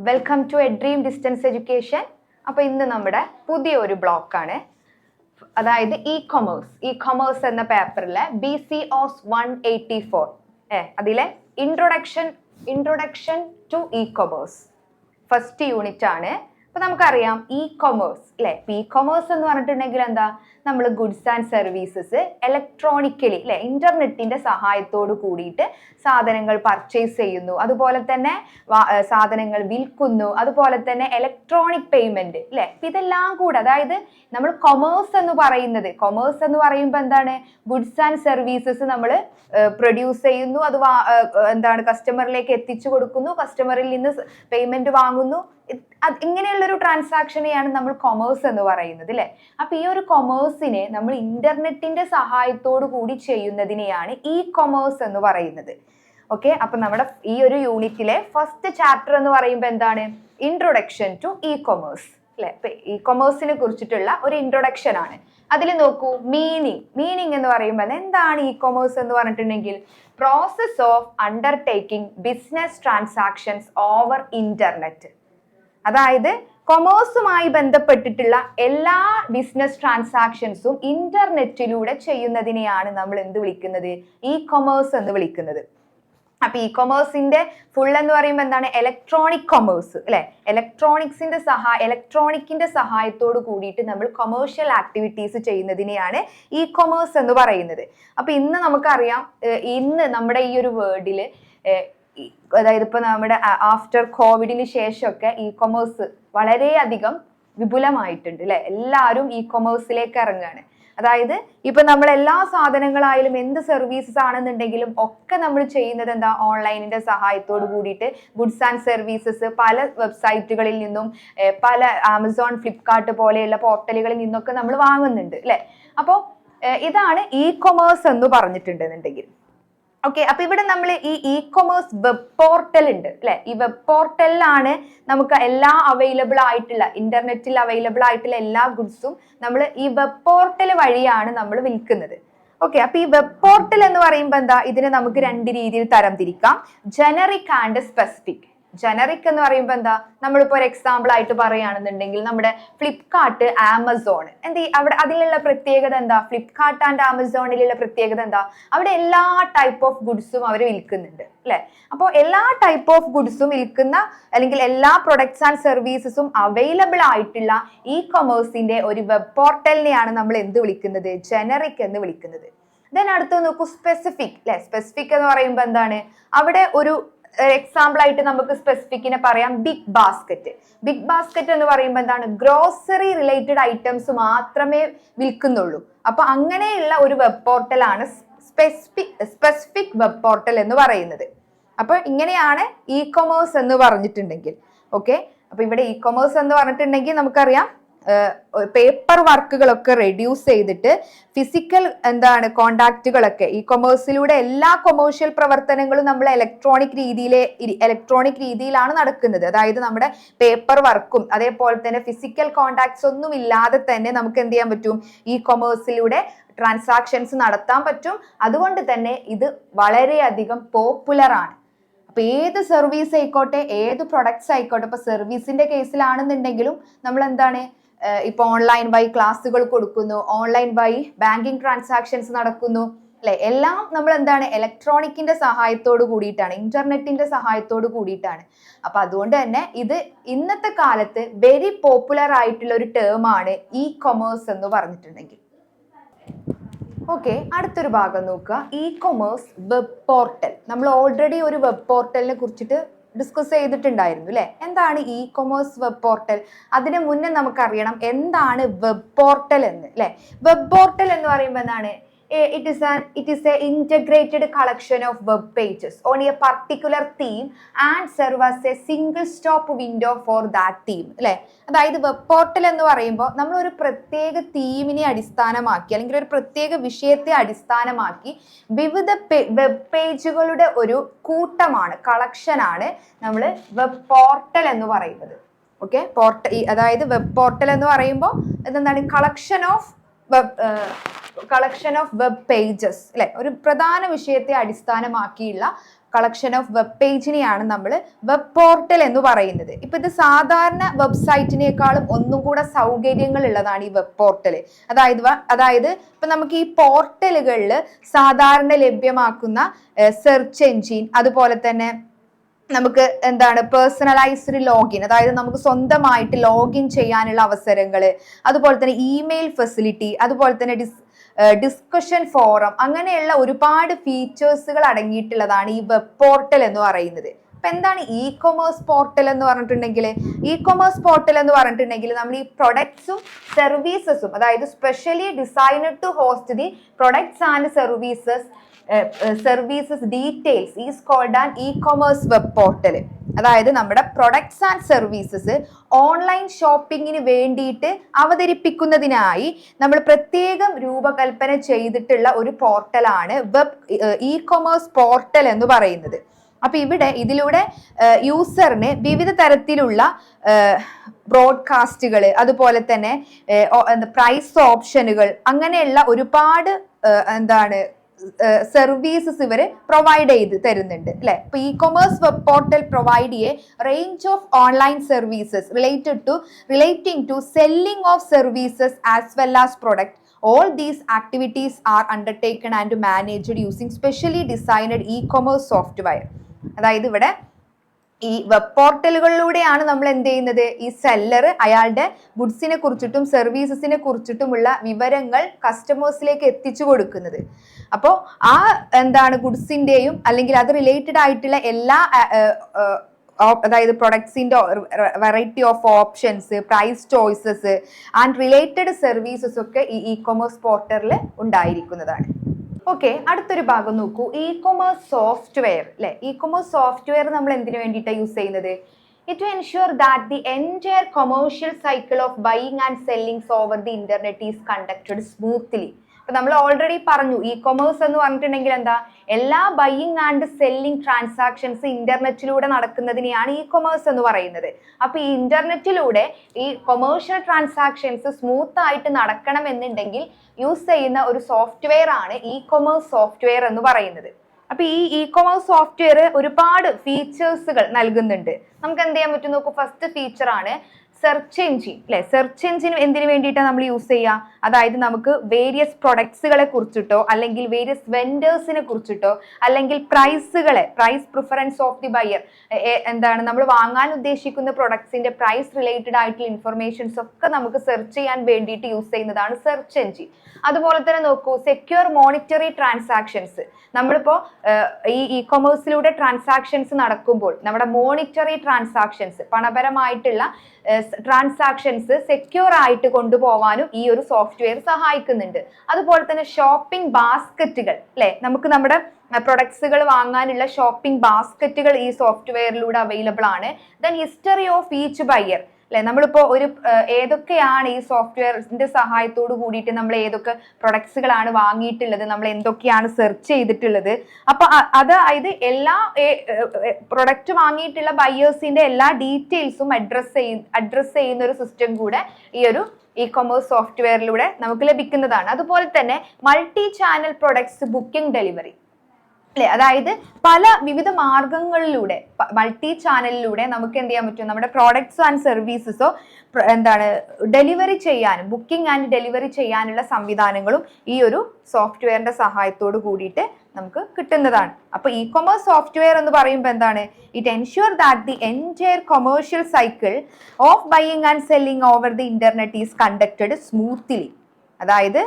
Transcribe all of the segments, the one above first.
Welcome to a dream distance education. അപ്പോൾ ഇന്ന് നമ്മുടെ പുതിയൊരു ബ്ലോക്കാണ്, അതായത് ഇ കൊമേഴ്സ് എന്ന പേപ്പറിലെ BCOS 184 അതിലെ introduction to e commerce first unit ആണ്. അപ്പൊ നമുക്കറിയാം ഇ കൊമേഴ്സ് അല്ലെ. ഇ കൊമേഴ്സ് എന്ന് പറഞ്ഞിട്ടുണ്ടെങ്കിൽ എന്താ, നമ്മൾ ഗുഡ്സ് ആൻഡ് സർവീസസ് ഇലക്ട്രോണിക്കലി അല്ലെ ഇന്റർനെറ്റിന്റെ സഹായത്തോട് കൂടിയിട്ട് സാധനങ്ങൾ പർച്ചേസ് ചെയ്യുന്നു, അതുപോലെ തന്നെ സാധനങ്ങൾ വിൽക്കുന്നു, അതുപോലെ തന്നെ ഇലക്ട്രോണിക് പേയ്മെന്റ് അല്ലെ. ഇതെല്ലാം കൂടെ, അതായത് നമ്മൾ കൊമേഴ്സ് എന്ന് പറയുമ്പോൾ എന്താണ്, ഗുഡ്സ് ആൻഡ് സർവീസസ് നമ്മൾ പ്രൊഡ്യൂസ് ചെയ്യുന്നു, അത് എന്താണ് കസ്റ്റമറിലേക്ക് എത്തിച്ചു കൊടുക്കുന്നു, കസ്റ്റമറിൽ നിന്ന് പേയ്മെന്റ് വാങ്ങുന്നു, ഇങ്ങനെയുള്ളൊരു ട്രാൻസാക്ഷനെയാണ് നമ്മൾ കൊമേഴ്സ് എന്ന് പറയുന്നത് അല്ലെ. അപ്പൊ ഈ ഒരു കൊമേഴ്സിനെ നമ്മൾ ഇന്റർനെറ്റിന്റെ സഹായത്തോടു കൂടി ചെയ്യുന്നതിനെയാണ് ഇ കൊമേഴ്സ് എന്ന് പറയുന്നത്. ഓക്കെ, അപ്പൊ നമ്മുടെ ഈ ഒരു യൂണിറ്റിലെ ഫസ്റ്റ് ചാപ്റ്റർ എന്ന് പറയുമ്പോൾ എന്താണ്, ഇൻട്രൊഡക്ഷൻ ടു ഇ കൊമേഴ്സ് അല്ലെ. ഇ കൊമേഴ്സിനെ കുറിച്ചിട്ടുള്ള ഒരു ഇൻട്രൊഡക്ഷൻ ആണ്. അതിൽ നോക്കൂ, മീനിങ് എന്ന് പറയുമ്പോൾ എന്താണ് ഇ കൊമേഴ്സ് എന്ന് പറഞ്ഞിട്ടുണ്ടെങ്കിൽ, process of undertaking business transactions over internet. അതായത് കൊമേഴ്സുമായി ബന്ധപ്പെട്ടിട്ടുള്ള എല്ലാ ബിസിനസ് ട്രാൻസാക്ഷൻസും ഇന്റർനെറ്റിലൂടെ ചെയ്യുന്നതിനെയാണ് നമ്മൾ എന്ത് വിളിക്കുന്നത്, ഇ കൊമേഴ്സ് എന്ന് വിളിക്കുന്നത്. അപ്പൊ ഇ കൊമേഴ്സിന്റെ ഫുൾ എന്ന് പറയുമ്പോൾ എന്താണ്, ഇലക്ട്രോണിക് കൊമേഴ്സ് അല്ലെ. ഇലക്ട്രോണിക്കിന്റെ സഹായത്തോട് കൂടിയിട്ട് നമ്മൾ കൊമേഴ്ഷ്യൽ ആക്ടിവിറ്റീസ് ചെയ്യുന്നതിനെയാണ് ഇ കൊമേഴ്സ് എന്ന് പറയുന്നത്. അപ്പൊ ഇന്ന് നമുക്കറിയാം, ഇന്ന് നമ്മുടെ ഈ ഒരു വേർഡില് അതായത് ഇപ്പൊ നമ്മുടെ ആഫ്റ്റർ കോവിഡിന് ശേഷമൊക്കെ ഇ കൊമേഴ്സ് വളരെയധികം വിപുലമായിട്ടുണ്ട് അല്ലെ. എല്ലാവരും ഇ കൊമേഴ്സിലേക്ക് ഇറങ്ങുകയാണ്. അതായത് ഇപ്പൊ നമ്മൾ എല്ലാ സാധനങ്ങളായാലും എന്ത് സർവീസസ് ആണെന്നുണ്ടെങ്കിലും ഒക്കെ നമ്മൾ ചെയ്യുന്നത് എന്താ, ഓൺലൈനിന്റെ സഹായത്തോട് കൂടിയിട്ട് ഗുഡ്സ് ആൻഡ് സർവീസസ് പല വെബ്സൈറ്റുകളിൽ നിന്നും, പല ആമസോൺ, ഫ്ലിപ്കാർട്ട് പോലെയുള്ള പോർട്ടലുകളിൽ നിന്നൊക്കെ നമ്മൾ വാങ്ങുന്നുണ്ട് അല്ലെ. അപ്പോൾ ഇതാണ് ഇ കൊമേഴ്സ് എന്ന് പറഞ്ഞിട്ടുണ്ടെന്നുണ്ടെങ്കിൽ. ഓക്കെ, അപ്പൊ ഇവിടെ നമ്മൾ ഈ ഇ കൊമേഴ്സ് വെബ് പോർട്ടൽ ഉണ്ട് അല്ലെ. ഈ വെബ് പോർട്ടലിലാണ് നമുക്ക് എല്ലാ അവൈലബിൾ ആയിട്ടുള്ള, ഇന്റർനെറ്റിൽ അവൈലബിൾ ആയിട്ടുള്ള എല്ലാ ഗുഡ്സും നമ്മൾ ഈ വെബ് പോർട്ടൽ വഴിയാണ് നമ്മൾ വിൽക്കുന്നത്. ഓക്കെ, അപ്പൊ ഈ വെബ് പോർട്ടൽ എന്ന് പറയുമ്പോൾ എന്താ, ഇതിനെ നമുക്ക് രണ്ട് രീതിയിൽ തരംതിരിക്കാം, ജനറിക് ആൻഡ് സ്പെസിഫിക്. ജനറിക് എന്ന് പറയുമ്പോൾ എന്താ, നമ്മളിപ്പോ ഒരു എക്സാമ്പിൾ ആയിട്ട് പറയുകയാണെന്നുണ്ടെങ്കിൽ നമ്മുടെ ഫ്ലിപ്കാർട്ട്, ആമസോൺ, അവിടെ അതിലുള്ള പ്രത്യേകത എന്താ, ഫ്ലിപ്കാർട്ട് ആൻഡ് ആമസോണിലുള്ള പ്രത്യേകത എന്താ, അവിടെ എല്ലാ ടൈപ്പ് ഓഫ് ഗുഡ്സും അവർ വിൽക്കുന്നുണ്ട് അല്ലെ. അപ്പോൾ എല്ലാ ടൈപ്പ് ഓഫ് ഗുഡ്സും വിൽക്കുന്ന, അല്ലെങ്കിൽ എല്ലാ പ്രൊഡക്ട്സ് ആൻഡ് സർവീസസും അവൈലബിൾ ആയിട്ടുള്ള ഇ കൊമേഴ്സിന്റെ ഒരു വെബ് പോർട്ടലിനെയാണ് നമ്മൾ എന്ത് വിളിക്കുന്നത്, ജനറിക് എന്ന് വിളിക്കുന്നത്. ദെൻ അടുത്ത് നോക്കൂ, സ്പെസിഫിക് അല്ലെ. സ്പെസിഫിക് എന്ന് പറയുമ്പോൾ എന്താണ്, അവിടെ ഒരു എക്സാമ്പിൾ ആയിട്ട് നമുക്ക് സ്പെസിഫിക്കിനെ പറയാം, ബിഗ് ബാസ്ക്കറ്റ്. ബിഗ് ബാസ്ക്കറ്റ് എന്ന് പറയുമ്പോൾ എന്താണ്, ഗ്രോസറി റിലേറ്റഡ് ഐറ്റംസ് മാത്രമേ വിൽക്കുന്നുള്ളൂ. അപ്പൊ അങ്ങനെയുള്ള ഒരു വെബ് പോർട്ടലാണ് സ്പെസിഫിക് വെബ് പോർട്ടൽ എന്ന് പറയുന്നത്. അപ്പൊ ഇങ്ങനെയാണ് ഇ കൊമേഴ്സ് എന്ന് പറഞ്ഞിട്ടുണ്ടെങ്കിൽ. ഓക്കെ, അപ്പൊ ഇവിടെ ഇ കൊമേഴ്സ് എന്ന് പറഞ്ഞിട്ടുണ്ടെങ്കിൽ നമുക്കറിയാം, പേപ്പർ വർക്കുകളൊക്കെ റെഡ്യൂസ് ചെയ്തിട്ട് ഫിസിക്കൽ കോണ്ടാക്റ്റുകളൊക്കെ ഇ കൊമേഴ്സിലൂടെ എല്ലാ കൊമേഴ്ഷ്യൽ പ്രവർത്തനങ്ങളും നമ്മൾ ഇലക്ട്രോണിക് രീതിയിലാണ് നടക്കുന്നത്. അതായത് നമ്മുടെ പേപ്പർ വർക്കും അതേപോലെ തന്നെ ഫിസിക്കൽ കോണ്ടാക്ട്സ് ഒന്നും ഇല്ലാതെ തന്നെ നമുക്ക് എന്ത് ചെയ്യാൻ പറ്റും, ഇ കൊമേഴ്സിലൂടെ ട്രാൻസാക്ഷൻസ് നടത്താൻ പറ്റും. അതുകൊണ്ട് തന്നെ ഇത് വളരെയധികം പോപ്പുലർ ആണ്. അപ്പൊ ഏത് സർവീസ് ആയിക്കോട്ടെ, ഏത് പ്രൊഡക്ട്സ് ആയിക്കോട്ടെ, ഇപ്പൊ സർവീസിന്റെ കേസിലാണെന്നുണ്ടെങ്കിലും നമ്മൾ എന്താണ്, ഇപ്പൊ ഓൺലൈൻ വഴി ക്ലാസ്സുകൾ കൊടുക്കുന്നു, ഓൺലൈൻ വഴി ബാങ്കിങ് ട്രാൻസാക്ഷൻസ് നടക്കുന്നു അല്ലെ. എല്ലാം നമ്മൾ എന്താണ്, ഇലക്ട്രോണിക്കിന്റെ സഹായത്തോട് കൂടിയിട്ടാണ്, ഇന്റർനെറ്റിന്റെ സഹായത്തോട് കൂടിയിട്ടാണ്. അപ്പൊ അതുകൊണ്ട് തന്നെ ഇത് ഇന്നത്തെ കാലത്ത് വെരി പോപ്പുലർ ആയിട്ടുള്ള ഒരു ടേം ആണ് ഇ കൊമേഴ്സ് എന്ന് പറഞ്ഞിട്ടുണ്ടെങ്കിൽ. ഓക്കെ, അടുത്തൊരു ഭാഗം നോക്കുക, ഇ കൊമേഴ്സ് വെബ് പോർട്ടൽ. നമ്മൾ ഓൾറെഡി ഒരു വെബ് പോർട്ടലിനെ കുറിച്ചിട്ട് ഡിസ്കസ് ചെയ്തിട്ടുണ്ടായിരുന്നു അല്ലെ. എന്താണ് ഇ കൊമേഴ്സ് വെബ് പോർട്ടൽ? അതിന് മുന്നേ നമുക്കറിയണം എന്താണ് വെബ് പോർട്ടൽ എന്ന് അല്ലെ. വെബ് പോർട്ടൽ എന്ന് പറയുമ്പോൾ എന്താണ്, it is a integrated collection of web pages on a particular theme and serve as a single stop window for that theme അല്ലെ. അതായത് വെബ് പോർട്ടൽ എന്ന് പറയുമ്പോൾ നമ്മൾ ഒരു പ്രത്യേക തീമിനെ അടിസ്ഥാനമാക്കി, അല്ലെങ്കിൽ ഒരു പ്രത്യേക വിഷയത്തെ അടിസ്ഥാനമാക്കി വിവിധ വെബ് പേജുകളുടെ ഒരു കൂട്ടമാണ്, കളക്ഷനാണ് നമ്മൾ വെബ് പോർട്ടൽ എന്ന് പറയുന്നത്. ഓക്കെ, അതായത് വെബ് പോർട്ടൽ എന്ന് പറയുമ്പോൾ എന്താണ്, കളക്ഷൻ ഓഫ് വെബ് പേജസ് അല്ലെ. ഒരു പ്രധാന വിഷയത്തെ അടിസ്ഥാനമാക്കിയുള്ള കളക്ഷൻ ഓഫ് വെബ് പേജിനെയാണ് നമ്മൾ വെബ് പോർട്ടൽ എന്ന് പറയുന്നത്. ഇപ്പൊ ഇത് സാധാരണ വെബ്സൈറ്റിനേക്കാളും ഒന്നും കൂടെ സൗകര്യങ്ങൾ ഉള്ളതാണ് ഈ വെബ് പോർട്ടൽ. അതായത് ഇപ്പൊ നമുക്ക് ഈ പോർട്ടലുകളിൽ സാധാരണ ലഭ്യമാക്കുന്ന സെർച്ച് എൻജിൻ, അതുപോലെ തന്നെ നമുക്ക് എന്താണ് പേഴ്സണലൈസ്ഡ് ലോഗിൻ, അതായത് നമുക്ക് സ്വന്തമായിട്ട് ലോഗിൻ ചെയ്യാനുള്ള അവസരങ്ങൾ, അതുപോലെ തന്നെ ഇമെയിൽ ഫെസിലിറ്റി, അതുപോലെ തന്നെ ഡിസ്കഷൻ ഫോറം, അങ്ങനെയുള്ള ഒരുപാട് ഫീച്ചേഴ്സുകൾ അടങ്ങിയിട്ടുള്ളതാണ് ഈ വെബ് പോർട്ടൽ എന്ന് പറയുന്നത്. അപ്പൊ എന്താണ് ഇ കൊമേഴ്സ് പോർട്ടൽ എന്ന് പറഞ്ഞിട്ടുണ്ടെങ്കിൽ? ഇ കൊമേഴ്സ് പോർട്ടൽ എന്ന് പറഞ്ഞിട്ടുണ്ടെങ്കിൽ നമ്മൾ ഈ പ്രൊഡക്ട്സും സർവീസസും, അതായത് specially designed to host the products and services details is called an e commerce web portal. അതായത് നമ്മുടെ പ്രൊഡക്ട്സ് ആൻഡ് സർവീസസ് ഓൺലൈൻ ഷോപ്പിങ്ങിന് വേണ്ടിയിട്ട് അവതരിപ്പിക്കുന്നതിനായി നമ്മൾ പ്രത്യേകം രൂപകൽപ്പന ചെയ്തിട്ടുള്ള ഒരു പോർട്ടലാണ് ഇ കൊമേഴ്സ് പോർട്ടൽ എന്ന് പറയുന്നത്. അപ്പൊ ഇതിലൂടെ യൂസറിന് വിവിധ തരത്തിലുള്ള ബ്രോഡ്കാസ്റ്റുകൾ, അതുപോലെ തന്നെ പ്രൈസ് ഓപ്ഷനുകൾ, അങ്ങനെയുള്ള ഒരുപാട് സർവീസസ് ഇവർ പ്രൊവൈഡ് ചെയ്ത് തരുന്നുണ്ട് അല്ലെ. ഇപ്പൊ e commerce web portal provide a range of online services relating to selling of services as well as product. All these activities are undertaken and managed using specially designed e-commerce software. അതായത് ഇവിടെ ഈ web പോർട്ടലുകളിലൂടെയാണ് നമ്മൾ എന്ത് ചെയ്യുന്നത്, ഈ seller അയാളുടെ ഗുഡ്സിനെ കുറിച്ചിട്ടും സർവീസസിനെ കുറിച്ചിട്ടുമുള്ള വിവരങ്ങൾ കസ്റ്റമേഴ്സിലേക്ക് എത്തിച്ചു കൊടുക്കുന്നത്. അപ്പോൾ ഗുഡ്സിന്റെയും അല്ലെങ്കിൽ അത് റിലേറ്റഡ് ആയിട്ടുള്ള എല്ലാ അതായത് പ്രൊഡക്ട്സിന്റെ variety of options, price choices and related services ഒക്കെ ഈ ഇ കൊമേഴ്സ് പോർട്ടലിൽ ഉണ്ടായിരിക്കുന്നതാണ്. ഓക്കെ, അടുത്തൊരു ഭാഗം നോക്കൂ. ഇ കൊമേഴ്സ് സോഫ്റ്റ്വെയർ അല്ലെ. ഇ കൊമേഴ്സ് സോഫ്റ്റ്വെയർ നമ്മൾ എന്തിനു വേണ്ടിയിട്ടാണ് യൂസ് ചെയ്യുന്നത്? It to ensure that the entire commercial cycle of buying and sellings over the internet is conducted smoothly. ഇപ്പൊ നമ്മൾ ഓൾറെഡി പറഞ്ഞു, ഇ കൊമേഴ്സ് എന്ന് പറഞ്ഞിട്ടുണ്ടെങ്കിൽ എന്താ, എല്ലാ ബൈയിങ് ആൻഡ് സെല്ലിംഗ് ട്രാൻസാക്ഷൻസ് ഇന്റർനെറ്റിലൂടെ നടക്കുന്നതിനെയാണ് ഇ കൊമേഴ്സ് എന്ന് പറയുന്നത്. അപ്പൊ ഈ ഇന്റർനെറ്റിലൂടെ ഈ കൊമേഴ്ഷ്യൽ ട്രാൻസാക്ഷൻസ് സ്മൂത്ത് ആയിട്ട് നടക്കണം എന്നുണ്ടെങ്കിൽ യൂസ് ചെയ്യുന്ന ഒരു സോഫ്റ്റ്വെയർ ആണ് ഇ കൊമേഴ്സ് സോഫ്റ്റ്വെയർ എന്ന് പറയുന്നത്. അപ്പൊ ഈ ഇ കൊമേഴ്സ് സോഫ്റ്റ്വെയർ ഒരുപാട് ഫീച്ചേഴ്സുകൾ നൽകുന്നുണ്ട്. നമുക്ക് എന്ത് ചെയ്യാൻ പറ്റും നോക്കൂ. ഫസ്റ്റ് ഫീച്ചർ ആണ് സെർച്ച് എൻജിൻ അല്ലെ. സെർച്ച് എൻജിൻ എന്തിനു വേണ്ടിയിട്ടാണ് നമ്മൾ യൂസ് ചെയ്യുക? അതായത് നമുക്ക് വേരിയസ് പ്രൊഡക്ട്സുകളെ കുറിച്ചിട്ടോ, അല്ലെങ്കിൽ വേരിയസ് വെൻഡേഴ്സിനെ കുറിച്ചിട്ടോ, അല്ലെങ്കിൽ price preference of the buyer, നമ്മൾ വാങ്ങാൻ ഉദ്ദേശിക്കുന്ന പ്രൊഡക്ട്സിന്റെ പ്രൈസ് റിലേറ്റഡ് ആയിട്ടുള്ള ഇൻഫർമേഷൻസ് ഒക്കെ നമുക്ക് സെർച്ച് ചെയ്യാൻ വേണ്ടിയിട്ട് യൂസ് ചെയ്യുന്നതാണ് സെർച്ച് എൻജിൻ. അതുപോലെ തന്നെ നോക്കൂ, സെക്യൂർ മോണിറ്ററി ട്രാൻസാക്ഷൻസ്. നമ്മളിപ്പോ ഈ ഇ കൊമേഴ്സിലൂടെ ട്രാൻസാക്ഷൻസ് നടക്കുമ്പോൾ നമ്മുടെ മോണിറ്ററി ട്രാൻസാക്ഷൻസ്, പണപരമായിട്ടുള്ള ട്രാൻസാക്ഷൻസ് സെക്യൂർ ആയിട്ട് കൊണ്ടുപോകാനും ഈ ഒരു സോഫ്റ്റ്വെയർ സഹായിക്കുന്നുണ്ട്. അതുപോലെ തന്നെ ഷോപ്പിംഗ് ബാസ്ക്കറ്റുകൾ അല്ലെ, നമുക്ക് നമ്മുടെ പ്രൊഡക്ട്സുകൾ വാങ്ങാനുള്ള ഷോപ്പിംഗ് ബാസ്ക്കറ്റുകൾ ഈ സോഫ്റ്റ്വെയറിലൂടെ അവൈലബിൾ ആണ്. Then history of each buyer അല്ലെ, നമ്മളിപ്പോ ഏതൊക്കെയാണ് ഈ സോഫ്റ്റ്വെയറിന്റെ സഹായത്തോട് കൂടിയിട്ട് നമ്മൾ ഏതൊക്കെ പ്രൊഡക്ട്സുകളാണ് വാങ്ങിയിട്ടുള്ളത്, നമ്മൾ എന്തൊക്കെയാണ് സെർച്ച് ചെയ്തിട്ടുള്ളത്. അപ്പൊ അതായത് എല്ലാ പ്രൊഡക്റ്റ് വാങ്ങിയിട്ടുള്ള ബയേഴ്സിന്റെ എല്ലാ ഡീറ്റെയിൽസും അഡ്രസ് ചെയ്യുന്ന ഒരു സിസ്റ്റം കൂടെ ഈ ഒരു ഇ കൊമേഴ്സ് സോഫ്റ്റ്വെയറിലൂടെ നമുക്ക് ലഭിക്കുന്നതാണ്. അതുപോലെ തന്നെ multi channel products booking delivery അല്ലെ, അതായത് വിവിധ മാർഗങ്ങളിലൂടെ മൾട്ടി ചാനലിലൂടെ നമുക്ക് എന്ത് ചെയ്യാൻ പറ്റും, നമ്മുടെ പ്രോഡക്ട്സ് ആൻഡ് സർവീസസോ ഡെലിവറി ചെയ്യാനും, ബുക്കിംഗ് ആൻഡ് ഡെലിവറി ചെയ്യാനുള്ള സംവിധാനങ്ങളും ഈ ഒരു സോഫ്റ്റ്വെയറിന്റെ സഹായത്തോട് കൂടിയിട്ട് നമുക്ക് കിട്ടുന്നതാണ്. അപ്പൊ ഇ കൊമേഴ്സ് സോഫ്റ്റ്വെയർ എന്ന് പറയുമ്പോൾ എന്താണ്, it ensure that the entire commercial cycle of buying and selling over the internet is conducted smoothly. അതായത്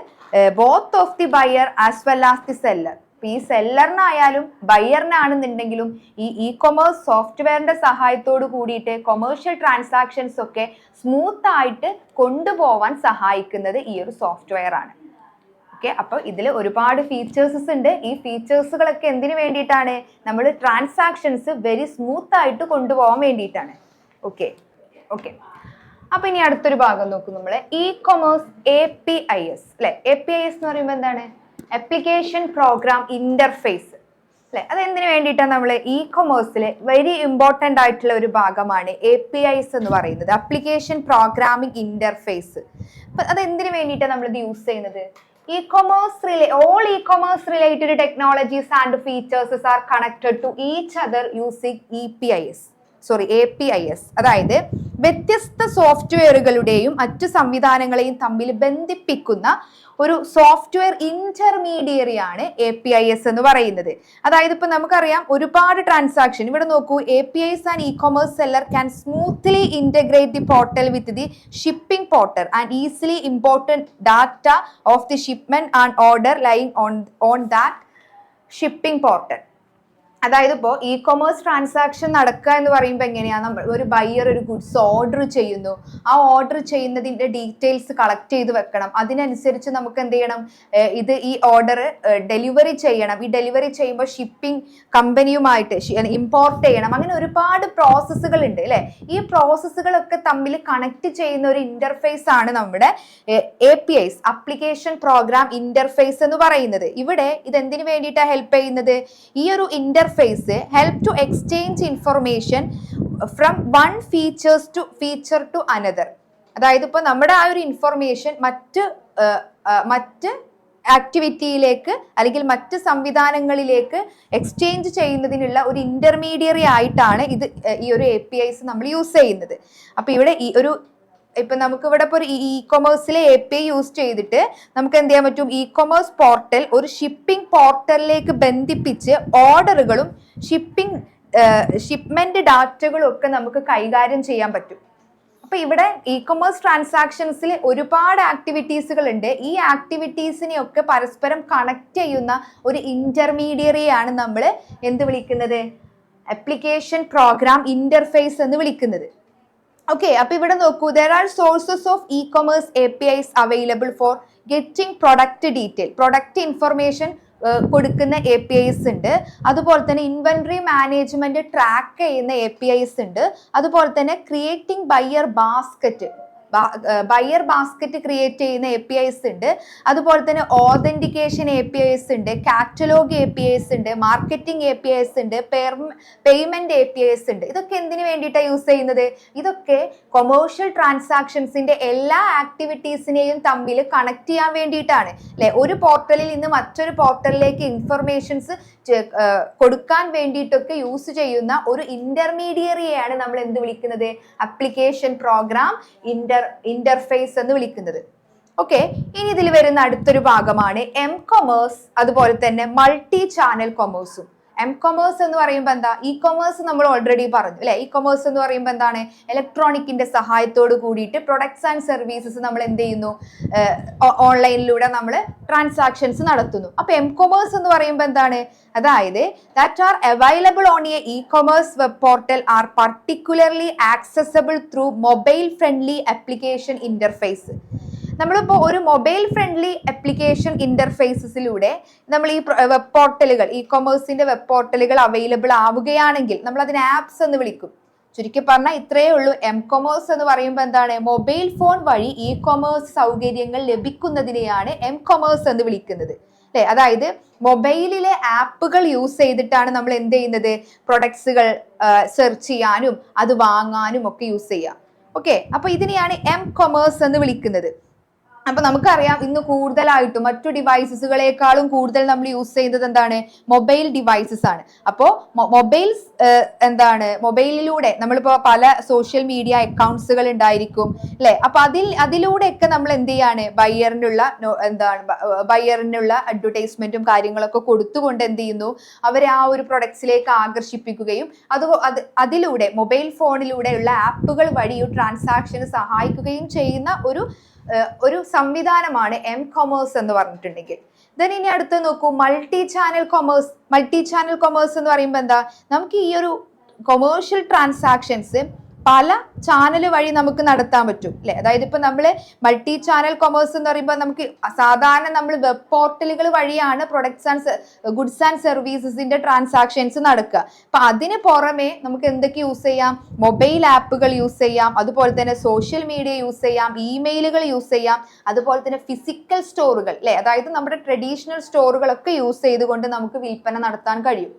both of the buyer as well as the seller. ഈ സെല്ലറിനായാലും ബയറിനാണെന്നുണ്ടെങ്കിലും ഈ ഇ കൊമേഴ്സ് സോഫ്റ്റ്വെയറിന്റെ സഹായത്തോട് കൂടിയിട്ട് commercial transactions ഒക്കെ സ്മൂത്ത് ആയിട്ട് കൊണ്ടുപോവാൻ സഹായിക്കുന്നത് ഈ ഒരു സോഫ്റ്റ്വെയർ ആണ്. ഓക്കെ, അപ്പൊ ഇതിൽ ഒരുപാട് ഫീച്ചേഴ്സസ് ഉണ്ട്. ഈ ഫീച്ചേഴ്സുകളൊക്കെ എന്തിനു വേണ്ടിയിട്ടാണ്? നമ്മൾ ട്രാൻസാക്ഷൻസ് വെരി സ്മൂത്ത് ആയിട്ട് കൊണ്ടുപോകാൻ വേണ്ടിയിട്ടാണ്. ഓക്കെ, അപ്പൊ ഇനി അടുത്തൊരു ഭാഗം നോക്കും നമ്മൾ, ഇ കൊമേഴ്സ് APIs അല്ലെ. APIs എന്ന് പറയുമ്പോൾ എന്താണ്? ആപ്ലിക്കേഷൻ പ്രോഗ്രാം ഇന്റർഫേസ് അല്ലെ. അതെന്തിനു വേണ്ടിയിട്ടാണ്? നമ്മൾ ഇ കൊമേഴ്സിൽ വെരി ഇമ്പോർട്ടൻ്റ് ആയിട്ടുള്ള ഒരു ഭാഗമാണ് APIs എന്ന് പറയുന്നത്, ആപ്ലിക്കേഷൻ പ്രോഗ്രാമിംഗ് ഇന്റർഫേസ്. അപ്പൊ അതെന്തിനു വേണ്ടിയിട്ടാണ് നമ്മളിത് യൂസ് ചെയ്യുന്നത്? all e-commerce related technologies and features are connected to each other using APIs. അതായത് വ്യത്യസ്ത സോഫ്റ്റ്വെയറുകളുടെയും മറ്റു സംവിധാനങ്ങളെയും തമ്മിൽ ബന്ധിപ്പിക്കുന്ന ഒരു സോഫ്റ്റ്വെയർ ഇന്റർമീഡിയറി ആണ് APIs എന്ന് പറയുന്നത്. അതായത് ഇപ്പൊ നമുക്കറിയാം ഒരുപാട് ട്രാൻസാക്ഷൻ, ഇവിടെ നോക്കൂ, APIs and e-commerce seller can smoothly integrate the portal with the shipping portal and easily important data of the shipment and order lying on that shipping portal. അതായത് ഇപ്പോൾ ഇ-കൊമേഴ്സ് ട്രാൻസാക്ഷൻ നടക്കുക എന്ന് പറയുമ്പോൾ എങ്ങനെയാണ്, നമ്മൾ ഒരു ബയ്യർ ഒരു ഗുഡ്സ് ഓർഡർ ചെയ്യുന്നു, ആ ഓർഡർ ചെയ്യുന്നതിൻ്റെ ഡീറ്റെയിൽസ് കളക്ട് ചെയ്ത് വെക്കണം. അതിനനുസരിച്ച് നമുക്ക് എന്ത് ചെയ്യണം, ഈ ഓർഡർ ഡെലിവറി ചെയ്യണം. ഈ ഡെലിവറി ചെയ്യുമ്പോൾ ഷിപ്പിംഗ് കമ്പനിയുമായിട്ട് ഇമ്പോർട്ട് ചെയ്യണം. അങ്ങനെ ഒരുപാട് പ്രോസസ്സുകൾ ഉണ്ട് അല്ലേ. ഈ പ്രോസസ്സുകളൊക്കെ തമ്മിൽ കണക്ട് ചെയ്യുന്ന ഒരു ഇന്റർഫേസ് ആണ് നമ്മുടെ APIs, അപ്ലിക്കേഷൻ പ്രോഗ്രാം ഇന്റർഫേസ് എന്ന് പറയുന്നത്. ഇവിടെ ഇത് എന്തിനു വേണ്ടിയിട്ടാണ് ഹെൽപ്പ് ചെയ്യുന്നത്, ഈ ഒരു interface help to exchange information from one feature to another. അതായത് ഇപ്പൊ നമ്മുടെ ആ ഒരു ഇൻഫർമേഷൻ മറ്റ് ആക്ടിവിറ്റിയിലേക്ക് അല്ലെങ്കിൽ മറ്റ് സംവിധാനങ്ങളിലേക്ക് എക്സ്ചേഞ്ച് ചെയ്യുന്നതിനുള്ള ഒരു ഇന്റർമീഡിയറി ആയിട്ടാണ് ഈ ഒരു APIs നമ്മൾ യൂസ് ചെയ്യുന്നത്. അപ്പൊ ഇവിടെ ഇപ്പൊ നമുക്ക് ഇവിടെ ഇപ്പോൾ ഒരു ഇ-കൊമേഴ്സിലെ API യൂസ് ചെയ്തിട്ട് നമുക്ക് എന്ത് ചെയ്യാൻ പറ്റും, ഇ-കൊമേഴ്സ് പോർട്ടൽ ഒരു ഷിപ്പിംഗ് പോർട്ടലിലേക്ക് ബന്ധിപ്പിച്ച് ഓർഡറുകളും ഷിപ്മെന്റ് ഡാറ്റകളും ഒക്കെ നമുക്ക് കൈകാര്യം ചെയ്യാൻ പറ്റും. അപ്പൊ ഇവിടെ ഇ-കൊമേഴ്സ് ട്രാൻസാക്ഷൻസിൽ ഒരുപാട് ആക്ടിവിറ്റീസുകൾ ഉണ്ട്. ഈ ആക്ടിവിറ്റീസിനെ ഒക്കെ പരസ്പരം കണക്ട് ചെയ്യുന്ന ഒരു ഇന്റർമീഡിയറിയാണ് നമ്മൾ എന്ത് വിളിക്കുന്നത്, ആപ്ലിക്കേഷൻ പ്രോഗ്രാം ഇന്റർഫേസ് എന്ന് വിളിക്കുന്നത്. ഓക്കെ, അപ്പൊ ഇവിടെ നോക്കൂ, there are sources of e-commerce APIs available for getting product detail, product information കൊടുക്കുന്ന APIs ഉണ്ട്. അതുപോലെ തന്നെ ഇൻവെന്ററി മാനേജ്മെന്റ് ട്രാക്ക് ചെയ്യുന്ന APIs ഉണ്ട്. അതുപോലെ തന്നെ ക്രിയേറ്റിംഗ് ബയർ ബാസ്ക്കറ്റ് ക്രിയേറ്റ് ചെയ്യുന്ന APIs ഉണ്ട്. അതുപോലെ തന്നെ ഓതന്റിക്കേഷൻ APIs ഉണ്ട്, കാറ്റലോഗ് APIs ഉണ്ട്, മാർക്കറ്റിംഗ് APIs ഉണ്ട്, പേയ്മെന്റ് APIs ഉണ്ട്. ഇതൊക്കെ എന്തിനു വേണ്ടിയിട്ടാണ് യൂസ് ചെയ്യുന്നത്, ഇതൊക്കെ കൊമേഴ്ഷ്യൽ ട്രാൻസാക്ഷൻസിന്റെ എല്ലാ ആക്ടിവിറ്റീസിനെയും തമ്മിൽ കണക്ട് ചെയ്യാൻ വേണ്ടിയിട്ടാണ് അല്ലെ. ഒരു പോർട്ടലിൽ നിന്ന് മറ്റൊരു പോർട്ടലിലേക്ക് ഇൻഫർമേഷൻസ് കൊടുക്കാൻ വേണ്ടിയിട്ടൊക്കെ യൂസ് ചെയ്യുന്ന ഒരു ഇന്റർമീഡിയറിയെയാണ് നമ്മൾ എന്ത് വിളിക്കുന്നത്, അപ്ലിക്കേഷൻ പ്രോഗ്രാം ഇന്റർഫേസ് എന്ന് വിളിക്കുന്നത്. ഓക്കെ, ഇനി ഇതിൽ വരുന്ന അടുത്തൊരു ഭാഗമാണ് M-കൊമേഴ്സ്, അതുപോലെ തന്നെ മൾട്ടി ചാനൽ കൊമേഴ്സും. M-കൊമേഴ്സ് എന്ന് പറയുമ്പോൾ എന്താ, ഇ-കൊമേഴ്സ് നമ്മൾ ഓൾറെഡി പറഞ്ഞു അല്ലെ. ഇ-കൊമേഴ്സ് എന്ന് പറയുമ്പോൾ എന്താണ്, ഇലക്ട്രോണിക്കിന്റെ സഹായത്തോട് കൂടിയിട്ട് പ്രൊഡക്ട്സ് ആൻഡ് സർവീസസ് നമ്മൾ എന്ത് ചെയ്യുന്നു, ഓൺലൈനിലൂടെ നമ്മൾ ട്രാൻസാക്ഷൻസ് നടത്തുന്നു. അപ്പൊ M-കൊമേഴ്സ് എന്ന് പറയുമ്പോൾ എന്താണ്, അതായത് that are available on a e-commerce web portal are particularly accessible through mobile friendly application interface. നമ്മളിപ്പോൾ ഒരു മൊബൈൽ ഫ്രണ്ട്ലി ആപ്ലിക്കേഷൻ ഇന്റർഫേസസിലൂടെ നമ്മൾ ഈ വെബ് പോർട്ടലുകൾ, ഇ-കൊമേഴ്സിന്റെ വെബ് പോർട്ടലുകൾ അവൈലബിൾ ആവുകയാണെങ്കിൽ നമ്മൾ അതിനെ ആപ്സ് എന്ന് വിളിക്കും. ചുരുക്കി പറഞ്ഞാൽ ഇത്രയേ ഉള്ളൂ. M-കൊമേഴ്സ് എന്ന് പറയുമ്പോൾ എന്താണ്, മൊബൈൽ ഫോൺ വഴി ഇ-കൊമേഴ്സ് സൗകര്യങ്ങൾ ലഭിക്കുന്നതിനെയാണ് M-കൊമേഴ്സ് എന്ന് വിളിക്കുന്നത് അല്ലെ. അതായത് മൊബൈലിലെ ആപ്പുകൾ യൂസ് ചെയ്തിട്ടാണ് നമ്മൾ എന്ത് ചെയ്യുന്നത്, പ്രൊഡക്ട്സുകൾ സെർച്ച് ചെയ്യാനും അത് വാങ്ങാനും ഒക്കെ യൂസ് ചെയ്യാം. ഓക്കെ, അപ്പൊ ഇതിനെയാണ് M-കൊമേഴ്സ് എന്ന് വിളിക്കുന്നത്. അപ്പൊ നമുക്കറിയാം ഇന്ന് കൂടുതലായിട്ടും മറ്റു ഡിവൈസസുകളെക്കാളും കൂടുതൽ നമ്മൾ യൂസ് ചെയ്യുന്നത് എന്താണ്, മൊബൈൽ ഡിവൈസസ് ആണ്. അപ്പോൾ മൊബൈലിലൂടെ നമ്മളിപ്പോ പല സോഷ്യൽ മീഡിയ അക്കൗണ്ട്സുകൾ ഉണ്ടായിരിക്കും അല്ലെ. അപ്പൊ അതിലൂടെയൊക്കെ നമ്മൾ എന്ത് ചെയ്യാണ്, ബയ്യറിനുള്ള അഡ്വർടൈസ്മെന്റും കാര്യങ്ങളൊക്കെ കൊടുത്തുകൊണ്ട് എന്ത് ചെയ്യുന്നു, അവരെ ആ ഒരു പ്രൊഡക്ട്സിലേക്ക് ആകർഷിപ്പിക്കുകയും അതിലൂടെ മൊബൈൽ ഫോണിലൂടെയുള്ള ആപ്പുകൾ വഴി ട്രാൻസാക്ഷന് സഹായിക്കുകയും ചെയ്യുന്ന ഒരു സംവിധാനമാണ് M-കൊമേഴ്സ് എന്ന് പറഞ്ഞിട്ടുണ്ടെങ്കിൽ. ദെൻ ഇനി അടുത്ത് നോക്കൂ, മൾട്ടി ചാനൽ കൊമേഴ്സ് എന്ന് പറയുമ്പോൾ എന്താ, നമുക്ക് ഈ ഒരു കൊമേഴ്ഷ്യൽ ട്രാൻസാക്ഷൻസ് പല ചാനൽ വഴി നമുക്ക് നടത്താൻ പറ്റും അല്ലെ. അതായത് ഇപ്പൊ നമ്മള് മൾട്ടി ചാനൽ കൊമേഴ്സ് എന്ന് പറയുമ്പോൾ നമുക്ക് സാധാരണ നമ്മൾ വെബ് പോർട്ടലുകൾ വഴിയാണ് ഗുഡ്സ് ആൻഡ് സർവീസസിന്റെ ട്രാൻസാക്ഷൻസ് നടക്കുക. അപ്പൊ അതിന് പുറമെ നമുക്ക് എന്തൊക്കെ യൂസ് ചെയ്യാം, മൊബൈൽ ആപ്പുകൾ യൂസ് ചെയ്യാം, അതുപോലെ തന്നെ സോഷ്യൽ മീഡിയ യൂസ് ചെയ്യാം, ഇമെയിലുകൾ യൂസ് ചെയ്യാം, അതുപോലെ തന്നെ ഫിസിക്കൽ സ്റ്റോറുകൾ അല്ലെ, അതായത് നമ്മുടെ ട്രഡീഷണൽ സ്റ്റോറുകളൊക്കെ യൂസ് ചെയ്തുകൊണ്ട് നമുക്ക് വിൽപ്പന നടത്താൻ കഴിയും.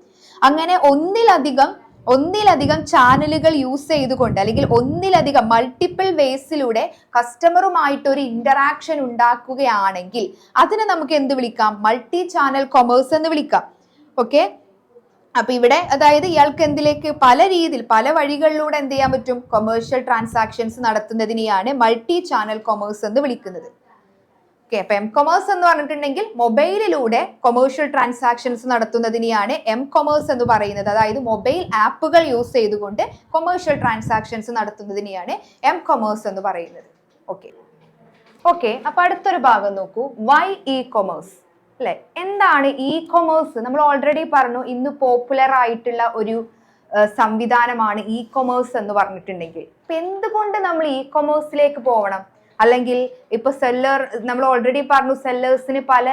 അങ്ങനെ ഒന്നിലധികം ഒന്നിലധികം ചാനലുകൾ യൂസ് ചെയ്തുകൊണ്ട് അല്ലെങ്കിൽ ഒന്നിലധികം മൾട്ടിപ്പിൾ വേസിലൂടെ കസ്റ്റമറുമായിട്ട് ഒരു ഇന്ററാക്ഷൻ ഉണ്ടാക്കുകയാണെങ്കിൽ അതിനെ നമുക്ക് എന്ത് വിളിക്കാം? മൾട്ടി ചാനൽ കൊമേഴ്സ് എന്ന് വിളിക്കാം. ഓക്കെ, അപ്പൊ ഇവിടെ അതായത് ഇയാൾക്ക് എന്തിലേക്ക് പല രീതിയിൽ പല വഴികളിലൂടെ എന്ത് ചെയ്യാൻ പറ്റും? കൊമേഴ്ഷ്യൽ ട്രാൻസാക്ഷൻസ് നടത്തുന്നതിനെയാണ് മൾട്ടി ചാനൽ കൊമേഴ്സ് എന്ന് വിളിക്കുന്നത്. ഓക്കെ, അപ്പൊ എം കൊമേഴ്സ് എന്ന് പറഞ്ഞിട്ടുണ്ടെങ്കിൽ മൊബൈലിലൂടെ കൊമേഴ്ഷ്യൽ ട്രാൻസാക്ഷൻസ് നടത്തുന്നതിനെയാണ് എം കൊമേഴ്സ് എന്ന് പറയുന്നത്. അതായത് മൊബൈൽ ആപ്പുകൾ യൂസ് ചെയ്തുകൊണ്ട് കൊമേഴ്ഷ്യൽ ട്രാൻസാക്ഷൻസ് നടത്തുന്നതിനെയാണ് എം കൊമേഴ്സ് എന്ന് പറയുന്നത്. ഓക്കെ, അപ്പൊ അടുത്തൊരു ഭാഗം നോക്കൂ, വൈ ഇ കൊമേഴ്സ് അല്ലെ. എന്താണ് ഇ കൊമേഴ്സ്? നമ്മൾ ഓൾറെഡി പറഞ്ഞു, ഇന്ന് പോപ്പുലർ ആയിട്ടുള്ള ഒരു സംവിധാനമാണ് ഇ കൊമേഴ്സ് എന്ന് പറഞ്ഞിട്ടുണ്ടെങ്കിൽ. ഇപ്പൊ എന്തുകൊണ്ട് നമ്മൾ ഇ കൊമേഴ്സിലേക്ക് പോകണം? അല്ലെങ്കിൽ ഇപ്പൊ നമ്മൾ ഓൾറെഡി പറഞ്ഞു സെല്ലേഴ്സിന് പല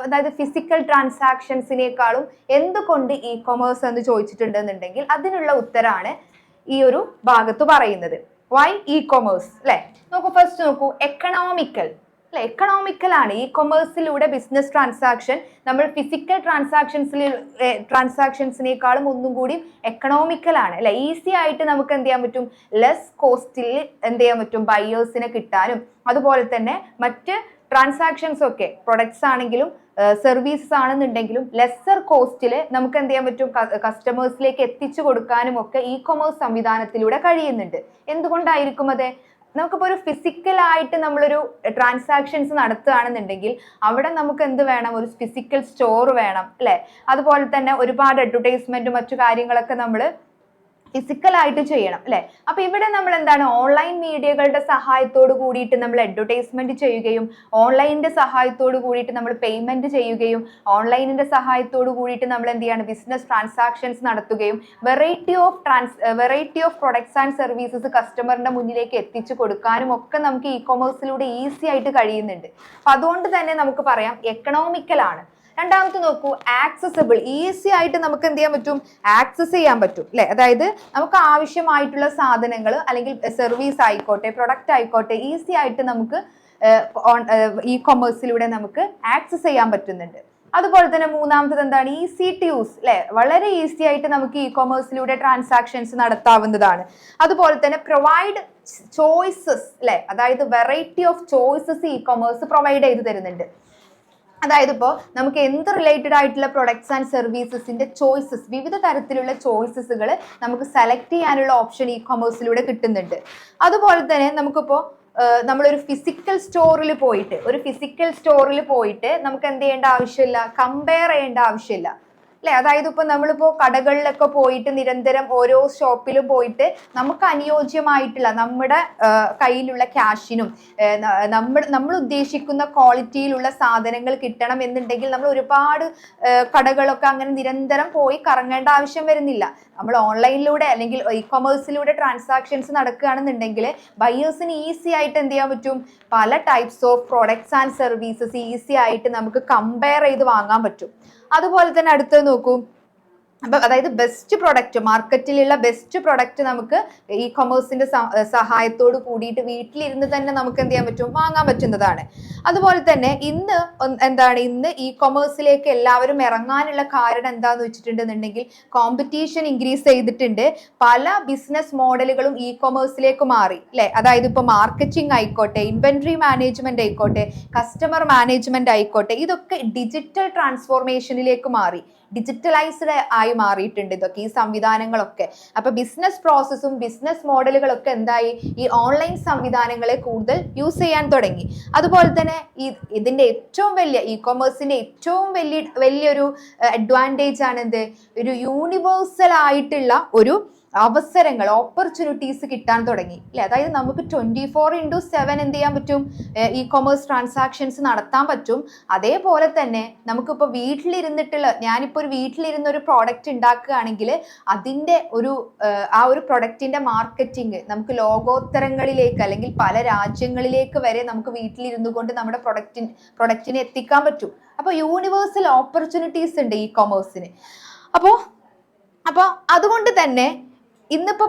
അതായത് ഫിസിക്കൽ ട്രാൻസാക്ഷൻസിനേക്കാളും എന്തുകൊണ്ട് ഇ കൊമേഴ്സ് എന്ന് ചോദിച്ചിട്ടുണ്ടെന്നുണ്ടെങ്കിൽ അതിനുള്ള ഉത്തരാണ് ഈ ഒരു ഭാഗത്ത് പറയുന്നത്. വൈ ഇ കൊമേഴ്സ് അല്ലെ. നോക്കൂ, ഫസ്റ്റ് നോക്കൂ, എക്കണോമിക്കൽ അല്ലെ. എക്കണോമിക്കൽ ആണ് ഇ കൊമേഴ്സിലൂടെ ബിസിനസ് ട്രാൻസാക്ഷൻ നമ്മൾ ഫിസിക്കൽ ട്രാൻസാക്ഷൻസിനേക്കാളും ഒന്നും കൂടി എക്കണോമിക്കൽ ആണ് അല്ലെ. ഈസി ആയിട്ട് നമുക്ക് എന്ത് ചെയ്യാൻ പറ്റും? ലെസ് കോസ്റ്റിൽ എന്ത് ചെയ്യാൻ പറ്റും? ബയേഴ്സിനെ കിട്ടാനും അതുപോലെ തന്നെ മറ്റ് ട്രാൻസാക്ഷൻസ് ഒക്കെ പ്രൊഡക്ട്സ് ആണെങ്കിലും സർവീസസ് ആണെന്നുണ്ടെങ്കിലും ലെസ്സർ കോസ്റ്റിൽ നമുക്ക് എന്ത് ചെയ്യാൻ പറ്റും? കസ്റ്റമേഴ്സിലേക്ക് എത്തിച്ചു കൊടുക്കാനും ഒക്കെ ഇ കൊമേഴ്സ് സംവിധാനത്തിലൂടെ കഴിയുന്നുണ്ട്. എന്തുകൊണ്ടായിരിക്കും അത്? നമുക്കിപ്പോൾ ഒരു ഫിസിക്കലായിട്ട് നമ്മളൊരു ട്രാൻസാക്ഷൻസ് നടത്തുകയാണെന്നുണ്ടെങ്കിൽ അവിടെ നമുക്ക് എന്ത് വേണം? ഒരു ഫിസിക്കൽ സ്റ്റോർ വേണം അല്ലെ. അതുപോലെ തന്നെ ഒരുപാട് അഡ്വർടൈസ്മെന്റും മറ്റു കാര്യങ്ങളൊക്കെ നമ്മൾ ഫിസിക്കലായിട്ട് ചെയ്യണം അല്ലെ. അപ്പൊ ഇവിടെ നമ്മൾ എന്താണ്? ഓൺലൈൻ മീഡിയകളുടെ സഹായത്തോട് കൂടിയിട്ട് നമ്മൾ അഡ്വർടൈസ്മെന്റ് ചെയ്യുകയും ഓൺലൈനിന്റെ സഹായത്തോട് കൂടിയിട്ട് നമ്മൾ പേയ്മെന്റ് ചെയ്യുകയും ഓൺലൈനിന്റെ സഹായത്തോട് കൂടിയിട്ട് നമ്മൾ എന്ത് ചെയ്യാണ്? ബിസിനസ് ട്രാൻസാക്ഷൻസ് നടത്തുകയും variety of products and services കസ്റ്റമറിന്റെ മുന്നിലേക്ക് എത്തിച്ചു കൊടുക്കാനും ഒക്കെ നമുക്ക് ഇ കൊമേഴ്സിലൂടെ ഈസി ആയിട്ട് കഴിയുന്നുണ്ട്. അപ്പൊ അതുകൊണ്ട് തന്നെ നമുക്ക് പറയാം എക്കണോമിക്കൽ ആണ്. രണ്ടാമത്തെ നോക്കൂ, ആക്സസിബിൾ. ഈസി ആയിട്ട് നമുക്ക് എന്ത് ചെയ്യാൻ പറ്റും? ആക്സസ് ചെയ്യാൻ പറ്റും അല്ലെ. അതായത് നമുക്ക് ആവശ്യമായിട്ടുള്ള സാധനങ്ങൾ അല്ലെങ്കിൽ സർവീസ് ആയിക്കോട്ടെ പ്രൊഡക്റ്റ് ആയിക്കോട്ടെ ഈസി ആയിട്ട് നമുക്ക് ഇ കൊമേഴ്സിലൂടെ നമുക്ക് ആക്സസ് ചെയ്യാൻ പറ്റുന്നുണ്ട്. അതുപോലെ തന്നെ മൂന്നാമത്തത് എന്താണ്? ഈസി ടു യൂസ് അല്ലെ. വളരെ ഈസി ആയിട്ട് നമുക്ക് ഇ കൊമേഴ്സിലൂടെ ട്രാൻസാക്ഷൻസ് നടത്താവുന്നതാണ്. അതുപോലെ തന്നെ പ്രൊവൈഡ് ചോയ്സസ് അല്ലെ. അതായത് variety of choices E commerce provide ചെയ്ത് തരുന്നുണ്ട്. അതായത് ഇപ്പോൾ നമുക്ക് എന്ത് റിലേറ്റഡ് ആയിട്ടുള്ള പ്രൊഡക്ട്സ് ആൻഡ് സർവീസസിന്റെ ചോയ്സസ്, വിവിധ തരത്തിലുള്ള ചോയ്സസുകൾ നമുക്ക് സെലക്ട് ചെയ്യാനുള്ള ഓപ്ഷൻ ഇ കൊമേഴ്സിലൂടെ കിട്ടുന്നുണ്ട്. അതുപോലെ തന്നെ നമുക്കിപ്പോൾ നമ്മളൊരു ഫിസിക്കൽ സ്റ്റോറിൽ പോയിട്ട് നമുക്ക് എന്ത് ചെയ്യേണ്ട ആവശ്യമില്ല? കമ്പയർ ചെയ്യേണ്ട ആവശ്യമില്ല അല്ലെ. അതായത് ഇപ്പൊ നമ്മളിപ്പോ കടകളിലൊക്കെ പോയിട്ട് നിരന്തരം ഓരോ ഷോപ്പിലും പോയിട്ട് നമുക്ക് അനുയോജ്യമായിട്ടുള്ള നമ്മുടെ കയ്യിലുള്ള ക്യാഷിനും നമ്മൾ ഉദ്ദേശിക്കുന്ന ക്വാളിറ്റിയിലുള്ള സാധനങ്ങൾ കിട്ടണം എന്നുണ്ടെങ്കിൽ നമ്മൾ ഒരുപാട് കടകളൊക്കെ അങ്ങനെ നിരന്തരം പോയി കറങ്ങേണ്ട ആവശ്യം വരുന്നില്ല. നമ്മൾ ഓൺലൈനിലൂടെ അല്ലെങ്കിൽ ഇ കൊമേഴ്സിലൂടെ ട്രാൻസാക്ഷൻസ് നടക്കുകയാണെന്നുണ്ടെങ്കിൽ ബയേഴ്സിന് ഈസി ആയിട്ട് എന്ത് ചെയ്യാൻ പറ്റും? പല types of products and services easy ആയിട്ട് നമുക്ക് കമ്പയർ ചെയ്ത് വാങ്ങാൻ പറ്റും. അതുപോലെ തന്നെ അടുത്തത് നോക്കൂ, അപ്പൊ അതായത് ബെസ്റ്റ് പ്രൊഡക്റ്റ്, മാർക്കറ്റിലുള്ള ബെസ്റ്റ് പ്രൊഡക്റ്റ് നമുക്ക് ഇ കൊമേഴ്സിന്റെ സഹായത്തോട് കൂടിയിട്ട് വീട്ടിലിരുന്ന് തന്നെ നമുക്ക് എന്ത് ചെയ്യാൻ പറ്റും? വാങ്ങാൻ പറ്റുന്നതാണ്. അതുപോലെ തന്നെ ഇന്ന് ഇ കൊമേഴ്സിലേക്ക് എല്ലാവരും ഇറങ്ങാനുള്ള കാരണം എന്താന്ന് വെച്ചിട്ടുണ്ടെന്നുണ്ടെങ്കിൽ കോമ്പറ്റീഷൻ ഇൻക്രീസ് ചെയ്തിട്ടുണ്ട്. പല ബിസിനസ് മോഡലുകളും ഇ കൊമേഴ്സിലേക്ക് മാറി അല്ലെ. അതായത് ഇപ്പൊ മാർക്കറ്റിംഗ് ആയിക്കോട്ടെ, ഇൻവെന്ററി മാനേജ്മെന്റ് ആയിക്കോട്ടെ, കസ്റ്റമർ മാനേജ്മെന്റ് ആയിക്കോട്ടെ, ഇതൊക്കെ ഡിജിറ്റൽ ട്രാൻസ്ഫോർമേഷനിലേക്ക് മാറി, ഡിജിറ്റലൈസ്ഡ് ആയി മാറിയിട്ടുണ്ട് ഇതൊക്കെ ഈ സംവിധാനങ്ങളൊക്കെ. അപ്പൊ ബിസിനസ് പ്രോസസ്സും ബിസിനസ് മോഡലുകളൊക്കെ എന്തായി? ഈ ഓൺലൈൻ സംവിധാനങ്ങളെ കൂടുതൽ യൂസ് ചെയ്യാൻ തുടങ്ങി. അതുപോലെ തന്നെ ഇതിന്റെ ഏറ്റവും വലിയ ഇ കൊമേഴ്സിന്റെ ഏറ്റവും വലിയൊരു അഡ്വാൻറ്റേജ് ആണ് എന്ത്? ഒരു യൂണിവേഴ്സൽ ആയിട്ടുള്ള ഒരു അവസരങ്ങൾ, ഓപ്പർച്യൂണിറ്റീസ് കിട്ടാൻ തുടങ്ങി അല്ലെ. അതായത് നമുക്ക് 24/7 എന്ത് ചെയ്യാൻ പറ്റും? ഇ കൊമേഴ്സ് ട്രാൻസാക്ഷൻസ് നടത്താൻ പറ്റും. അതേപോലെ തന്നെ നമുക്കിപ്പോൾ ഞാനിപ്പോൾ ഒരു വീട്ടിലിരുന്ന ഒരു പ്രോഡക്റ്റ് ഉണ്ടാക്കുകയാണെങ്കിൽ അതിൻ്റെ ആ ഒരു പ്രൊഡക്റ്റിന്റെ മാർക്കറ്റിംഗ് നമുക്ക് ലോകോത്തരങ്ങളിലേക്ക് അല്ലെങ്കിൽ പല രാജ്യങ്ങളിലേക്ക് വരെ നമുക്ക് വീട്ടിലിരുന്നു കൊണ്ട് നമ്മുടെ പ്രൊഡക്റ്റിനെ എത്തിക്കാൻ പറ്റും. അപ്പോൾ യൂണിവേഴ്സൽ ഓപ്പർച്യൂണിറ്റീസ് ഉണ്ട് ഇ കൊമേഴ്സിന്. അപ്പോൾ അതുകൊണ്ട് തന്നെ ഇന്നിപ്പോ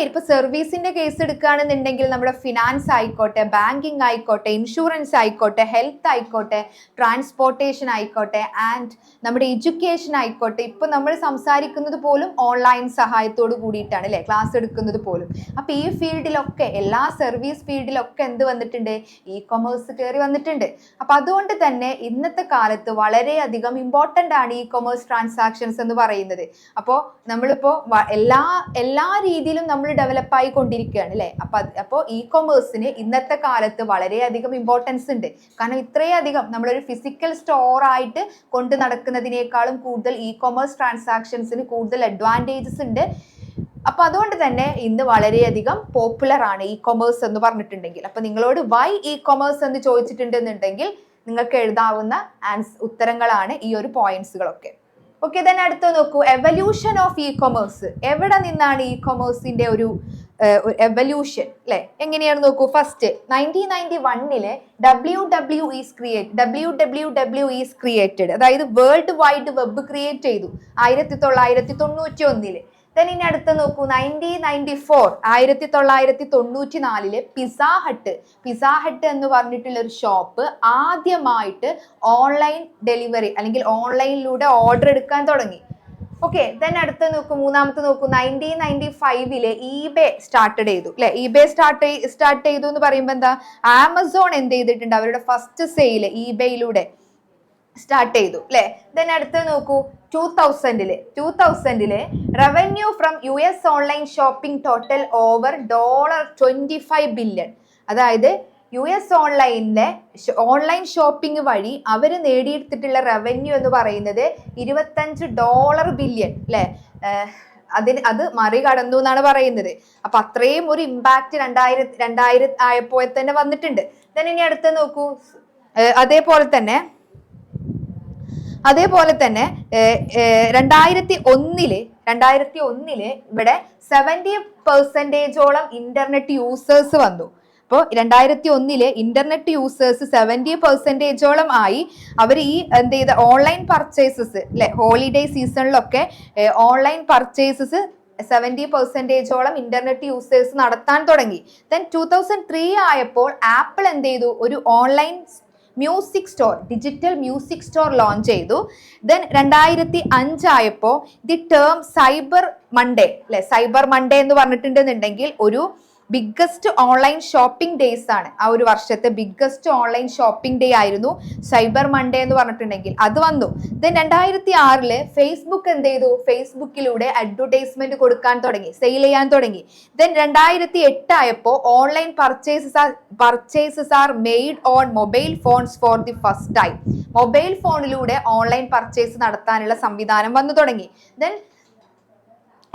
ഇപ്പൊ സർവീസിന്റെ കേസ് എടുക്കുകയാണെന്നുണ്ടെങ്കിൽ നമ്മുടെ ഫിനാൻസ് ആയിക്കോട്ടെ, ബാങ്കിങ് ആയിക്കോട്ടെ, ഇൻഷുറൻസ് ആയിക്കോട്ടെ, ഹെൽത്ത് ആയിക്കോട്ടെ, ട്രാൻസ്പോർട്ടേഷൻ ആയിക്കോട്ടെ, ആൻഡ് നമ്മുടെ എഡ്യൂക്കേഷൻ ആയിക്കോട്ടെ, ഇപ്പൊ നമ്മൾ സംസാരിക്കുന്നത് പോലും ഓൺലൈൻ സഹായത്തോട് കൂടിയിട്ടാണ് അല്ലെ, ക്ലാസ് എടുക്കുന്നത് പോലും. അപ്പൊ ഈ ഫീൽഡിലൊക്കെ, എല്ലാ സർവീസ് ഫീൽഡിലൊക്കെ എന്ത് വന്നിട്ടുണ്ട്, ഇ കൊമേഴ്സ് കയറി വന്നിട്ടുണ്ട്. അപ്പൊ അതുകൊണ്ട് തന്നെ ഇന്നത്തെ കാലത്ത് വളരെയധികം ഇമ്പോർട്ടന്റ് ആണ് ഇ കൊമേഴ്സ് ട്രാൻസാക്ഷൻസ് എന്ന് പറയുന്നത്. അപ്പോൾ നമ്മളിപ്പോ എല്ലാ രീതിയിലും നമ്മൾ ഡെവലപ്പ് ആയി കൊണ്ടിരിക്കുകയാണ് അല്ലെ. അപ്പോൾ ഇ കൊമേഴ്സിന് ഇന്നത്തെ കാലത്ത് വളരെയധികം ഇമ്പോർട്ടൻസ് ഉണ്ട്. കാരണം ഇത്രയധികം നമ്മളൊരു ഫിസിക്കൽ സ്റ്റോർ ആയിട്ട് കൊണ്ട് നടക്കുന്നതിനേക്കാളും കൂടുതൽ ഇ കൊമേഴ്സ് ട്രാൻസാക്ഷൻസിന് കൂടുതൽ അഡ്വാൻറ്റേജസ് ഉണ്ട്. അപ്പൊ അതുകൊണ്ട് തന്നെ ഇന്ന് വളരെയധികം പോപ്പുലർ ആണ് ഇ കൊമേഴ്സ് എന്ന് പറഞ്ഞിട്ടുണ്ടെങ്കിൽ. അപ്പൊ നിങ്ങളോട് വൈ ഇ കൊമേഴ്സ് എന്ന് ചോദിച്ചിട്ടുണ്ടെന്നുണ്ടെങ്കിൽ നിങ്ങൾക്ക് എഴുതാവുന്ന ഉത്തരങ്ങളാണ് ഈ ഒരു പോയിന്റ്സുകളൊക്കെ. ഓക്കെ, then അടുത്ത് നോക്കൂ, എവല്യൂഷൻ ഓഫ് ഇ കൊമേഴ്സ്. എവിടെ നിന്നാണ് ഇ കൊമേഴ്സിന്റെ ഒരു എവല്യൂഷൻ അല്ലെ, എങ്ങനെയാണ് നോക്കൂ. ഫസ്റ്റ് 1991 WWW ഈസ് ക്രിയേറ്റഡ്, അതായത് വേൾഡ് വൈഡ് വെബ് ക്രിയേറ്റ് ചെയ്തു 1991. then ഇനി അടുത്ത നോക്കൂ, 1994 പിസ്സ ഹട്ട് എന്ന് പറഞ്ഞിട്ടുള്ള ഒരു ഷോപ്പ് ആദ്യമായിട്ട് ഓൺലൈൻ ഡെലിവറി അല്ലെങ്കിൽ ഓൺലൈനിലൂടെ ഓർഡർ എടുക്കാൻ തുടങ്ങി. ഓക്കെ, then അടുത്ത നോക്കൂ, മൂന്നാമത്തെ നോക്കൂ, 1995 eBay സ്റ്റാർട്ടഡ് ചെയ്തു അല്ലെ. eBay സ്റ്റാർട്ട് ചെയ്തു എന്ന് പറയുമ്പോൾ എന്താ, ആമസോൺ എന്ത് ചെയ്തിട്ടുണ്ട്, അവരുടെ ഫസ്റ്റ് സെയിൽ eBayയിലൂടെ സ്റ്റാർട്ട് ചെയ്തു അല്ലെ. then അടുത്ത് നോക്കൂ, 2000 revenue from US online shopping total over $25 billion. അതായത് US ഓൺലൈൻ ഷോപ്പിംഗ് വഴി അവർ നേടിയെടുത്തിട്ടുള്ള റവന്യൂ എന്ന് പറയുന്നത് $25 ബില്യൺ അല്ലെ. അത് മറികടന്നു എന്നാണ് പറയുന്നത്. അപ്പൊ അത്രയും ഒരു ഇമ്പാക്ട് 2000 ആയപ്പോൾ തന്നെ വന്നിട്ടുണ്ട്. then ഇനി അടുത്ത് നോക്കൂ, അതേപോലെ തന്നെ 2001 ഇവിടെ 70% ഇന്റർനെറ്റ് യൂസേഴ്സ് വന്നു. അപ്പോൾ 2001 ഇന്റർനെറ്റ് യൂസേഴ്സ് 70% ആയി. അവർ ഈ എന്ത് ചെയ്ത ഓൺലൈൻ പർച്ചേസസ് അല്ലെ, ഹോളിഡേ സീസണിലൊക്കെ ഓൺലൈൻ പർച്ചേസസ് 70% ഇന്റർനെറ്റ് യൂസേഴ്സ് നടത്താൻ തുടങ്ങി. then 2003 ആയപ്പോൾ ആപ്പിൾ എന്ത് ചെയ്തു, ഒരു online music store, digital music store launch ചെയ്തു. then 2005 ആയപ്പോൾ ദി ടേം സൈബർ മൺഡേ അല്ലെ, സൈബർ മൺഡേ എന്ന് പറഞ്ഞിട്ടുണ്ടെന്നുണ്ടെങ്കിൽ ഒരു ബിഗ്ഗസ്റ്റ് ഓൺലൈൻ ഷോപ്പിംഗ് ഡേയ്സ് ആണ്. ആ ഒരു വർഷത്തെ ബിഗ്ഗസ്റ്റ് ഓൺലൈൻ ഷോപ്പിംഗ് ഡേ ആയിരുന്നു സൈബർ മൺഡേ എന്ന് പറഞ്ഞിട്ടുണ്ടെങ്കിൽ, അത് വന്നു. then 2006 ഫേസ്ബുക്ക് എന്ത് ചെയ്തു, ഫേസ്ബുക്കിലൂടെ അഡ്വർടൈസ്മെന്റ് കൊടുക്കാൻ തുടങ്ങി, സെയിൽ ചെയ്യാൻ തുടങ്ങി. then 2008 ആയപ്പോൾ online purchases are made on mobile phones for the first time. Mobile ഫോണിലൂടെ ഓൺലൈൻ പർച്ചേസ് നടത്താനുള്ള സംവിധാനം വന്നു തുടങ്ങി. then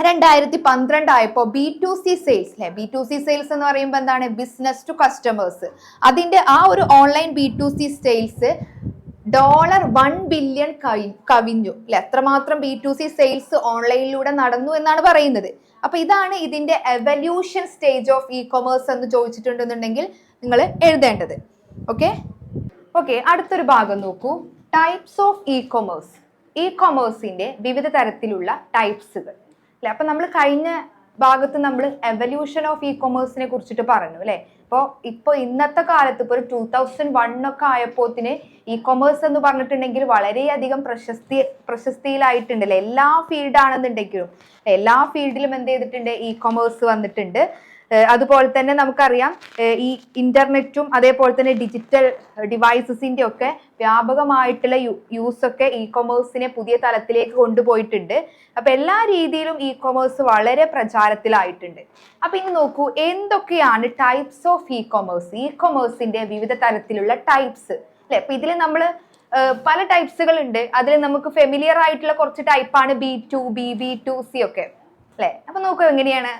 2012 ആയപ്പോൾ B2C സെയിൽസ് അല്ലെ, B2C സെയിൽസ് എന്ന് പറയുമ്പോൾ എന്താണ്, ബിസിനസ് ടു കസ്റ്റമേഴ്സ്. അതിന്റെ ആ ഒരു ഓൺലൈൻ B2C സെയിൽസ് $1 ബില്യൺ കവിഞ്ഞു അല്ലെ. എത്രമാത്രം B2C സെയിൽസ് ഓൺലൈനിലൂടെ നടന്നു എന്നാണ് പറയുന്നത്. അപ്പൊ ഇതാണ് ഇതിന്റെ evolution stage of e commerce എന്ന് ചോദിച്ചിട്ടുണ്ടെന്നുണ്ടെങ്കിൽ നിങ്ങൾ എഴുതേണ്ടത്. ഓക്കെ, അടുത്തൊരു ഭാഗം നോക്കൂ, types of e commerce. E കൊമേഴ്സിന്റെ വിവിധ തരത്തിലുള്ള ടൈപ്സുകൾ. അപ്പൊ നമ്മൾ കഴിഞ്ഞ ഭാഗത്ത് നമ്മൾ എവല്യൂഷൻ ഓഫ് ഇ കൊമേഴ്സിനെ കുറിച്ചിട്ട് പറഞ്ഞു അല്ലെ. ഇപ്പൊ ഇന്നത്തെ കാലത്ത് ഇപ്പൊ ഒരു 2001 ഒക്കെ ആയപ്പോത്തിന് ഇ കൊമേഴ്സ് എന്ന് പറഞ്ഞിട്ടുണ്ടെങ്കിൽ വളരെയധികം പ്രശസ്തിയിലായിട്ടുണ്ട് അല്ലെ. എല്ലാ ഫീൽഡ് ആണെന്നുണ്ടെങ്കിലും എല്ലാ ഫീൽഡിലും എന്ത് ചെയ്തിട്ടുണ്ട്, ഇ കൊമേഴ്സ് വന്നിട്ടുണ്ട്. അതുപോലെ തന്നെ നമുക്കറിയാം ഈ ഇന്റർനെറ്റും അതേപോലെ തന്നെ ഡിജിറ്റൽ ഡിവൈസസിന്റെ ഒക്കെ വ്യാപകമായിട്ടുള്ള യൂസ് ഒക്കെ ഇ കൊമേഴ്സിനെ പുതിയ തലത്തിലേക്ക് കൊണ്ടുപോയിട്ടുണ്ട്. അപ്പൊ എല്ലാ രീതിയിലും ഇ കൊമേഴ്സ് വളരെ പ്രചാരത്തിലായിട്ടുണ്ട്. അപ്പൊ ഇനി നോക്കൂ, എന്തൊക്കെയാണ് types of e commerce, e കൊമേഴ്സിന്റെ വിവിധ തരത്തിലുള്ള ടൈപ്സ് അല്ലെ. അപ്പൊ ഇതിൽ നമ്മൾ പല ടൈപ്സുകൾ ഉണ്ട്. അതിൽ നമുക്ക് ഫെമിലിയർ ആയിട്ടുള്ള കുറച്ച് ടൈപ്പാണ് B2B, B2C ഒക്കെ അല്ലെ. അപ്പൊ നോക്കൂ എങ്ങനെയാണ്.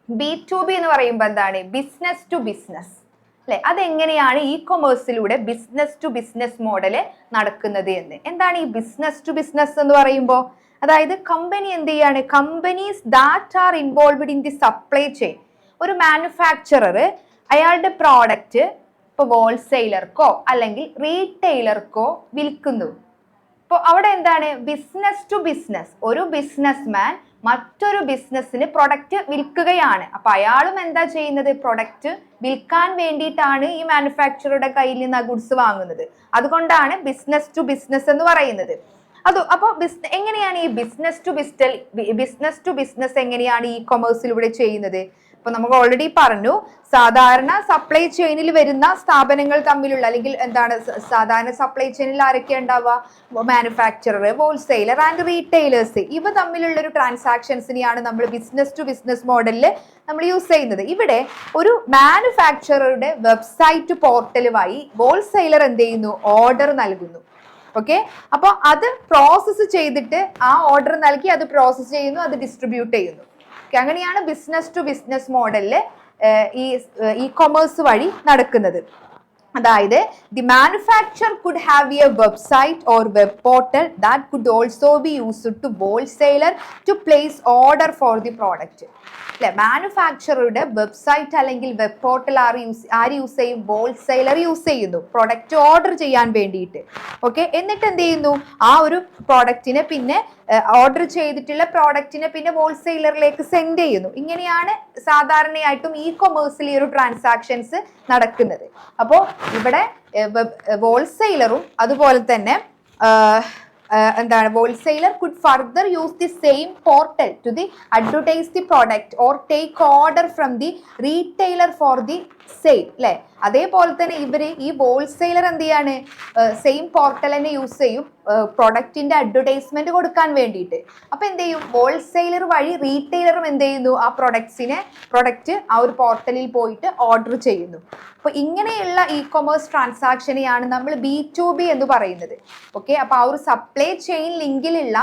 B2B എന്ന് പറയുമ്പോൾ എന്താണ്, ബിസിനസ് ടു ബിസിനസ് അല്ലെ. അതെങ്ങനെയാണ് ഇ കൊമേഴ്സിലൂടെ ബിസിനസ് ടു ബിസിനസ് മോഡല് നടക്കുന്നത് എന്ന്. എന്താണ് ഈ ബിസിനസ് ടു ബിസിനസ് എന്ന് പറയുമ്പോൾ, അതായത് കമ്പനി എന്ത് ചെയ്യാണ്, companies that are involved in the supply chain. ഒരു മാനുഫാക്ചറർ അയാളുടെ പ്രോഡക്റ്റ് ഇപ്പൊ ഹോൾസെയിലർക്കോ അല്ലെങ്കിൽ റീറ്റെയിലർക്കോ വിൽക്കുന്നു അപ്പോൾ അവിടെ എന്താണ് ബിസിനസ് ടു ബിസിനസ്, ഒരു ബിസിനസ്മാൻ മറ്റൊരു ബിസിനസ്സിന് പ്രൊഡക്റ്റ് വിൽക്കുകയാണ്. അപ്പൊ അയാളും എന്താ ചെയ്യുന്നത്, പ്രൊഡക്റ്റ് വിൽക്കാൻ വേണ്ടിയിട്ടാണ് ഈ മാനുഫാക്ചറുടെ കയ്യിൽ നിന്ന് ആ ഗുഡ്സ് വാങ്ങുന്നത്. അതുകൊണ്ടാണ് ബിസിനസ് ടു ബിസിനസ് എന്ന് പറയുന്നത്. അപ്പോൾ എങ്ങനെയാണ് ഈ ബിസിനസ് ടു ബിസിനസ് എങ്ങനെയാണ് ഈ കൊമേഴ്സിലൂടെ ചെയ്യുന്നത്? അപ്പൊ നമുക്ക് ഓൾറെഡി പറഞ്ഞു, സാധാരണ സപ്ലൈ ചെയിനിൽ വരുന്ന സ്ഥാപനങ്ങൾ തമ്മിലുള്ള, അല്ലെങ്കിൽ എന്താണ് സാധാരണ സപ്ലൈ ചെയിനിൽ ആരൊക്കെ ഉണ്ടാവുക, മാനുഫാക്ചറർ, ഹോൾസെയിലർ ആൻഡ് റീറ്റെയിലേഴ്സ്, ഇവ തമ്മിലുള്ള ഒരു ട്രാൻസാക്ഷൻസിനെയാണ് നമ്മൾ ബിസിനസ് ടു ബിസിനസ് മോഡലിൽ നമ്മൾ യൂസ് ചെയ്യുന്നത്. ഇവിടെ ഒരു മാനുഫാക്ചററുടെ വെബ്സൈറ്റ് പോർട്ടൽ വഴി ഹോൾസെയിലർ എന്ത് ചെയ്യുന്നു, ഓർഡർ നൽകുന്നു. ഓക്കെ, അപ്പോൾ അത് പ്രോസസ്സ് ചെയ്തിട്ട് ആ ഓർഡർ നൽകി അത് പ്രോസസ്സ് ചെയ്യുന്നു, അത് ഡിസ്ട്രിബ്യൂട്ട് ചെയ്യുന്നു. അങ്ങനെയാണ് ബിസിനസ് ടു ബിസിനസ് മോഡലില് ഈ കൊമേഴ്സ് വഴി നടക്കുന്നത്. അതായത് the manufacture could have a website or web portal that could also be used to wholesaler to place order for the product. അല്ലെ, മാനുഫാക്ചറുടെ വെബ്സൈറ്റ് അല്ലെങ്കിൽ വെബ് പോർട്ടൽ ആര് യൂസ് ചെയ്യും, ഹോൾസെയിലർ യൂസ് ചെയ്യുന്നു പ്രൊഡക്റ്റ് ഓർഡർ ചെയ്യാൻ വേണ്ടിയിട്ട്. ഓക്കെ, എന്നിട്ട് എന്ത് ചെയ്യുന്നു, ആ ഒരു പ്രോഡക്റ്റിനെ പിന്നെ ഓർഡർ ചെയ്തിട്ടുള്ള പ്രോഡക്റ്റിനെ പിന്നെ ഹോൾസെയിലറിലേക്ക് സെൻഡ് ചെയ്യുന്നു. ഇങ്ങനെയാണ് സാധാരണയായിട്ടും ഇ കൊമേഴ്സിൽ ഈ ഒരു ട്രാൻസാക്ഷൻസ് നടക്കുന്നത്. അപ്പോൾ ഇവിടെ ഹോൾസെയിലറും അതുപോലെ തന്നെ എന്താണ്, wholesaler could further use the same portal to the advertise the product or take order from the retailer for the sale. അല്ലെ, അതേപോലെ തന്നെ ഇവര് ഈ ഹോൾസെയിലർ എന്ത് ചെയ്യാണ്, സെയിം പോർട്ടൽ തന്നെ യൂസ് ചെയ്യും പ്രൊഡക്റ്റിന്റെ അഡ്വർടൈസ്മെന്റ് കൊടുക്കാൻ വേണ്ടിയിട്ട്. അപ്പൊ എന്ത് ചെയ്യും, ഹോൾസെയിലർ വഴി റീറ്റെയിലറും എന്ത് ചെയ്യുന്നു, ആ പ്രൊഡക്റ്റ് ആ ഒരു പോർട്ടലിൽ പോയിട്ട് ഓർഡർ ചെയ്യുന്നു. അപ്പൊ ഇങ്ങനെയുള്ള ഇ കൊമേഴ്സ് ട്രാൻസാക്ഷനെയാണ് നമ്മൾ B2B എന്ന് പറയുന്നത്. ഓക്കെ, അപ്പൊ ആ ഒരു സപ്ലൈ ചെയിൻ ലിങ്കിലുള്ള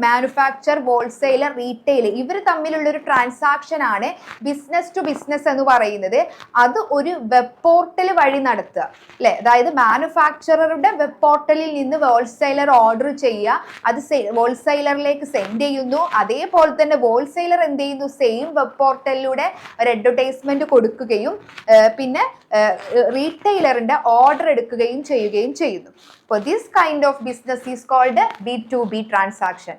മാനുഫാക്ചർ, ഹോൾസെയിലർ, റീറ്റെയിൽ ഇവർ തമ്മിലുള്ള ഒരു ട്രാൻസാക്ഷൻ ആണ് ബിസിനസ് ടു ബിസിനസ് എന്ന് പറയുന്നത്. അത് ഒരു വെബ് പോർട്ടൽ വഴി നടത്തുക. അല്ലെ, അതായത് മാനുഫാക്ചററുടെ വെബ് പോർട്ടലിൽ നിന്ന് ഹോൾസെയിലർ ഓർഡർ ചെയ്യുക, അത് ഹോൾസെയിലറിലേക്ക് സെൻഡ് ചെയ്യുന്നു. അതേപോലെ തന്നെ ഹോൾസെയിലർ എന്ത് ചെയ്യുന്നു, സെയിം വെബ് പോർട്ടലിലൂടെ ഒരു അഡ്വർടൈസ്മെന്റ് കൊടുക്കുകയും പിന്നെ റീറ്റെയിലറിന്റെ ഓർഡർ എടുക്കുകയും ചെയ്യുന്നു. അപ്പോൾ this kind of business is called B2B transaction.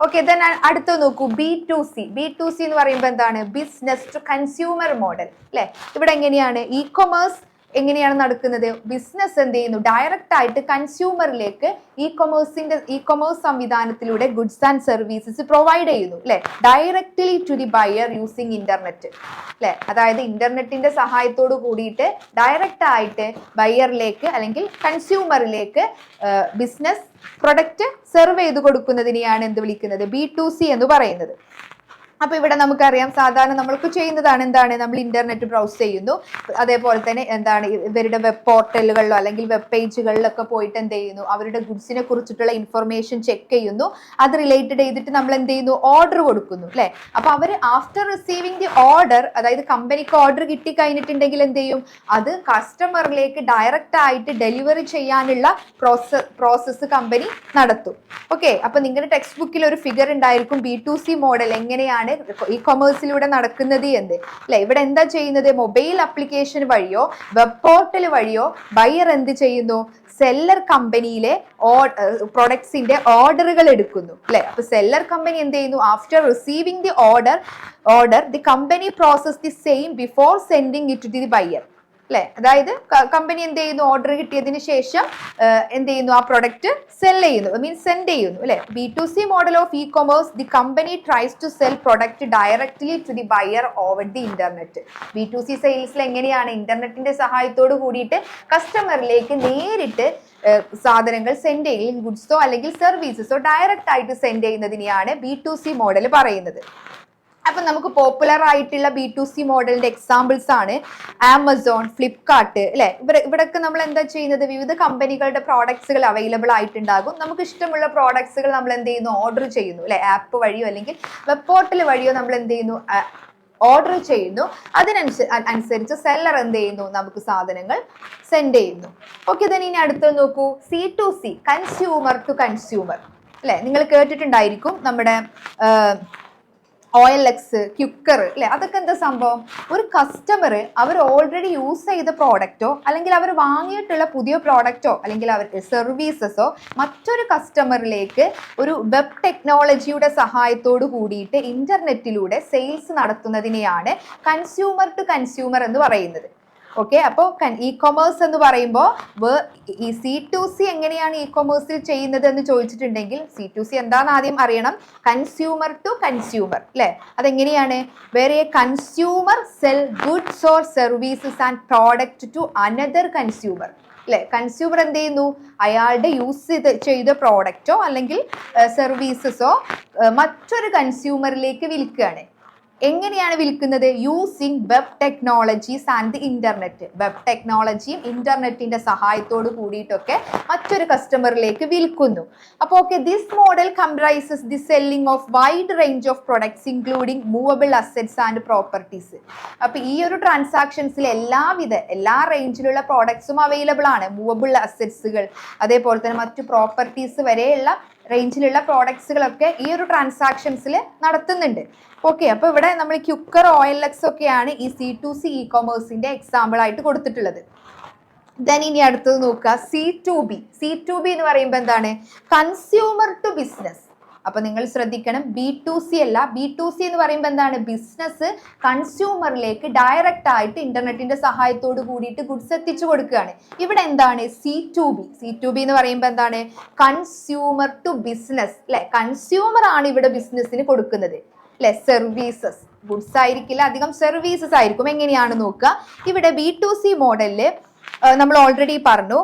Okay, then അടുത്ത നോക്കൂ, B2C എന്ന് പറയുമ്പോൾ എന്താണ്, ബിസിനസ് ടു കൺസ്യൂമർ മോഡൽ. അല്ലെ, ഇവിടെ എങ്ങനെയാണ് ഇ കൊമേഴ്സ് എങ്ങനെയാണ് നടക്കുന്നത്, ബിസിനസ് എന്ത് ചെയ്യുന്നു, ഡയറക്റ്റ് ആയിട്ട് കൺസ്യൂമറിലേക്ക് ഇ കൊമേഴ്സ് സംവിധാനത്തിലൂടെ ഗുഡ്സ് ആൻഡ് സർവീസസ് പ്രൊവൈഡ് ചെയ്യുന്നു. അല്ലെ, directly to the buyer using internet. അല്ലെ, അതായത് ഇന്റർനെറ്റിന്റെ സഹായത്തോട് കൂടിയിട്ട് ഡയറക്റ്റ് ആയിട്ട് ബയറിലേക്ക് അല്ലെങ്കിൽ കൺസ്യൂമറിലേക്ക് ബിസിനസ് പ്രൊഡക്റ്റ് സെർവ് ചെയ്ത് കൊടുക്കുന്നതിനെയാണ് എന്ത് വിളിക്കുന്നത്, B2C എന്ന് പറയുന്നത്. അപ്പൊ ഇവിടെ നമുക്കറിയാം, സാധാരണ നമ്മൾക്ക് ചെയ്യുന്നതാണ് എന്താണ്, നമ്മൾ ഇന്റർനെറ്റ് ബ്രൗസ് ചെയ്യുന്നു, അതേപോലെ തന്നെ എന്താണ് ഇവരുടെ വെബ് പോർട്ടലുകളിലോ അല്ലെങ്കിൽ വെബ് പേജുകളിലൊക്കെ പോയിട്ട് എന്ത് ചെയ്യുന്നു, അവരുടെ ഗുഡ്സിനെ കുറിച്ചിട്ടുള്ള ഇൻഫർമേഷൻ ചെക്ക് ചെയ്യുന്നു, അത് റിലേറ്റഡ് ചെയ്തിട്ട് നമ്മൾ എന്ത് ചെയ്യുന്നു, ഓർഡർ കൊടുക്കുന്നു. അല്ലെ, അപ്പൊ അവർ ആഫ്റ്റർ റിസീവിങ് ദി ഓർഡർ, അതായത് കമ്പനിക്ക് ഓർഡർ കിട്ടി കഴിഞ്ഞിട്ടുണ്ടെങ്കിൽ എന്ത് ചെയ്യും, അത് കസ്റ്റമറിലേക്ക് ഡയറക്റ്റ് ആയിട്ട് ഡെലിവറി ചെയ്യാനുള്ള പ്രോസസ്സ് കമ്പനി നടത്തും. ഓക്കെ, അപ്പൊ നിങ്ങളുടെ ടെക്സ്റ്റ് ബുക്കിൽ ഒരു ഫിഗർ ഉണ്ടായിരിക്കും, B2C മോഡൽ എങ്ങനെയാണ് ഇ കൊമേഴ്സിലൂടെ നടക്കുന്നത് എന്ന്. അല്ലെ, ഇവിടെ എന്താ ചെയ്യുന്നത്, മൊബൈൽ ആപ്ലിക്കേഷൻ വഴിയോ വെബ് പോർട്ടൽ വഴിയോ ബയർ എന്ത് ചെയ്യുന്നു, സെല്ലർ കമ്പനിയിലെ പ്രൊഡക്ട്സിന്റെ ഓർഡറുകൾ എടുക്കുന്നു. അല്ലെ, അപ്പൊ സെല്ലർ കമ്പനി എന്ത് ചെയ്യുന്നു, after receiving the order the company process the same before sending it to the buyer. അല്ലെ, അതായത് കമ്പനി എന്ത് ചെയ്യുന്നു, ഓർഡർ കിട്ടിയതിന് ശേഷം എന്ത് ചെയ്യുന്നു, ആ പ്രൊഡക്റ്റ് സെൻഡ് ചെയ്യുന്നു. അല്ലെ, B2C model of e commerce, the company tries to sell product directly to the buyer over the internet. B2C സെയിൽസിൽ എങ്ങനെയാണ്, ഇന്റർനെറ്റിന്റെ സഹായത്തോട് കൂടിയിട്ട് കസ്റ്റമറിലേക്ക് നേരിട്ട് സാധനങ്ങൾ സെൻഡ് ചെയ്യും, ഗുഡ്സോ അല്ലെങ്കിൽ സർവീസസോ ഡയറക്റ്റ് ആയിട്ട് സെൻഡ് ചെയ്യുന്നതിനെയാണ് B2C മോഡൽ പറയുന്നത്. അപ്പൊ നമുക്ക് പോപ്പുലർ ആയിട്ടുള്ള B2C മോഡലിന്റെ എക്സാമ്പിൾസ് ആണ് ആമസോൺ, ഫ്ലിപ്കാർട്ട്. അല്ലെ, ഇവിടൊക്കെ നമ്മൾ എന്താ ചെയ്യുന്നത്, വിവിധ കമ്പനികളുടെ പ്രോഡക്ട്സുകൾ അവൈലബിൾ ആയിട്ടുണ്ടാകും. നമുക്ക് ഇഷ്ടമുള്ള പ്രോഡക്ട്സുകൾ നമ്മൾ എന്ത് ചെയ്യുന്നു, ഓർഡർ ചെയ്യുന്നു. അല്ലെ, ആപ്പ് വഴിയോ അല്ലെങ്കിൽ വെബ് പോർട്ടൽ വഴിയോ നമ്മൾ എന്ത് ചെയ്യുന്നു, ഓർഡർ ചെയ്യുന്നു. അതിനനുസരിച്ച് സെല്ലർ എന്ത് ചെയ്യുന്നു, നമുക്ക് സാധനങ്ങൾ സെൻഡ് ചെയ്യുന്നു. ഓക്കെ, then ഇനി അടുത്ത് നോക്കൂ, C2C, കൺസ്യൂമർ ടു കൺസ്യൂമർ. അല്ലെ, നിങ്ങൾ കേട്ടിട്ടുണ്ടായിരിക്കും, നമ്മുടെ OLX, ക്യുക്കർ അല്ലെ, അതൊക്കെ എന്താ സംഭവം? ഒരു കസ്റ്റമർ അവർ ഓൾറെഡി യൂസ് ചെയ്ത പ്രോഡക്റ്റോ അല്ലെങ്കിൽ അവർ വാങ്ങിയിട്ടുള്ള പുതിയ പ്രോഡക്റ്റോ അല്ലെങ്കിൽ അവരുടെ സർവീസസോ മറ്റൊരു കസ്റ്റമറിലേക്ക് ഒരു വെബ് ടെക്നോളജിയുടെ സഹായത്തോട് കൂടിയിട്ട് ഇന്റർനെറ്റിലൂടെ സെയിൽസ് നടത്തുന്നതിനെയാണ് കൺസ്യൂമർ ടു കൺസ്യൂമർ എന്ന് പറയുന്നത്. ഓക്കെ, അപ്പോൾ ഇ കൊമേഴ്സ് എന്ന് പറയുമ്പോൾ ഈ C2C എങ്ങനെയാണ് ഇ കൊമേഴ്സിൽ ചെയ്യുന്നത് എന്ന് ചോദിച്ചിട്ടുണ്ടെങ്കിൽ C2C എന്താണെന്ന് ആദ്യം അറിയണം. കൺസ്യൂമർ ടു കൺസ്യൂമർ അല്ലെ, അതെങ്ങനെയാണ്? വേറെ consumer sell goods or services and product to another consumer അല്ലെ. കൺസ്യൂമർ എന്ത് ചെയ്യുന്നു? അയാളുടെ യൂസ് ചെയ്ത പ്രോഡക്റ്റോ അല്ലെങ്കിൽ സർവീസസോ മറ്റൊരു കൺസ്യൂമറിലേക്ക് വിൽക്കുകയാണ്. എങ്ങനെയാണ് വിൽക്കുന്നത്? Using web technologies and the internet. Web ടെക്നോളജിയും ഇന്റർനെറ്റിന്റെ സഹായത്തോട് കൂടിയിട്ടൊക്കെ മറ്റൊരു കസ്റ്റമറിലേക്ക് വിൽക്കുന്നു. അപ്പോൾ okay, this model comprises the selling of wide range of products including movable assets and properties. അപ്പൊ ഈ ഒരു ട്രാൻസാക്ഷൻസിൽ എല്ലാ റേഞ്ചിലുള്ള പ്രോഡക്ട്സും അവൈലബിൾ ആണ്. മൂവബിൾ അസറ്റ്സുകൾ, അതേപോലെ തന്നെ മറ്റു പ്രോപ്പർട്ടീസ് വരെയുള്ള റേഞ്ചിലുള്ള പ്രോഡക്ട്സുകളൊക്കെ ഈ ഒരു ട്രാൻസാക്ഷൻസിൽ നടത്തുന്നുണ്ട്. ഓക്കെ, അപ്പൊ ഇവിടെ നമ്മൾ ക്യുക്കർ, OLX ഒക്കെയാണ് ഈ C2C ഇ കൊമേഴ്സിന്റെ എക്സാമ്പിൾ ആയിട്ട് കൊടുത്തിട്ടുള്ളത്. ദെൻ ഇനി അടുത്തത് നോക്കുക, C2B. C2B എന്ന് പറയുമ്പോൾ എന്താണ്? Consumer to business. അപ്പൊ നിങ്ങൾ ശ്രദ്ധിക്കണം, B2C അല്ല. B2C എന്ന് പറയുമ്പോൾ എന്താണ്? ബിസിനസ് കൺസ്യൂമറിലേക്ക് ഡയറക്റ്റ് ആയിട്ട് ഇന്റർനെറ്റിന്റെ സഹായത്തോട് കൂടിയിട്ട് ഗുഡ്സ് എത്തിച്ചു കൊടുക്കുകയാണ്. ഇവിടെ എന്താണ്? C2B. C2B എന്ന് പറയുമ്പോൾ എന്താണ്? കൺസ്യൂമർ ടു ബിസിനസ് അല്ലെ. കൺസ്യൂമർ ആണ് ഇവിടെ ബിസിനസ്സിന് കൊടുക്കുന്നത് അല്ലെ. സർവീസസ്, ഗുഡ്സ് ആയിരിക്കില്ല, അധികം സർവീസസ് ആയിരിക്കും. എങ്ങനെയാണ് നോക്കുക, ഇവിടെ B2C മോഡലില് നമ്മൾ ഓൾറെഡി പറഞ്ഞു,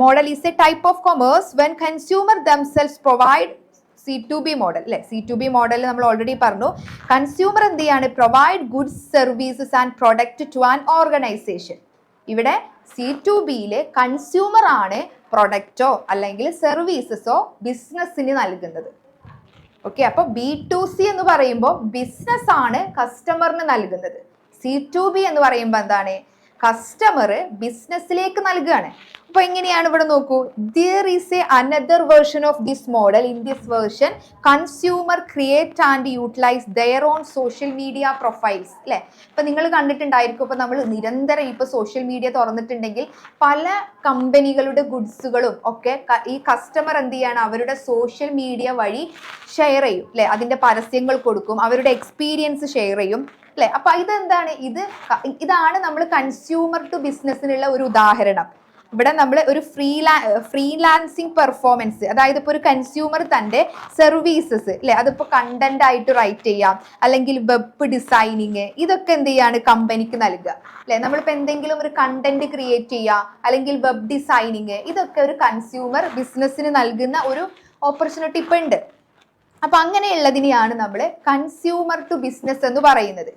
model is a type of commerce when consumer themselves provide. C2B model അല്ലെ. C2B മോഡലിൽ നമ്മൾ ഓൾറെഡി പറഞ്ഞു, കൺസ്യൂമർ എന്ത് ചെയ്യാണ്? Provide goods, services and product to an organization. ഇവിടെ C2Bയിലെ കൺസ്യൂമർ ആണ് പ്രൊഡക്റ്റോ അല്ലെങ്കിൽ സർവീസസോ ബിസിനസ്സിന് നൽകുന്നത്. ഓക്കെ, അപ്പൊ B2C എന്ന് പറയുമ്പോൾ ബിസിനസ് ആണ് കസ്റ്റമറിന് നൽകുന്നത്. C2B എന്ന് പറയുമ്പോൾ എന്താണ്? കസ്റ്റമർ ബിസിനസ്സിലേക്ക് നൽകുകയാണ്. അപ്പൊ എങ്ങനെയാണ് ഇവിടെ നോക്കൂ, there is another version of this model. In this version, consumer create and utilize their own social media profiles അല്ലെ. ഇപ്പൊ നിങ്ങൾ കണ്ടിട്ടുണ്ടായിരിക്കും, ഇപ്പൊ നമ്മൾ നിരന്തരം ഇപ്പൊ സോഷ്യൽ മീഡിയ തുറന്നിട്ടുണ്ടെങ്കിൽ പല കമ്പനികളുടെ ഗുഡ്സുകളും ഒക്കെ ഈ കസ്റ്റമർ എന്ത് ചെയ്യാണ്? അവരുടെ സോഷ്യൽ മീഡിയ വഴി ഷെയർ ചെയ്യും അല്ലെ. അതിന്റെ പരസ്യങ്ങൾ കൊടുക്കും, അവരുടെ എക്സ്പീരിയൻസ് ഷെയർ ചെയ്യും അല്ലെ. അപ്പൊ ഇതെന്താണ്? ഇതാണ് നമ്മൾ കൺസ്യൂമർ ടു ബിസിനസ്സിനുള്ള ഒരു ഉദാഹരണം. ഇവിടെ നമ്മൾ ഒരു ഫ്രീലാൻസിങ് പെർഫോമൻസ്, അതായത് ഇപ്പോൾ ഒരു കൺസ്യൂമർ തൻ്റെ സർവീസസ് അല്ലെ, അതിപ്പോൾ കണ്ടന്റ് ആയിട്ട് റൈറ്റ് ചെയ്യാം, അല്ലെങ്കിൽ വെബ് ഡിസൈനിങ്, ഇതൊക്കെ എന്ത് ചെയ്യാണ്? കമ്പനിക്ക് നൽകുക അല്ലെ. നമ്മളിപ്പോൾ എന്തെങ്കിലും ഒരു കണ്ടന്റ് ക്രിയേറ്റ് ചെയ്യുക, അല്ലെങ്കിൽ വെബ് ഡിസൈനിങ്, ഇതൊക്കെ ഒരു കൺസ്യൂമർ ബിസിനസ്സിന് നൽകുന്ന ഒരു ഓപ്പർച്യൂണിറ്റി ഇപ്പം ഉണ്ട്. അപ്പൊ അങ്ങനെയുള്ളതിനെയാണ് നമ്മൾ കൺസ്യൂമർ ടു ബിസിനസ് എന്ന് പറയുന്നത്.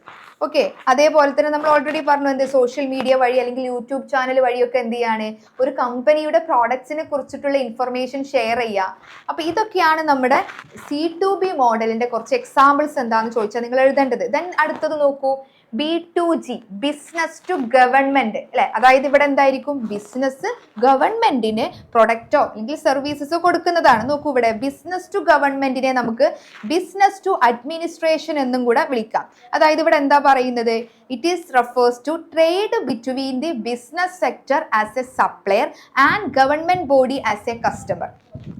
ഓക്കെ, അതേപോലെ തന്നെ നമ്മൾ ഓൾറെഡി പറഞ്ഞു, എന്ത് സോഷ്യൽ മീഡിയ വഴി അല്ലെങ്കിൽ യൂട്യൂബ് ചാനൽ വഴിയൊക്കെ എന്ത് ചെയ്യാണ്? ഒരു കമ്പനിയുടെ പ്രോഡക്ട്സിനെ കുറിച്ചിട്ടുള്ള ഇൻഫർമേഷൻ ഷെയർ ചെയ്യുക. അപ്പൊ ഇതൊക്കെയാണ് നമ്മുടെ C2B മോഡലിന്റെ കുറച്ച് എക്സാമ്പിൾസ് എന്താണെന്ന് ചോദിച്ചാൽ നിങ്ങൾ എഴുതേണ്ടത്. ദെൻ അടുത്തത് നോക്കൂ, B2G, ബിസിനസ് ടു ഗവൺമെന്റ് അല്ലെ. അതായത് ഇവിടെ എന്തായിരിക്കും? ബിസിനസ് ഗവൺമെന്റിന് പ്രൊഡക്റ്റോ അല്ലെങ്കിൽ സർവീസസോ കൊടുക്കുന്നതാണ്. നോക്കൂ, ഇവിടെ ബിസിനസ് ടു ഗവൺമെന്റിനെ നമുക്ക് ബിസിനസ് ടു അഡ്മിനിസ്ട്രേഷൻ എന്നും കൂടെ വിളിക്കാം. അതായത് ഇവിടെ എന്താ പറയുന്നത്? It is refers to trade between the business sector as a supplier and government body as a customer.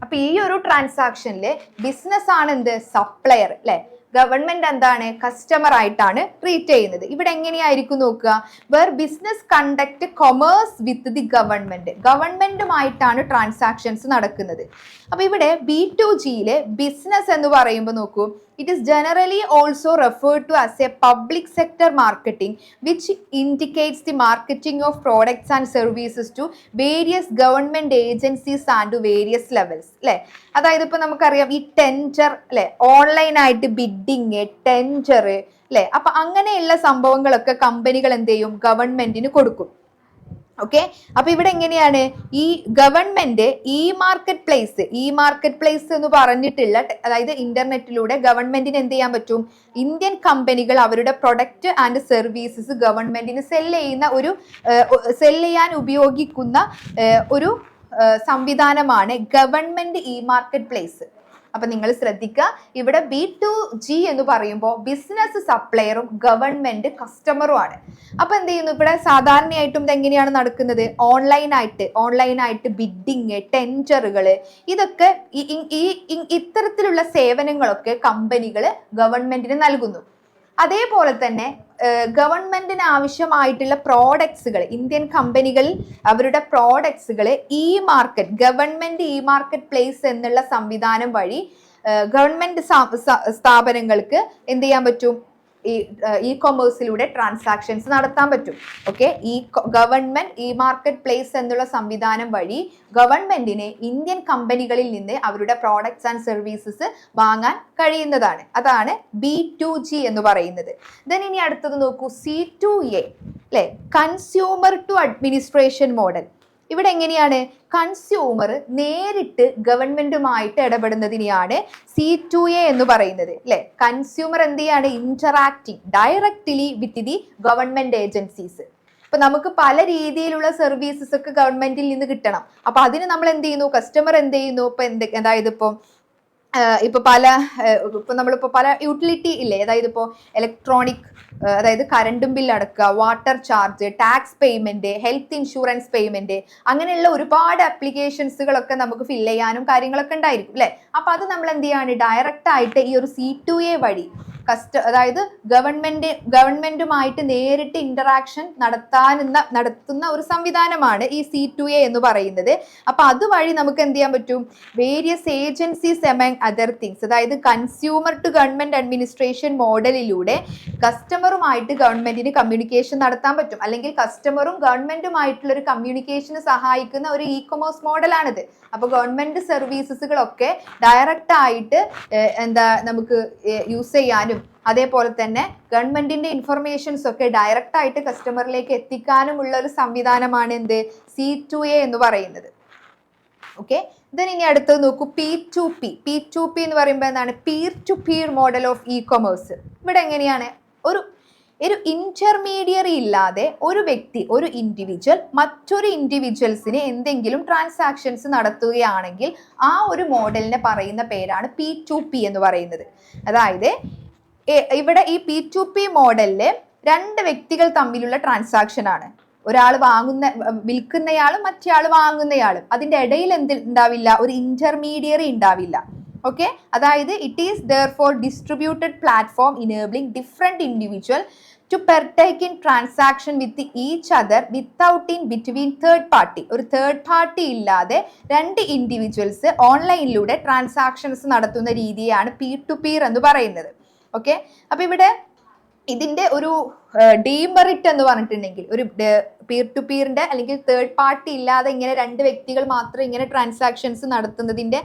അപ്പൊ ഈ ഒരു ട്രാൻസാക്ഷനില് ബിസിനസ് ആണ് എന്ത്? സപ്ലയർ അല്ലെ. ഗവൺമെന്റ് എന്താണ്? കസ്റ്റമർ ആയിട്ടാണ് ട്രീറ്റ് ചെയ്യുന്നത്. ഇവിടെ എങ്ങനെയായിരിക്കും നോക്കുക, where business conduct commerce with the government. ഗവൺമെന്റുമായിട്ടാണ് ട്രാൻസാക്ഷൻസ് നടക്കുന്നത്. അപ്പൊ ഇവിടെ B2Gയിലെ ബിസിനസ് എന്ന് പറയുമ്പോൾ നോക്കൂ, it is generally also referred to as a public sector marketing, which indicates the marketing of products and services to various government agencies and to various levels അല്ലെ. അതായത് ഇപ്പൊ നമുക്കറിയാം ഈ ടെൻഡർ അല്ലെ, ഓൺലൈൻ ആയിട്ട് ബിഡിങ്, ടെൻഡർ അല്ലെ. അപ്പൊ അങ്ങനെയുള്ള സംഭവങ്ങളൊക്കെ കമ്പനികൾ എന്ത് ചെയ്യും? ഗവൺമെന്റിന് കൊടുക്കും. ഓക്കെ, അപ്പൊ ഇവിടെ എങ്ങനെയാണ് ഈ ഗവൺമെന്റ് ഇ മാർക്കറ്റ് പ്ലേസ് എന്ന് പറഞ്ഞിട്ടുള്ള, അതായത് ഇന്റർനെറ്റിലൂടെ ഗവൺമെന്റിന് എന്ത് ചെയ്യാൻ പറ്റും? ഇന്ത്യൻ കമ്പനികൾ അവരുടെ പ്രൊഡക്റ്റ് ആൻഡ് സർവീസസ് ഗവൺമെന്റിന് സെൽ ചെയ്യാൻ ഉപയോഗിക്കുന്ന ഒരു സംവിധാനമാണ് ഗവൺമെന്റ് ഇ മാർക്കറ്റ് പ്ലേസ്. അപ്പൊ നിങ്ങൾ ശ്രദ്ധിക്കുക, ഇവിടെ B2G എന്ന് പറയുമ്പോൾ ബിസിനസ് സപ്ലയറും ഗവൺമെന്റ് കസ്റ്റമറും ആണ്. അപ്പൊ എന്ത് ചെയ്യുന്നു, ഇവിടെ സാധാരണയായിട്ടും ഇത് എങ്ങനെയാണ് നടക്കുന്നത്, ഓൺലൈനായിട്ട് ബിഡിങ്, ടെൻഡറുകൾ, ഇതൊക്കെ ഇത്തരത്തിലുള്ള സേവനങ്ങളൊക്കെ കമ്പനികൾ ഗവൺമെന്റിന് നൽകുന്നു. അതേപോലെ തന്നെ ഗവൺമെന്റിന് ആവശ്യമായിട്ടുള്ള പ്രോഡക്ട്സുകൾ, ഇന്ത്യൻ കമ്പനികൾ അവരുടെ പ്രോഡക്ട്സുകൾ ഗവൺമെന്റ് ഇ മാർക്കറ്റ് പ്ലേസ് എന്നുള്ള സംവിധാനം വഴി ഗവൺമെന്റ് സ്ഥാപനങ്ങൾക്ക് എന്ത് ചെയ്യാൻ പറ്റും, ഇ കൊമേഴ്സിലൂടെ ട്രാൻസാക്ഷൻസ് നടത്താൻ പറ്റും. Okay, government E market place എന്നുള്ള സംവിധാനം വഴി ഗവൺമെന്റിന് ഇന്ത്യൻ കമ്പനികളിൽ നിന്ന് അവരുടെ പ്രോഡക്ട്സ് ആൻഡ് സർവീസസ് വാങ്ങാൻ കഴിയുന്നതാണ്. അതാണ് B2G എന്ന് പറയുന്നത്. ദെൻ ഇനി അടുത്തത് നോക്കൂ, C2A അല്ലെ, കൺസ്യൂമർ ടു അഡ്മിനിസ്ട്രേഷൻ മോഡൽ. ഇവിടെ എങ്ങനെയാണ്, കൺസ്യൂമർ നേരിട്ട് ഗവൺമെന്റുമായിട്ട് ഇടപെടുന്നതിനെയാണ് C2A എന്ന് പറയുന്നത് അല്ലെ. കൺസ്യൂമർ എന്ത് ചെയ്യാണ്, interacting directly with the government agencies. ഇപ്പൊ നമുക്ക് പല രീതിയിലുള്ള സർവീസസ് ഒക്കെ ഗവൺമെന്റിൽ നിന്ന് കിട്ടണം. അപ്പൊ അതിന് നമ്മൾ എന്ത് ചെയ്യുന്നു, കസ്റ്റമർ എന്ത് ചെയ്യുന്നു, അതായത് നമ്മളിപ്പോ പല യൂട്ടിലിറ്റി ഇല്ലേ, അതായത് ഇപ്പോൾ ഇലക്ട്രോണിക്, അതായത് കറണ്ടും ബില്ല് അടക്കുക, water charge, tax payment, health insurance payment, അങ്ങനെയുള്ള ഒരുപാട് ആപ്ലിക്കേഷൻസുകളൊക്കെ നമുക്ക് ഫില്ല് ചെയ്യാനും കാര്യങ്ങളൊക്കെ ഉണ്ടായിരിക്കും അല്ലെ. അപ്പൊ അത് നമ്മൾ എന്ത് ചെയ്യാണ്, ഡയറക്റ്റ് ആയിട്ട് ഈ ഒരു C2A വഴി അതായത് ഗവൺമെന്റുമായിട്ട് നേരിട്ട് ഇന്ററാക്ഷൻ നടത്തുന്ന ഒരു സംവിധാനമാണ് ഈ C2A എന്ന് പറയുന്നത്. അപ്പൊ അതുവഴി നമുക്ക് എന്ത് ചെയ്യാൻ പറ്റും, various agencies among other things, അതായത് കൺസ്യൂമർ ടു ഗവൺമെന്റ് അഡ്മിനിസ്ട്രേഷൻ മോഡലിലൂടെ കസ്റ്റമറുമായിട്ട് ഗവൺമെന്റിന് കമ്മ്യൂണിക്കേഷൻ നടത്താൻ പറ്റും, അല്ലെങ്കിൽ കസ്റ്റമറും ഗവൺമെന്റുമായിട്ടുള്ള ഒരു കമ്മ്യൂണിക്കേഷന് സഹായിക്കുന്ന ഒരു ഇ കൊമേഴ്സ് മോഡലാണിത്. അപ്പൊ ഗവൺമെന്റ് സർവീസസുകളൊക്കെ ഡയറക്റ്റ് ആയിട്ട് നമുക്ക് യൂസ് ചെയ്യാനും അതേപോലെ തന്നെ ഗവൺമെന്റിന്റെ ഇൻഫർമേഷൻസ് ഒക്കെ ഡയറക്റ്റ് ആയിട്ട് കസ്റ്റമറിലേക്ക് എത്തിക്കാനുമുള്ള ഒരു സംവിധാനമാണ് എന്ത്, C2A എന്ന് പറയുന്നത്. ഓക്കെ, ദെൻ ഇനി അടുത്തത് നോക്കൂ, P2P എന്ന് പറയുമ്പോൾ എന്താണ്, peer to peer model of e commerce. ഇവിടെ എങ്ങനെയാണ്, ഒരു ഇന്റർമീഡിയറി ഇല്ലാതെ ഒരു വ്യക്തി, ഒരു ഇൻഡിവിജ്വൽ മറ്റൊരു ഇൻഡിവിജ്വൽസിന് എന്തെങ്കിലും ട്രാൻസാക്ഷൻസ് നടത്തുകയാണെങ്കിൽ ആ ഒരു മോഡലിനെ പറയുന്ന പേരാണ് P2P എന്ന് പറയുന്നത്. അതായത് ഇവിടെ ഈ P2P മോഡലില് രണ്ട് വ്യക്തികൾ തമ്മിലുള്ള ട്രാൻസാക്ഷൻ ആണ്. ഒരാൾ വിൽക്കുന്നയാളും മറ്റേയാൾ വാങ്ങുന്നയാളും. അതിന്റെ ഇടയിൽ ഉണ്ടാവില്ല, ഒരു ഇന്റർമീഡിയറി ഉണ്ടാവില്ല. ഓക്കെ, അതായത് it is therefore distributed platform enabling different individual to partake in transaction with each other without in between third party. ഒരു തേർഡ് പാർട്ടി ഇല്ലാതെ രണ്ട് ഇൻഡിവിജ്വൽസ് ഓൺലൈനിലൂടെ ട്രാൻസാക്ഷൻസ് നടത്തുന്ന രീതിയാണ് P2P എന്ന് പറയുന്നത്. ഓക്കെ, അപ്പൊ ഇവിടെ ഇതിന്റെ ഒരു ഡീമെറിറ്റ് എന്ന് പറഞ്ഞിട്ടുണ്ടെങ്കിൽ, ഒരു പീർ അല്ലെങ്കിൽ തേർഡ് പാർട്ടി ഇല്ലാതെ ഇങ്ങനെ രണ്ട് വ്യക്തികൾ മാത്രം ഇങ്ങനെ ട്രാൻസാക്ഷൻസ് നടത്തുന്നതിന്റെ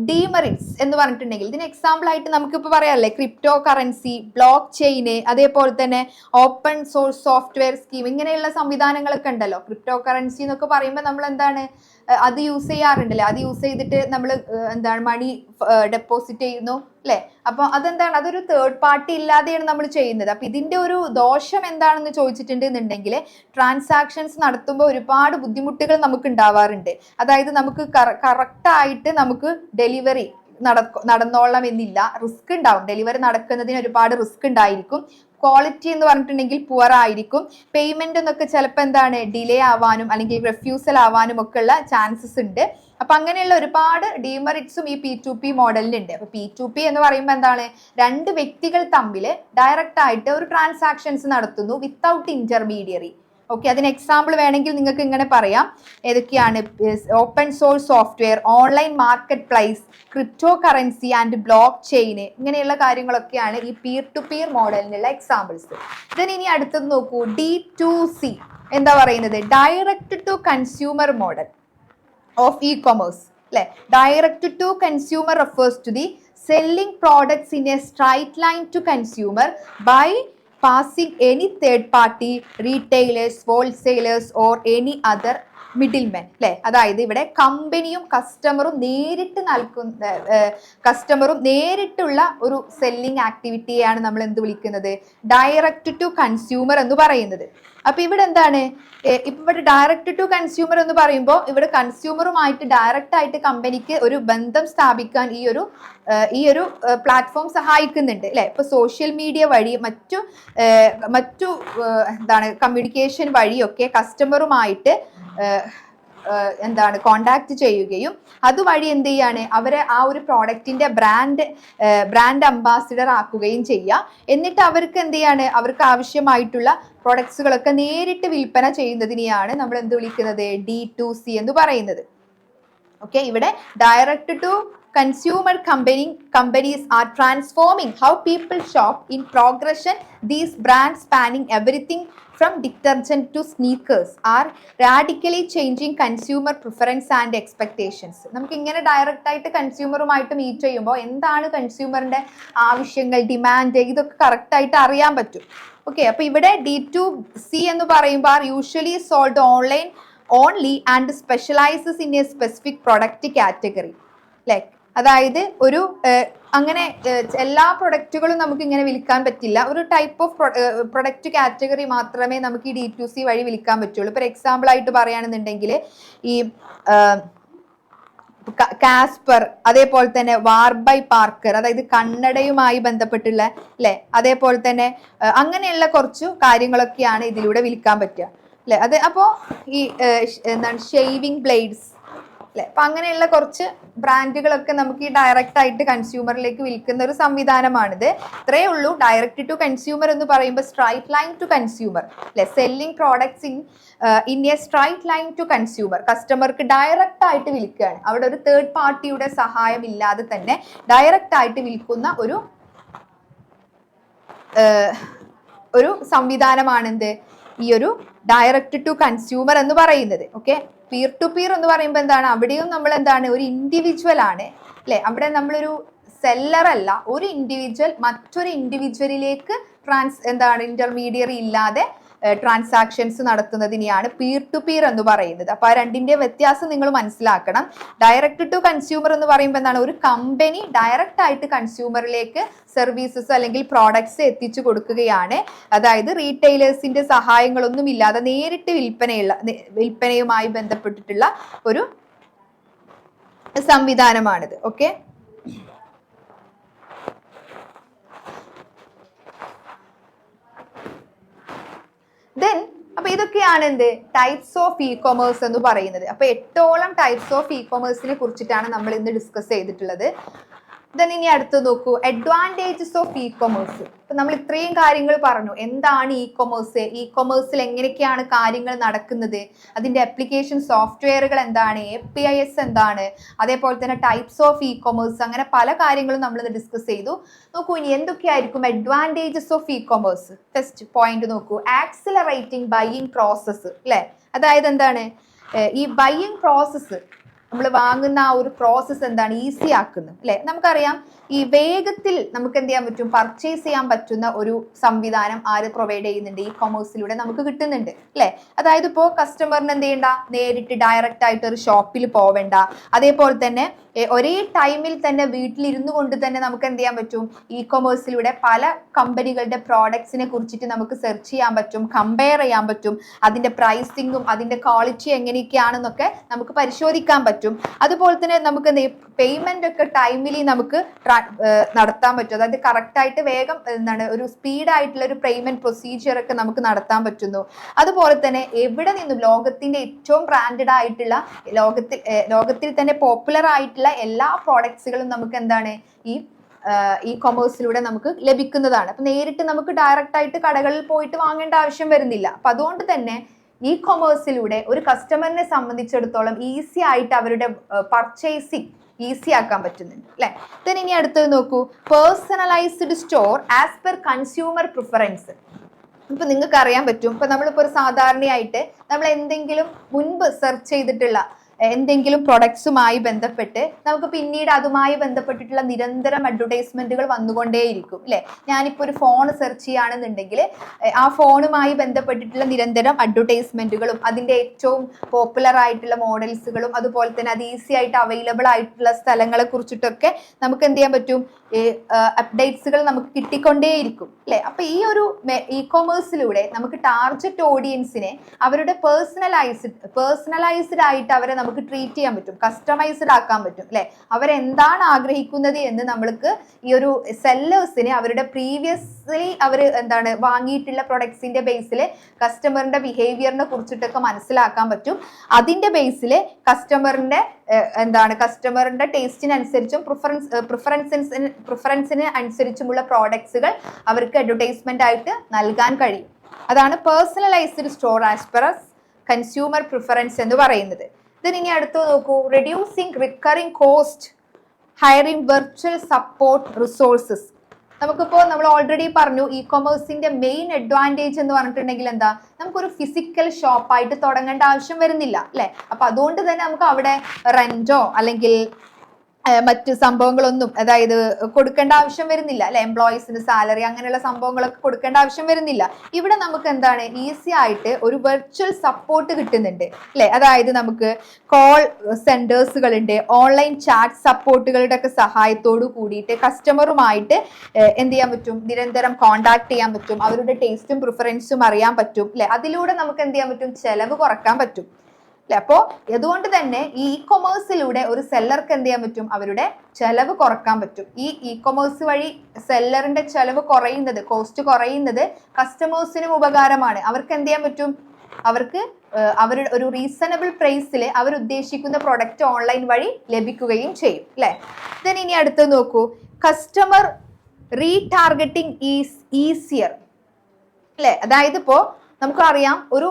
ഡീമെറിറ്റ്സ് എന്ന് പറഞ്ഞിട്ടുണ്ടെങ്കിൽ, ഇതിന് എക്സാമ്പിൾ ആയിട്ട് നമുക്കിപ്പോൾ പറയാമല്ലേ, ക്രിപ്റ്റോ കറൻസി, ബ്ലോക്ക് ചെയിന്, അതേപോലെ തന്നെ ഓപ്പൺ സോഴ്സ് സോഫ്റ്റ്വെയർ സ്കീം, ഇങ്ങനെയുള്ള സംവിധാനങ്ങളൊക്കെ ഉണ്ടല്ലോ. ക്രിപ്റ്റോ കറൻസി എന്നൊക്കെ പറയുമ്പോൾ നമ്മൾ എന്താണ്, അത് യൂസ് ചെയ്യാറുണ്ടല്ലേ, അത് യൂസ് ചെയ്തിട്ട് നമ്മൾ മണി ഡെപ്പോസിറ്റ് ചെയ്യുന്നു അല്ലെ. അപ്പൊ അതെന്താണ്, അതൊരു തേർഡ് പാർട്ടി ഇല്ലാതെയാണ് നമ്മൾ ചെയ്യുന്നത്. അപ്പൊ ഇതിന്റെ ഒരു ദോഷം എന്താണെന്ന് ചോദിച്ചിട്ടുണ്ടെന്നുണ്ടെങ്കിൽ, ട്രാൻസാക്ഷൻസ് നടത്തുമ്പോൾ ഒരുപാട് ബുദ്ധിമുട്ടുകൾ നമുക്ക് ഉണ്ടാവാറുണ്ട്. അതായത് നമുക്ക് കറക്റ്റ് ആയിട്ട് നമുക്ക് ഡെലിവറി നടന്നോളണം എന്നില്ല, റിസ്ക് ഉണ്ടാവും. ഡെലിവറി നടക്കുന്നതിന് ഒരുപാട് റിസ്ക് ഉണ്ടായിരിക്കും. ക്വാളിറ്റി എന്ന് പറഞ്ഞിട്ടുണ്ടെങ്കിൽ പുവർ ആയിരിക്കും. പേയ്മെന്റ് എന്നൊക്കെ ചിലപ്പോൾ ഡിലേ ആവാനും അല്ലെങ്കിൽ റെഫ്യൂസൽ ആവാനും ഒക്കെ ഉള്ള ചാൻസസ് ഉണ്ട്. അപ്പൊ അങ്ങനെയുള്ള ഒരുപാട് ഡീമെറിറ്റ്സും ഈ P2P മോഡലിനുണ്ട്. അപ്പൊ P2P എന്ന് പറയുമ്പോൾ രണ്ട് വ്യക്തികൾ തമ്മിൽ ഡയറക്റ്റ് ആയിട്ട് ഒരു ട്രാൻസാക്ഷൻസ് നടത്തുന്നു വിത്തൗട്ട് ഇന്റർമീഡിയറി. ഓക്കെ, അതിന് എക്സാമ്പിൾ വേണമെങ്കിൽ നിങ്ങൾക്ക് ഇങ്ങനെ പറയാം. ഏതൊക്കെയാണ്? Open source software, online marketplace, cryptocurrency and blockchain, ഇങ്ങനെയുള്ള കാര്യങ്ങളൊക്കെയാണ് ഈ പീർ മോഡലിനുള്ള എക്സാമ്പിൾസ്. ഇതിന് ഇനി അടുത്തത് നോക്കൂ, D2C എന്താ പറയുന്നത്, direct to consumer model of e commerce അല്ലെ. Direct to consumer refers to the selling products in a straight line to consumer by passing any third party retailers, wholesalers or any other middlemen അല്ലെ. അതായത് ഇവിടെ കമ്പനിയും കസ്റ്റമറും നേരിട്ടുള്ള ഒരു selling ആക്ടിവിറ്റിയെയാണ് നമ്മൾ എന്ത് വിളിക്കുന്നത്, ഡയറക്റ്റ് ടു കൺസ്യൂമർ എന്ന് പറയുന്നത്. അപ്പൊ ഇവിടെ എന്താണ്, ഇപ്പൊ ഇവിടെ ഡയറക്റ്റ് ടു കൺസ്യൂമർ എന്ന് പറയുമ്പോൾ ഇവിടെ കൺസ്യൂമറുമായിട്ട് ഡയറക്റ്റ് ആയിട്ട് കമ്പനിക്ക് ഒരു ബന്ധം സ്ഥാപിക്കാൻ ഈ ഒരു പ്ലാറ്റ്ഫോം സഹായിക്കുന്നുണ്ട് അല്ലെ. ഇപ്പൊ സോഷ്യൽ മീഡിയ വഴി മറ്റു എന്താണ് കമ്മ്യൂണിക്കേഷൻ വഴിയൊക്കെ കസ്റ്റമറുമായിട്ട് എന്താണ് കോണ്ടാക്ട് ചെയ്യുകയും അതുവഴി എന്ത് ചെയ്യാണ് അവരെ ആ ഒരു പ്രോഡക്റ്റിന്റെ ബ്രാൻഡ് അംബാസിഡർ ആക്കുകയും ചെയ്യുക. എന്നിട്ട് അവർക്ക് എന്ത് ചെയ്യാണ്, അവർക്ക് ആവശ്യമായിട്ടുള്ള പ്രൊഡക്ട്സുകളൊക്കെ നേരിട്ട് വിൽപ്പന ചെയ്യുന്നതിനെയാണ് നമ്മൾ എന്ത് വിളിക്കുന്നത്, D2C എന്ന് പറയുന്നത്. ഓക്കെ, ഇവിടെ direct to consumer companies are transforming how people shop. In progression, these brands spanning everything from detergent to sneakers are radically changing consumer preference and expectations. നമുക്ക് ഇങ്ങനെ ഡയറക്റ്റ് ആയിട്ട് കൺസ്യൂമറുമായിട്ട് മീറ്റ് ചെയ്യുമ്പോൾ എന്താണ് കൺസ്യൂമറിന്റെ ആവശ്യങ്ങൾ, ഡിമാൻഡ്, ഇതൊക്കെ കറക്റ്റ് ആയിട്ട് അറിയാൻ പറ്റും. ഓക്കെ, അപ്പൊ ഇവിടെ D2C എന്ന് പറയുമ്പോൾ are usually sold online only and specialises in A specific product category. Like അതായത് ഒരു അങ്ങനെ എല്ലാ പ്രൊഡക്റ്റുകളും നമുക്ക് ഇങ്ങനെ വിൽക്കാൻ പറ്റില്ല. ഒരു ടൈപ്പ് ഓഫ് പ്രൊഡക്റ്റ് കാറ്റഗറി മാത്രമേ നമുക്ക് ഈ D2C വഴി വിൽക്കാൻ പറ്റുള്ളൂ. ഇപ്പോൾ എക്സാമ്പിൾ ആയിട്ട് പറയുകയാണെന്നുണ്ടെങ്കിൽ ഈ കാസ്പർ, അതേപോലെ തന്നെ വാർബൈ പാർക്കർ, അതായത് കണ്ണടയുമായി ബന്ധപ്പെട്ടുള്ള അല്ലെ, അതേപോലെ തന്നെ അങ്ങനെയുള്ള കുറച്ചു കാര്യങ്ങളൊക്കെയാണ് ഇതിലൂടെ വിൽക്കാൻ പറ്റുക അല്ലെ. അത് അപ്പോൾ ഈ എന്താണ് ഷേവിംഗ് ബ്ലേഡ്സ് അല്ലെ, അപ്പൊ അങ്ങനെയുള്ള കുറച്ച് ബ്രാൻഡുകളൊക്കെ നമുക്ക് ഈ ഡയറക്റ്റ് ആയിട്ട് കൺസ്യൂമറിലേക്ക് വിൽക്കുന്ന ഒരു സംവിധാനമാണിത്. ഇത്രയേ ഉള്ളൂ. ഡയറക്റ്റ് ടു കൺസ്യൂമർ എന്ന് പറയുമ്പോൾ സ്ട്രൈറ്റ് ലൈൻ ടു കൺസ്യൂമർ അല്ലെ, selling products in a straight line to consumer. കസ്റ്റമർക്ക് ഡയറക്റ്റ് ആയിട്ട് വിൽക്കുകയാണ്. അവിടെ ഒരു തേർഡ് പാർട്ടിയുടെ സഹായം ഇല്ലാതെ തന്നെ ഡയറക്റ്റ് ആയിട്ട് വിൽക്കുന്ന ഒരു സംവിധാനമാണെന്ത്, ഈ ഒരു ഡയറക്റ്റ് ടു കൺസ്യൂമർ എന്ന് പറയുന്നത്. ഓക്കെ, പീർ ടു പീർ എന്ന് പറയുമ്പോൾ എന്താണ്, അവിടെയും നമ്മൾ എന്താണ് ഒരു ഇൻഡിവിജ്വൽ ആണ് അല്ലെ. അവിടെ നമ്മളൊരു സെല്ലർ അല്ല, ഒരു ഇൻഡിവിജ്വൽ മറ്റൊരു ഇൻഡിവിജ്വലിലേക്ക് ഇന്റർമീഡിയറി ഇല്ലാതെ ട്രാൻസാക്ഷൻസ് നടത്തുന്നതിനെയാണ് പീർ ടു പീർ എന്ന് പറയുന്നത്. അപ്പൊ ആ രണ്ടിന്റെ വ്യത്യാസം നിങ്ങൾ മനസ്സിലാക്കണം. ഡയറക്റ്റ് ടു കൺസ്യൂമർ എന്ന് പറയുമ്പോൾ എന്താണ്, ഒരു കമ്പനി ഡയറക്റ്റ് ആയിട്ട് കൺസ്യൂമറിലേക്ക് സർവീസസ് അല്ലെങ്കിൽ പ്രോഡക്ട്സ് എത്തിച്ചു കൊടുക്കുകയാണ്. അതായത് റീറ്റെയിലേഴ്സിന്റെ സഹായങ്ങളൊന്നും ഇല്ലാതെ നേരിട്ട് വിൽപ്പനയുമായി ബന്ധപ്പെട്ടിട്ടുള്ള ഒരു സംവിധാനമാണിത്. ഓക്കെ, അപ്പൊ ഇതൊക്കെയാണ് എന്ത് ടൈപ്സ് ഓഫ് ഇ കൊമേഴ്സ് എന്ന് പറയുന്നത്. അപ്പൊ 8ഓളം ടൈപ്സ് ഓഫ് ഇ കൊമേഴ്സിനെ കുറിച്ചിട്ടാണ് നമ്മൾ ഇന്ന് ഡിസ്കസ് ചെയ്തിട്ടുള്ളത്. ദെൻ ഇനി അടുത്ത് നോക്കൂ, അഡ്വാൻറ്റേജസ് ഓഫ് ഇ കൊമേഴ്സ്. ഇപ്പൊ നമ്മൾ ഇത്രയും കാര്യങ്ങൾ പറഞ്ഞു. എന്താണ് ഇ കൊമേഴ്സ്, ഇ കൊമേഴ്സിൽ എങ്ങനെയൊക്കെയാണ് കാര്യങ്ങൾ നടക്കുന്നത്, അതിന്റെ ആപ്ലിക്കേഷൻ സോഫ്റ്റ്വെയറുകൾ എന്താണ്, APIs എന്താണ്, അതേപോലെ തന്നെ ടൈപ്സ് ഓഫ് ഇ കൊമേഴ്സ്, അങ്ങനെ പല കാര്യങ്ങളും നമ്മൾ ഡിസ്കസ് ചെയ്തു. നോക്കൂ, ഇനി എന്തൊക്കെയായിരിക്കും advantages of e commerce. First point നോക്കൂ, ആക്സിലറേറ്റിംഗ് ബൈയിങ് പ്രോസസ്സ് അല്ലെ. അതായത് എന്താണ്, ഈ ബൈയിങ് പ്രോസസ്സ്, നമ്മൾ വാങ്ങുന്ന ആ ഒരു പ്രോസസ്സ് എന്താണ്, ഈസി ആക്കുന്നു അല്ലെ. നമുക്കറിയാം ഈ വേഗത്തിൽ നമുക്ക് എന്ത് ചെയ്യാൻ പറ്റും, പർച്ചേസ് ചെയ്യാൻ പറ്റുന്ന ഒരു സംവിധാനം ആര് പ്രൊവൈഡ് ചെയ്യുന്നുണ്ട്, ഈ കൊമേഴ്സിലൂടെ നമുക്ക് കിട്ടുന്നുണ്ട് അല്ലെ. അതായത് ഇപ്പോൾ കസ്റ്റമറിന് എന്ത് ചെയ്യണ്ട, നേരിട്ട് ഡയറക്റ്റ് ആയിട്ട് ഒരു ഷോപ്പിൽ പോവേണ്ട. അതേപോലെ തന്നെ ഒരേ ടൈമിൽ തന്നെ വീട്ടിലിരുന്നു കൊണ്ട് തന്നെ നമുക്ക് എന്ത് ചെയ്യാൻ പറ്റും, ഇ കൊമേഴ്സിലൂടെ പല കമ്പനികളുടെ പ്രോഡക്ട്സിനെ കുറിച്ചിട്ട് നമുക്ക് സെർച്ച് ചെയ്യാൻ പറ്റും, കമ്പയർ ചെയ്യാൻ പറ്റും, അതിന്റെ പ്രൈസിങ്ങും അതിന്റെ ക്വാളിറ്റി എങ്ങനെയൊക്കെയാണെന്നൊക്കെ നമുക്ക് പരിശോധിക്കാൻ പറ്റും. അതുപോലെ തന്നെ നമുക്ക് പേയ്മെന്റ് ഒക്കെ ടൈമിലി നമുക്ക് നടത്താൻ പറ്റും. അതായത് കറക്റ്റ് ആയിട്ട് വേഗം ഒരു സ്പീഡായിട്ടുള്ള ഒരു പേയ്മെന്റ് പ്രൊസീജിയർ ഒക്കെ നമുക്ക് നടത്താൻ പറ്റുന്നു. അതുപോലെ തന്നെ എവിടെ നിന്നും ലോകത്തിന്റെ ഏറ്റവും ബ്രാൻഡഡ് ആയിട്ടുള്ള ലോകത്തിൽ തന്നെ പോപ്പുലർ ആയിട്ടുള്ള എല്ലാ പ്രോഡക്ട്സുകളും നമുക്ക് എന്താണ് ഈ കൊമേഴ്സിലൂടെ നമുക്ക് ലഭിക്കുന്നതാണ്. അപ്പൊ നേരിട്ട് നമുക്ക് ഡയറക്റ്റ് ആയിട്ട് കടകളിൽ പോയിട്ട് വാങ്ങേണ്ട ആവശ്യം വരുന്നില്ല. അപ്പൊ അതുകൊണ്ട് തന്നെ ഇ കൊമേഴ്സിലൂടെ ഒരു കസ്റ്റമറിനെ സംബന്ധിച്ചിടത്തോളം ഈസി ആയിട്ട് അവരുടെ പർച്ചേസിങ് ഈസി ആക്കാൻ പറ്റുന്നുണ്ട് അല്ലെ. ഇനി അടുത്തത് നോക്കൂ, personalised store as per consumer preference. ഇപ്പൊ നിങ്ങൾക്ക് അറിയാൻ പറ്റും, ഇപ്പൊ നമ്മളിപ്പോ ഒരു സാധാരണയായിട്ട് നമ്മൾ എന്തെങ്കിലും മുൻപ് സെർച്ച് ചെയ്തിട്ടുള്ള എന്തെങ്കിലും പ്രൊഡക്ട്സുമായി ബന്ധപ്പെട്ട് നമുക്ക് പിന്നീട് അതുമായി ബന്ധപ്പെട്ടിട്ടുള്ള നിരന്തരം അഡ്വർടൈസ്മെന്റുകൾ വന്നുകൊണ്ടേയിരിക്കും അല്ലെ. ഞാനിപ്പോൾ ഒരു ഫോൺ സെർച്ച് ചെയ്യുകയാണെന്നുണ്ടെങ്കിൽ ആ ഫോണുമായി ബന്ധപ്പെട്ടിട്ടുള്ള നിരന്തരം അഡ്വർടൈസ്മെന്റുകളും അതിന്റെ ഏറ്റവും പോപ്പുലർ ആയിട്ടുള്ള മോഡൽസുകളും അതുപോലെ തന്നെ അത് ഈസി ആയിട്ട് അവൈലബിൾ ആയിട്ടുള്ള സ്ഥലങ്ങളെ കുറിച്ചിട്ടൊക്കെ നമുക്ക് എന്ത് ചെയ്യാൻ പറ്റും, അപ്ഡേറ്റ്സുകൾ നമുക്ക് കിട്ടിക്കൊണ്ടേയിരിക്കും അല്ലെ. അപ്പൊ ഈ ഒരു ഇ കൊമേഴ്സിലൂടെ നമുക്ക് ടാർഗറ്റ് ഓഡിയൻസിനെ അവരുടെ പേഴ്സണലൈസ്ഡ് ആയിട്ട് അവരെ നമുക്ക് ട്രീറ്റ് ചെയ്യാൻ പറ്റും, കസ്റ്റമൈസ്ഡ് ആക്കാൻ പറ്റും അല്ലെ. അവരെന്താണ് ആഗ്രഹിക്കുന്നത് എന്ന് നമ്മൾക്ക് ഈ ഒരു സെല്ലേഴ്സിനെ അവരുടെ പ്രീവിയസ്ലി അവർ എന്താണ് വാങ്ങിയിട്ടുള്ള പ്രൊഡക്ട്സിന്റെ ബേസിൽ കസ്റ്റമറിന്റെ ബിഹേവിയറിനെ കുറിച്ചിട്ടൊക്കെ മനസ്സിലാക്കാൻ പറ്റും. അതിന്റെ ബേസിൽ കസ്റ്റമറിന്റെ ടേസ്റ്റിനനുസരിച്ചും പ്രിഫറൻസിന് അനുസരിച്ചുമുള്ള പ്രോഡക്ട്സുകൾ അവർക്ക് അഡ്വർടൈസ്മെന്റ് ആയിട്ട് നൽകാൻ കഴിയും. അതാണ് personalised store as per consumer preference എന്ന് പറയുന്നത്. ഇനി അടുത്ത് നോക്കൂ, reducing recurring cost, hiring virtual support resources. നമ്മൾ ഓൾറെഡി പറഞ്ഞു ഇ കൊമേഴ്സിന്റെ മെയിൻ അഡ്വാൻറ്റേജ് എന്ന് പറഞ്ഞിട്ടുണ്ടെങ്കിൽ എന്താ, നമുക്കൊരു ഫിസിക്കൽ ഷോപ്പായിട്ട് തുടങ്ങേണ്ട ആവശ്യം വരുന്നില്ല അല്ലെ. അപ്പൊ അതുകൊണ്ട് തന്നെ നമുക്ക് അവിടെ റെന്റോ അല്ലെങ്കിൽ മറ്റ് സംഭവങ്ങളൊന്നും അതായത് കൊടുക്കേണ്ട ആവശ്യം വരുന്നില്ല അല്ലെ. എംപ്ലോയീസിന് സാലറി അങ്ങനെയുള്ള സംഭവങ്ങളൊക്കെ കൊടുക്കേണ്ട ആവശ്യം വരുന്നില്ല. ഇവിടെ നമുക്ക് എന്താണ് ഈസി ആയിട്ട് ഒരു വെർച്വൽ സപ്പോർട്ട് കിട്ടുന്നുണ്ട് അല്ലെ. അതായത് നമുക്ക് കോൾ സെന്റേഴ്സുകളുണ്ട്, ഓൺലൈൻ ചാറ്റ് സപ്പോർട്ടുകളുടെ ഒക്കെ സഹായത്തോടു കൂടിയിട്ട് കസ്റ്റമറുമായിട്ട് എന്ത് ചെയ്യാൻ പറ്റും, നിരന്തരം കോണ്ടാക്ട് ചെയ്യാൻ പറ്റും, അവരുടെ ടേസ്റ്റും പ്രിഫറൻസും അറിയാൻ പറ്റും അല്ലെ. അതിലൂടെ നമുക്ക് എന്ത് ചെയ്യാൻ പറ്റും, ചെലവ് കുറക്കാൻ പറ്റും. അപ്പോ അതുകൊണ്ട് തന്നെ ഈ ഇ കൊമേഴ്സിലൂടെ ഒരു സെല്ലർക്ക് എന്ത് ചെയ്യാൻ പറ്റും, അവരുടെ ചെലവ് കുറക്കാൻ പറ്റും. ഈ ഇ കൊമേഴ്സ് വഴി സെല്ലറിന്റെ ചെലവ് കുറയുന്നത്, കോസ്റ്റ് കുറയുന്നത് കസ്റ്റമേഴ്സിനും ഉപകാരമാണ്. അവർക്ക് എന്ത് ചെയ്യാൻ പറ്റും, അവർക്ക് അവരുടെ ഒരു റീസണബിൾ പ്രൈസിൽ അവർ ഉദ്ദേശിക്കുന്ന പ്രൊഡക്റ്റ് ഓൺലൈൻ വഴി ലഭിക്കുകയും ചെയ്യും അല്ലെ. ഇനി അടുത്ത് നോക്കൂ, കസ്റ്റമർ റീടാർഗറ്റിംഗ് ഈസ് ഈസിയർ അല്ലെ. അതായത് ഇപ്പോ നമുക്കറിയാം ഒരു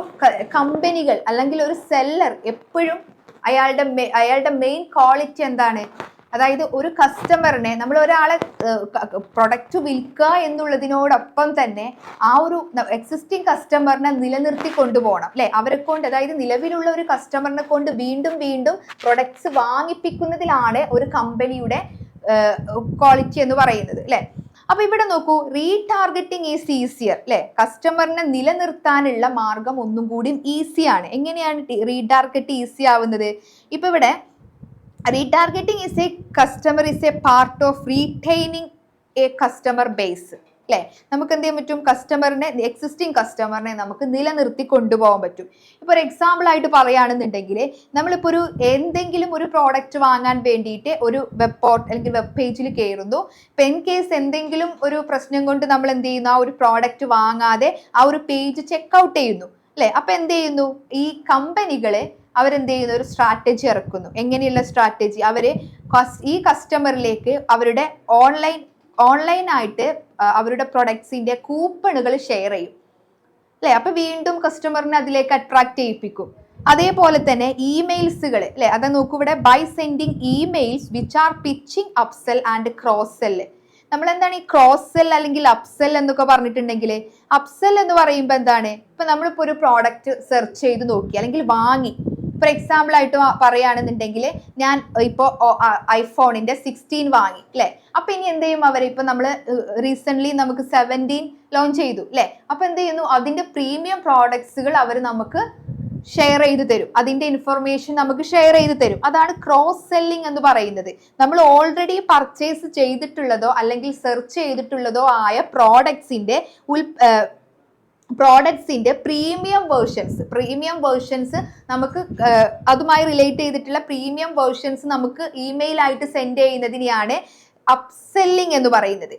കമ്പനികൾ അല്ലെങ്കിൽ ഒരു സെല്ലർ എപ്പോഴും അയാളുടെ മെയിൻ ക്വാളിറ്റി എന്താണ്, അതായത് ഒരു കസ്റ്റമറിനെ നമ്മൾ ഒരാളെ പ്രൊഡക്റ്റ് വിൽക്കുക എന്നുള്ളതിനോടൊപ്പം തന്നെ ആ ഒരു എക്സിസ്റ്റിംഗ് കസ്റ്റമറിനെ നിലനിർത്തി കൊണ്ടുപോകണം അല്ലെ. അവരെ കൊണ്ട്, അതായത് നിലവിലുള്ള ഒരു കസ്റ്റമറിനെ കൊണ്ട് വീണ്ടും വീണ്ടും പ്രൊഡക്ട്സ് വാങ്ങിപ്പിക്കുന്നതിലാണ് ഒരു കമ്പനിയുടെ ക്വാളിറ്റി എന്ന് പറയുന്നത് അല്ലെ. അപ്പൊ ഇവിടെ നോക്കൂ, റീടാർഗറ്റിംഗ് ഈസ് ഈസിയർ അല്ലെ. കസ്റ്റമറിനെ നിലനിർത്താനുള്ള മാർഗം ഒന്നും കൂടി ഈസിയാണ്. എങ്ങനെയാണ് റീടാർഗറ്റ് ഈസി ആവുന്നത്? ഇപ്പൊ ഇവിടെ retargeting is a customer is a part of retaining a customer base അല്ലെ. നമുക്ക് എന്ത് ചെയ്യാൻ പറ്റും, കസ്റ്റമറിനെ, എക്സിസ്റ്റിംഗ് കസ്റ്റമറിനെ നമുക്ക് നിലനിർത്തി കൊണ്ടുപോകാൻ പറ്റും. ഇപ്പൊ ഒരു എക്സാമ്പിൾ ആയിട്ട് പറയുകയാണെന്നുണ്ടെങ്കിൽ നമ്മളിപ്പോൾ എന്തെങ്കിലും ഒരു പ്രോഡക്റ്റ് വാങ്ങാൻ വേണ്ടിയിട്ട് ഒരു വെബ് പോർട്ട് അല്ലെങ്കിൽ വെബ് പേജിൽ കയറുന്നു. ഇപ്പൊ ഇൻ കേസ് എന്തെങ്കിലും ഒരു പ്രശ്നം കൊണ്ട് നമ്മൾ എന്ത് ചെയ്യുന്നു, ആ ഒരു പ്രോഡക്റ്റ് വാങ്ങാതെ ആ ഒരു പേജ് ചെക്ക്ഔട്ട് ചെയ്യുന്നു അല്ലെ. അപ്പൊ എന്ത് ചെയ്യുന്നു, ഈ കമ്പനികളെ അവരെന്ത് ചെയ്യുന്നു, ഒരു സ്ട്രാറ്റജി ഇറക്കുന്നു. എങ്ങനെയുള്ള സ്ട്രാറ്റജി? അവര് ഈ കസ്റ്റമറിലേക്ക് അവരുടെ ഓൺലൈനായിട്ട് അവരുടെ പ്രൊഡക്ട്സിന്റെ കൂപ്പണുകൾ ഷെയർ ചെയ്യും അല്ലെ. അപ്പൊ വീണ്ടും കസ്റ്റമറിനെ അതിലേക്ക് അട്രാക്ട് ചെയ്യിപ്പിക്കും. അതേപോലെ തന്നെ ഇമെയിൽസുകൾ അല്ലെ, അത് നോക്കൂ ഇവിടെ, by sending emails which are pitching upsell and cross sell. നമ്മൾ എന്താണ് ഈ ക്രോസ് സെൽ അല്ലെങ്കിൽ അപ്സെൽ എന്നൊക്കെ പറഞ്ഞിട്ടുണ്ടെങ്കിൽ, അപ്സെൽ എന്ന് പറയുമ്പോൾ എന്താണ്, ഇപ്പൊ നമ്മളിപ്പോ ഒരു പ്രോഡക്റ്റ് സെർച്ച് ചെയ്ത് നോക്കി അല്ലെങ്കിൽ വാങ്ങി, ഫോർ എക്സാമ്പിൾ ആയിട്ട് പറയുകയാണെന്നുണ്ടെങ്കിൽ ഞാൻ ഇപ്പോൾ ഐഫോണിന്റെ 16 വാങ്ങി അല്ലെ. അപ്പൊ ഇനി എന്ത് ചെയ്യും, ഇപ്പൊ നമ്മൾ റീസെന്റ് നമുക്ക് 17 ലോഞ്ച് ചെയ്തു അല്ലെ. അപ്പൊ എന്ത് ചെയ്യുന്നു, അതിന്റെ പ്രീമിയം പ്രോഡക്ട്സുകൾ അവർ നമുക്ക് ഷെയർ ചെയ്ത് തരും, അതിന്റെ ഇൻഫർമേഷൻ നമുക്ക് ഷെയർ ചെയ്ത് തരും. അതാണ് ക്രോസ് സെല്ലിംഗ് എന്ന് പറയുന്നത്. നമ്മൾ ഓൾറെഡി പർച്ചേസ് ചെയ്തിട്ടുള്ളതോ അല്ലെങ്കിൽ സെർച്ച് ചെയ്തിട്ടുള്ളതോ ആയ പ്രോഡക്ട്സിന്റെ പ്രീമിയം വേർഷൻസ് നമുക്ക് അതുമായി റിലേറ്റ് ചെയ്തിട്ടുള്ള പ്രീമിയം വേർഷൻസ് നമുക്ക് ഇമെയിൽ ആയിട്ട് സെൻഡ് ചെയ്യുന്നതിനെയാണ് അപ്സെല്ലിംഗ് എന്ന് പറയുന്നത്.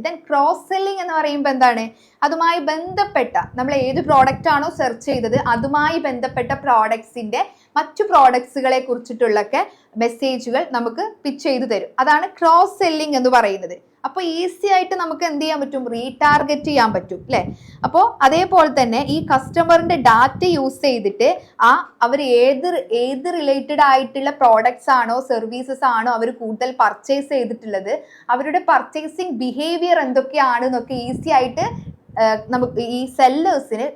ദെൻ ക്രോസ് സെല്ലിംഗ് എന്ന് പറയുമ്പോൾ എന്താണ്, അതുമായി ബന്ധപ്പെട്ട നമ്മൾ ഏത് പ്രോഡക്റ്റ് ആണോ സെർച്ച് ചെയ്തത് അതുമായി ബന്ധപ്പെട്ട പ്രോഡക്ട്സിന്റെ മറ്റു പ്രോഡക്ട്സുകളെ കുറിച്ചിട്ടുള്ളൊക്കെ മെസ്സേജുകൾ നമുക്ക് പിച്ച് ചെയ്ത് തരും. അതാണ് ക്രോസ് സെല്ലിംഗ് എന്ന് പറയുന്നത്. അപ്പൊ ഈസി ആയിട്ട് നമുക്ക് എന്ത് ചെയ്യാൻ പറ്റും, റീടാർഗറ്റ് ചെയ്യാൻ പറ്റും അല്ലെ. അപ്പോൾ അതേപോലെ തന്നെ ഈ കസ്റ്റമറിന്റെ ഡാറ്റ യൂസ് ചെയ്തിട്ട് അവർ ഏത് റിലേറ്റഡ് ആയിട്ടുള്ള പ്രോഡക്ട്സ് ആണോ സർവീസസ് ആണോ അവർ കൂടുതൽ പർച്ചേസ് ചെയ്തിട്ടുള്ളത്, അവരുടെ പർച്ചേസിങ് ബിഹേവിയർ എന്തൊക്കെയാണ് എന്നൊക്കെ ഈസി ആയിട്ട് നമുക്ക് ഈ സെല്ലേഴ്സിന്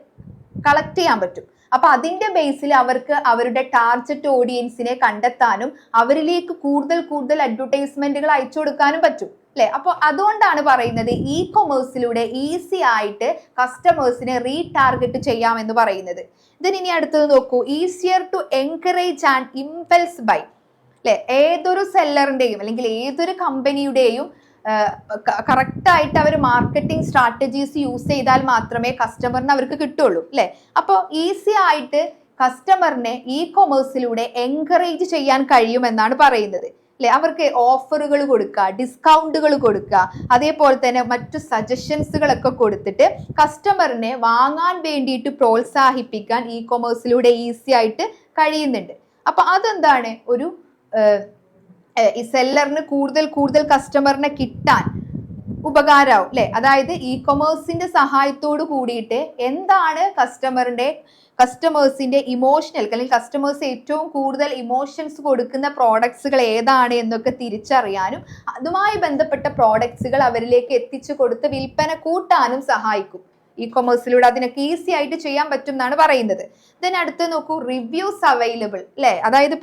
കളക്ട് ചെയ്യാൻ പറ്റും. അപ്പൊ അതിന്റെ ബേസിൽ അവർക്ക് അവരുടെ ടാർഗറ്റ് ഓഡിയൻസിനെ കണ്ടെത്താനും അവരിലേക്ക് കൂടുതൽ കൂടുതൽ അഡ്വർടൈസ്മെന്റുകൾ അയച്ചു കൊടുക്കാനും പറ്റും അല്ലെ. അപ്പൊ അതുകൊണ്ടാണ് പറയുന്നത് ഇ കൊമേഴ്സിലൂടെ ഈസി ആയിട്ട് കസ്റ്റമേഴ്സിനെ റീടാർഗറ്റ് ചെയ്യാം എന്ന് പറയുന്നത്. ഇനി അടുത്തത് നോക്കൂ, easier to encourage and impulse buy അല്ലെ. ഏതൊരു സെല്ലറിന്റെയും അല്ലെങ്കിൽ ഏതൊരു കമ്പനിയുടെയും കറക്റ്റ് ആയിട്ട് അവർ മാർക്കറ്റിംഗ് സ്ട്രാറ്റജീസ് യൂസ് ചെയ്താൽ മാത്രമേ കസ്റ്റമറിന് അവർക്ക് കിട്ടുള്ളൂ അല്ലെ. അപ്പോൾ ഈസി ആയിട്ട് കസ്റ്റമറിനെ ഇ കൊമേഴ്സിലൂടെ എൻകറേജ് ചെയ്യാൻ കഴിയുമെന്നാണ് പറയുന്നത് അല്ലെ. അവർക്ക് ഓഫറുകൾ കൊടുക്കുക, ഡിസ്കൗണ്ടുകൾ കൊടുക്കുക, അതേപോലെ തന്നെ മറ്റു സജഷൻസുകളൊക്കെ കൊടുത്തിട്ട് കസ്റ്റമറിനെ വാങ്ങാൻ വേണ്ടിയിട്ട് പ്രോത്സാഹിപ്പിക്കാൻ ഇ കൊമേഴ്സിലൂടെ ഈസി ആയിട്ട് കഴിയുന്നുണ്ട്. അപ്പൊ അതെന്താണ് ഒരു ഈ സെല്ലറിന് കൂടുതൽ കൂടുതൽ കസ്റ്റമറിനെ കിട്ടാൻ ഉപകാരമാവും അല്ലെ. അതായത് ഇ കൊമേഴ്സിന്റെ സഹായത്തോട് കൂടിയിട്ട് എന്താണ് കസ്റ്റമേഴ്സിന്റെ ഇമോഷണൽ അല്ലെങ്കിൽ കസ്റ്റമേഴ്സ് ഏറ്റവും കൂടുതൽ ഇമോഷൻസ് കൊടുക്കുന്ന പ്രോഡക്ട്സുകൾ ഏതാണ് എന്നൊക്കെ തിരിച്ചറിയാനും അതുമായി ബന്ധപ്പെട്ട പ്രോഡക്ട്സുകൾ അവരിലേക്ക് എത്തിച്ചു കൊടുത്ത് വിൽപ്പന കൂട്ടാനും സഹായിക്കും. ഇ കൊമേഴ്സിലൂടെ അതിനൊക്കെ ഈസി ആയിട്ട് ചെയ്യാൻ പറ്റും എന്നാണ് പറയുന്നത്. അടുത്ത് നോക്കൂ, റിവ്യൂസ് അവൈലബിൾ അല്ലെ. അതായത്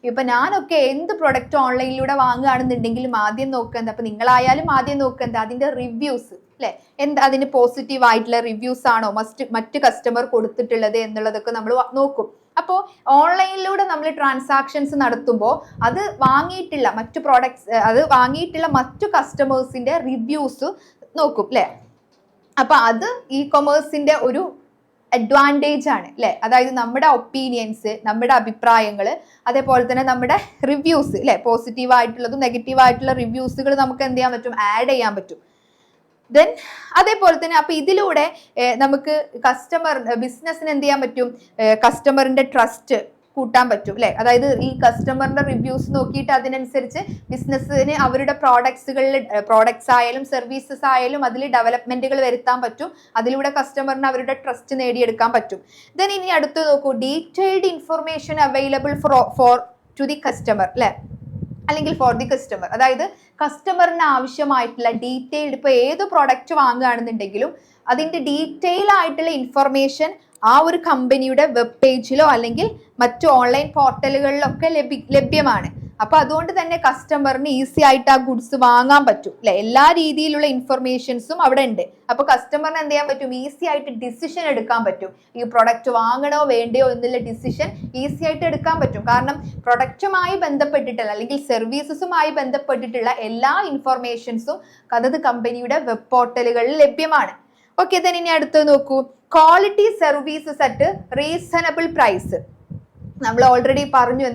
ഇപ്പൊ ഞാനൊക്കെ എന്ത് പ്രൊഡക്റ്റ് ഓൺലൈനിലൂടെ വാങ്ങുകയാണെന്നുണ്ടെങ്കിലും ആദ്യം നോക്കുന്നത്, അപ്പൊ നിങ്ങളായാലും ആദ്യം നോക്കുന്നത് അതിന്റെ റിവ്യൂസ് അല്ലെ. അതിന് പോസിറ്റീവ് ആയിട്ടുള്ള റിവ്യൂസ് ആണോ മറ്റ് കസ്റ്റമർ കൊടുത്തിട്ടുള്ളത് എന്നുള്ളതൊക്കെ നമ്മൾ നോക്കും. അപ്പോൾ ഓൺലൈനിലൂടെ നമ്മൾ ട്രാൻസാക്ഷൻസ് നടത്തുമ്പോൾ അത് വാങ്ങിയിട്ടുള്ള മറ്റു കസ്റ്റമേഴ്സിന്റെ റിവ്യൂസ് നോക്കും അല്ലെ. അപ്പൊ അത് ഇ കൊമേഴ്സിന്റെ ഒരു അഡ്വാൻറ്റേജ് ആണ് അല്ലെ. അതായത് നമ്മുടെ ഒപ്പീനിയൻസ്, നമ്മുടെ അഭിപ്രായങ്ങൾ, അതേപോലെ തന്നെ നമ്മുടെ റിവ്യൂസ് അല്ലെ, പോസിറ്റീവ് ആയിട്ടുള്ളതും നെഗറ്റീവ് ആയിട്ടുള്ള റിവ്യൂസുകൾ നമുക്ക് എന്ത് ചെയ്യാൻ പറ്റും, ആഡ് ചെയ്യാൻ പറ്റും. അതേപോലെ തന്നെ അപ്പൊ ഇതിലൂടെ നമുക്ക് ബിസിനസ്സിന് എന്ത് ചെയ്യാൻ പറ്റും, കസ്റ്റമറിന്റെ ട്രസ്റ്റ് കൂട്ടാൻ പറ്റും അല്ലെ. അതായത് ഈ കസ്റ്റമറിന്റെ റിവ്യൂസ് നോക്കിയിട്ട് അതിനനുസരിച്ച് ബിസിനസ്സിന് അവരുടെ പ്രോഡക്ട്സ് ആയാലും സർവീസസ് ആയാലും അതിൽ ഡെവലപ്മെന്റുകൾ വരുത്താൻ പറ്റും. അതിലൂടെ കസ്റ്റമറിന് അവരുടെ ട്രസ്റ്റ് നേടിയെടുക്കാൻ പറ്റും. ഇനി അടുത്ത് നോക്കൂ, detailed information available for to the customer അല്ലെ, അല്ലെങ്കിൽ ഫോർ ദി കസ്റ്റമർ. അതായത് കസ്റ്റമറിന് ആവശ്യമായിട്ടുള്ള ഡീറ്റെയിൽഡ്, ഇപ്പൊ ഏത് പ്രോഡക്റ്റ് വാങ്ങുകയാണെന്നുണ്ടെങ്കിലും അതിന്റെ ഡീറ്റെയിൽ ആയിട്ടുള്ള ഇൻഫർമേഷൻ ആ ഒരു കമ്പനിയുടെ വെബ് പേജിലോ അല്ലെങ്കിൽ മറ്റു ഓൺലൈൻ പോർട്ടലുകളിലൊക്കെ ലഭ്യമാണ്. അപ്പൊ അതുകൊണ്ട് തന്നെ കസ്റ്റമറിന് ഈസി ആയിട്ട് ആ ഗുഡ്സ് വാങ്ങാൻ പറ്റും അല്ലെ. എല്ലാ രീതിയിലുള്ള ഇൻഫർമേഷൻസും അവിടെ ഉണ്ട്. അപ്പൊ കസ്റ്റമറിന് എന്ത് ചെയ്യാൻ പറ്റും, ഈസി ആയിട്ട് ഡിസിഷൻ എടുക്കാൻ പറ്റും. ഈ പ്രൊഡക്റ്റ് വാങ്ങണോ വേണ്ടയോ എന്നുള്ള ഡിസിഷൻ ഈസി ആയിട്ട് എടുക്കാൻ പറ്റും. കാരണം പ്രൊഡക്റ്റുമായി ബന്ധപ്പെട്ടിട്ടുള്ള അല്ലെങ്കിൽ സർവീസസുമായി ബന്ധപ്പെട്ടിട്ടുള്ള എല്ലാ ഇൻഫർമേഷൻസും അതത് കമ്പനിയുടെ വെബ് പോർട്ടലുകളിൽ ലഭ്യമാണ്. ഓക്കെ, ഇനി അടുത്ത് നോക്കൂ, quality services at reasonable price. നമ്മൾ ഓൾറെഡി പറഞ്ഞു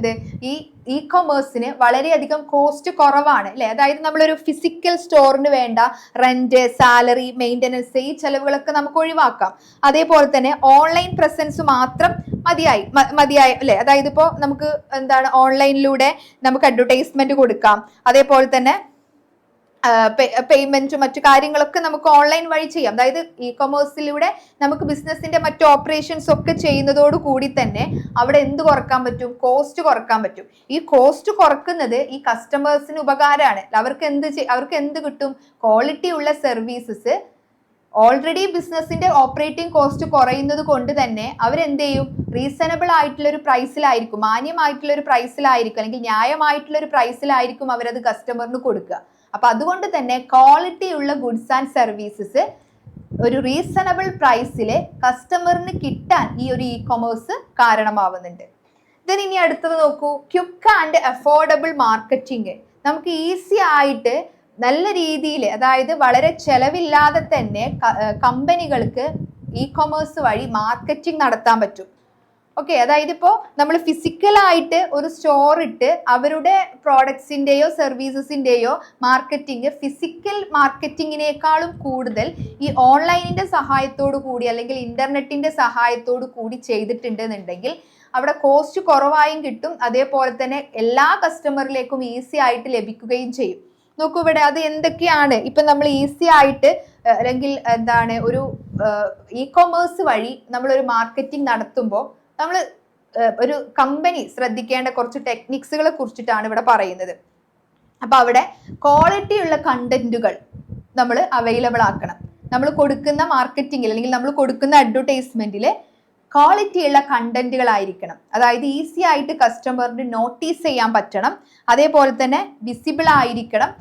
ഈ കൊമേഴ്സിന് വളരെയധികം കോസ്റ്റ് കുറവാണ് അല്ലെ. അതായത് നമ്മളൊരു ഫിസിക്കൽ സ്റ്റോറിന് വേണ്ട റെന്റ്, സാലറി, മെയിൻ്റനൻസ്, ഈ ചെലവുകളൊക്കെ നമുക്ക് ഒഴിവാക്കാം. അതേപോലെ തന്നെ ഓൺലൈൻ പ്രസൻസ് മാത്രം മതിയായി അല്ലെ. അതായത് ഇപ്പോൾ നമുക്ക് ഓൺലൈനിലൂടെ നമുക്ക് അഡ്വർടൈസ്മെന്റ് കൊടുക്കാം. അതേപോലെ തന്നെ പേയ്മെന്റും മറ്റു കാര്യങ്ങളൊക്കെ നമുക്ക് ഓൺലൈൻ വഴി ചെയ്യാം. അതായത് ഇ കൊമേഴ്സിലൂടെ നമുക്ക് ബിസിനസിന്റെ മറ്റു ഓപ്പറേഷൻസ് ഒക്കെ ചെയ്യുന്നതോട് കൂടി തന്നെ അവിടെ എന്ത് കുറക്കാൻ പറ്റും, കോസ്റ്റ് കുറക്കാൻ പറ്റും. ഈ കോസ്റ്റ് കുറക്കുന്നത് ഈ കസ്റ്റമേഴ്സിന് ഉപകാരമാണ്. അവർക്ക് എന്ത് കിട്ടും, ക്വാളിറ്റി ഉള്ള സർവീസസ്. ഓൾറെഡി ബിസിനസിന്റെ ഓപ്പറേറ്റിംഗ് കോസ്റ്റ് കുറയുന്നത് കൊണ്ട് തന്നെ അവരെന്ത് ചെയ്യും, റീസണബിൾ ആയിട്ടുള്ള ഒരു പ്രൈസിലായിരിക്കും, മാന്യമായിട്ടുള്ള ഒരു പ്രൈസിലായിരിക്കും, അല്ലെങ്കിൽ ന്യായമായിട്ടുള്ള ഒരു പ്രൈസിലായിരിക്കും അവരത് കസ്റ്റമറിന് കൊടുക്കുക. അപ്പൊ അതുകൊണ്ട് തന്നെ ക്വാളിറ്റി ഉള്ള ഗുഡ്സ് ആൻഡ് സർവീസസ് ഒരു റീസണബിൾ പ്രൈസിൽ കസ്റ്റമറിന് കിട്ടാൻ ഈ ഒരു ഇ കൊമേഴ്സ് കാരണമാവുന്നുണ്ട്. ഇനി അടുത്തത് നോക്കൂ, ക്വിക്ക് ആൻഡ് അഫോർഡബിൾ മാർക്കറ്റിംഗ്. നമുക്ക് ഈസി ആയിട്ട് നല്ല രീതിയിൽ, അതായത് വളരെ ചെലവില്ലാതെ തന്നെ കമ്പനികൾക്ക് ഇ കൊമേഴ്സ് വഴി മാർക്കറ്റിംഗ് നടത്താൻ പറ്റും. ഓക്കെ, അതായത് ഇപ്പോൾ നമ്മൾ ഫിസിക്കലായിട്ട് ഒരു സ്റ്റോർ ഇട്ട് അവരുടെ പ്രോഡക്ട്സിൻ്റെയോ സർവീസസിൻ്റെയോ മാർക്കറ്റിംഗ് ഫിസിക്കൽ മാർക്കറ്റിങ്ങിനേക്കാളും കൂടുതൽ ഈ ഓൺലൈനിൻ്റെ സഹായത്തോടു കൂടി അല്ലെങ്കിൽ ഇൻ്റർനെറ്റിൻ്റെ സഹായത്തോടു കൂടി ചെയ്തിട്ടുണ്ടെന്നുണ്ടെങ്കിൽ അവിടെ കോസ്റ്റ് കുറവായും കിട്ടും. അതേപോലെ തന്നെ എല്ലാ കസ്റ്റമറിലേക്കും ഈസി ആയിട്ട് ലഭിക്കുകയും ചെയ്യും. നോക്കൂ ഇവിടെ അത് എന്തൊക്കെയാണ്. ഇപ്പം നമ്മൾ ഈസി ആയിട്ട് അല്ലെങ്കിൽ ഒരു ഇ കൊമേഴ്സ് വഴി നമ്മളൊരു മാർക്കറ്റിംഗ് നടത്തുമ്പോൾ നമ്മൾ ഒരു കമ്പനി ശ്രദ്ധിക്കേണ്ട കുറച്ച് ടെക്നിക്സുകളെ കുറിച്ചിട്ടാണ് ഇവിടെ പറയുന്നത്. അപ്പൊ അവിടെ ക്വാളിറ്റി ഉള്ള കണ്ടന്റുകൾ നമ്മൾ അവൈലബിൾ ആക്കണം. നമ്മൾ കൊടുക്കുന്ന മാർക്കറ്റിംഗിൽ അല്ലെങ്കിൽ നമ്മൾ കൊടുക്കുന്ന അഡ്വർടൈസ്മെന്റിൽ ക്വാളിറ്റിയുള്ള കണ്ടന്റുകളായിരിക്കണം. അതായത് ഈസി ആയിട്ട് കസ്റ്റമറിന് നോട്ടീസ് ചെയ്യാൻ പറ്റണം. അതേപോലെ തന്നെ വിസിബിൾ ആയിരിക്കണം.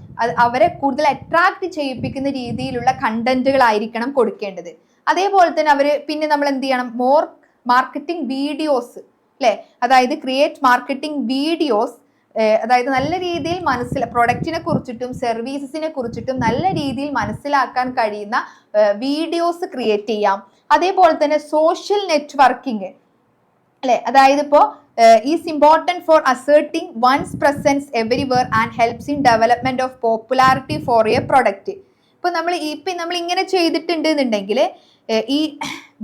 അവരെ കൂടുതൽ അട്രാക്ട് ചെയ്യിപ്പിക്കുന്ന രീതിയിലുള്ള കണ്ടന്റുകളായിരിക്കണം കൊടുക്കേണ്ടത്. അതേപോലെ തന്നെ പിന്നെ നമ്മൾ എന്ത് ചെയ്യണം, മോർ മാർക്കറ്റിംഗ് വീഡിയോസ് അല്ലെ, അതായത് ക്രിയേറ്റ് മാർക്കറ്റിംഗ് വീഡിയോസ്, അതായത് നല്ല രീതിയിൽ പ്രൊഡക്റ്റിനെ കുറിച്ചിട്ടും സർവീസസിനെ കുറിച്ചിട്ടും നല്ല രീതിയിൽ മനസ്സിലാക്കാൻ കഴിയുന്ന വീഡിയോസ് ക്രിയേറ്റ് ചെയ്യാം. അതേപോലെ തന്നെ സോഷ്യൽ നെറ്റ്വർക്കിംഗ് അല്ലെ, അതായത് ഇപ്പോൾ is important for asserting one's presence everywhere and helps in development of popularity for a product. ഇപ്പൊ നമ്മൾ ഇങ്ങനെ ചെയ്തിട്ടുണ്ട് എന്നുണ്ടെങ്കിൽ ഈ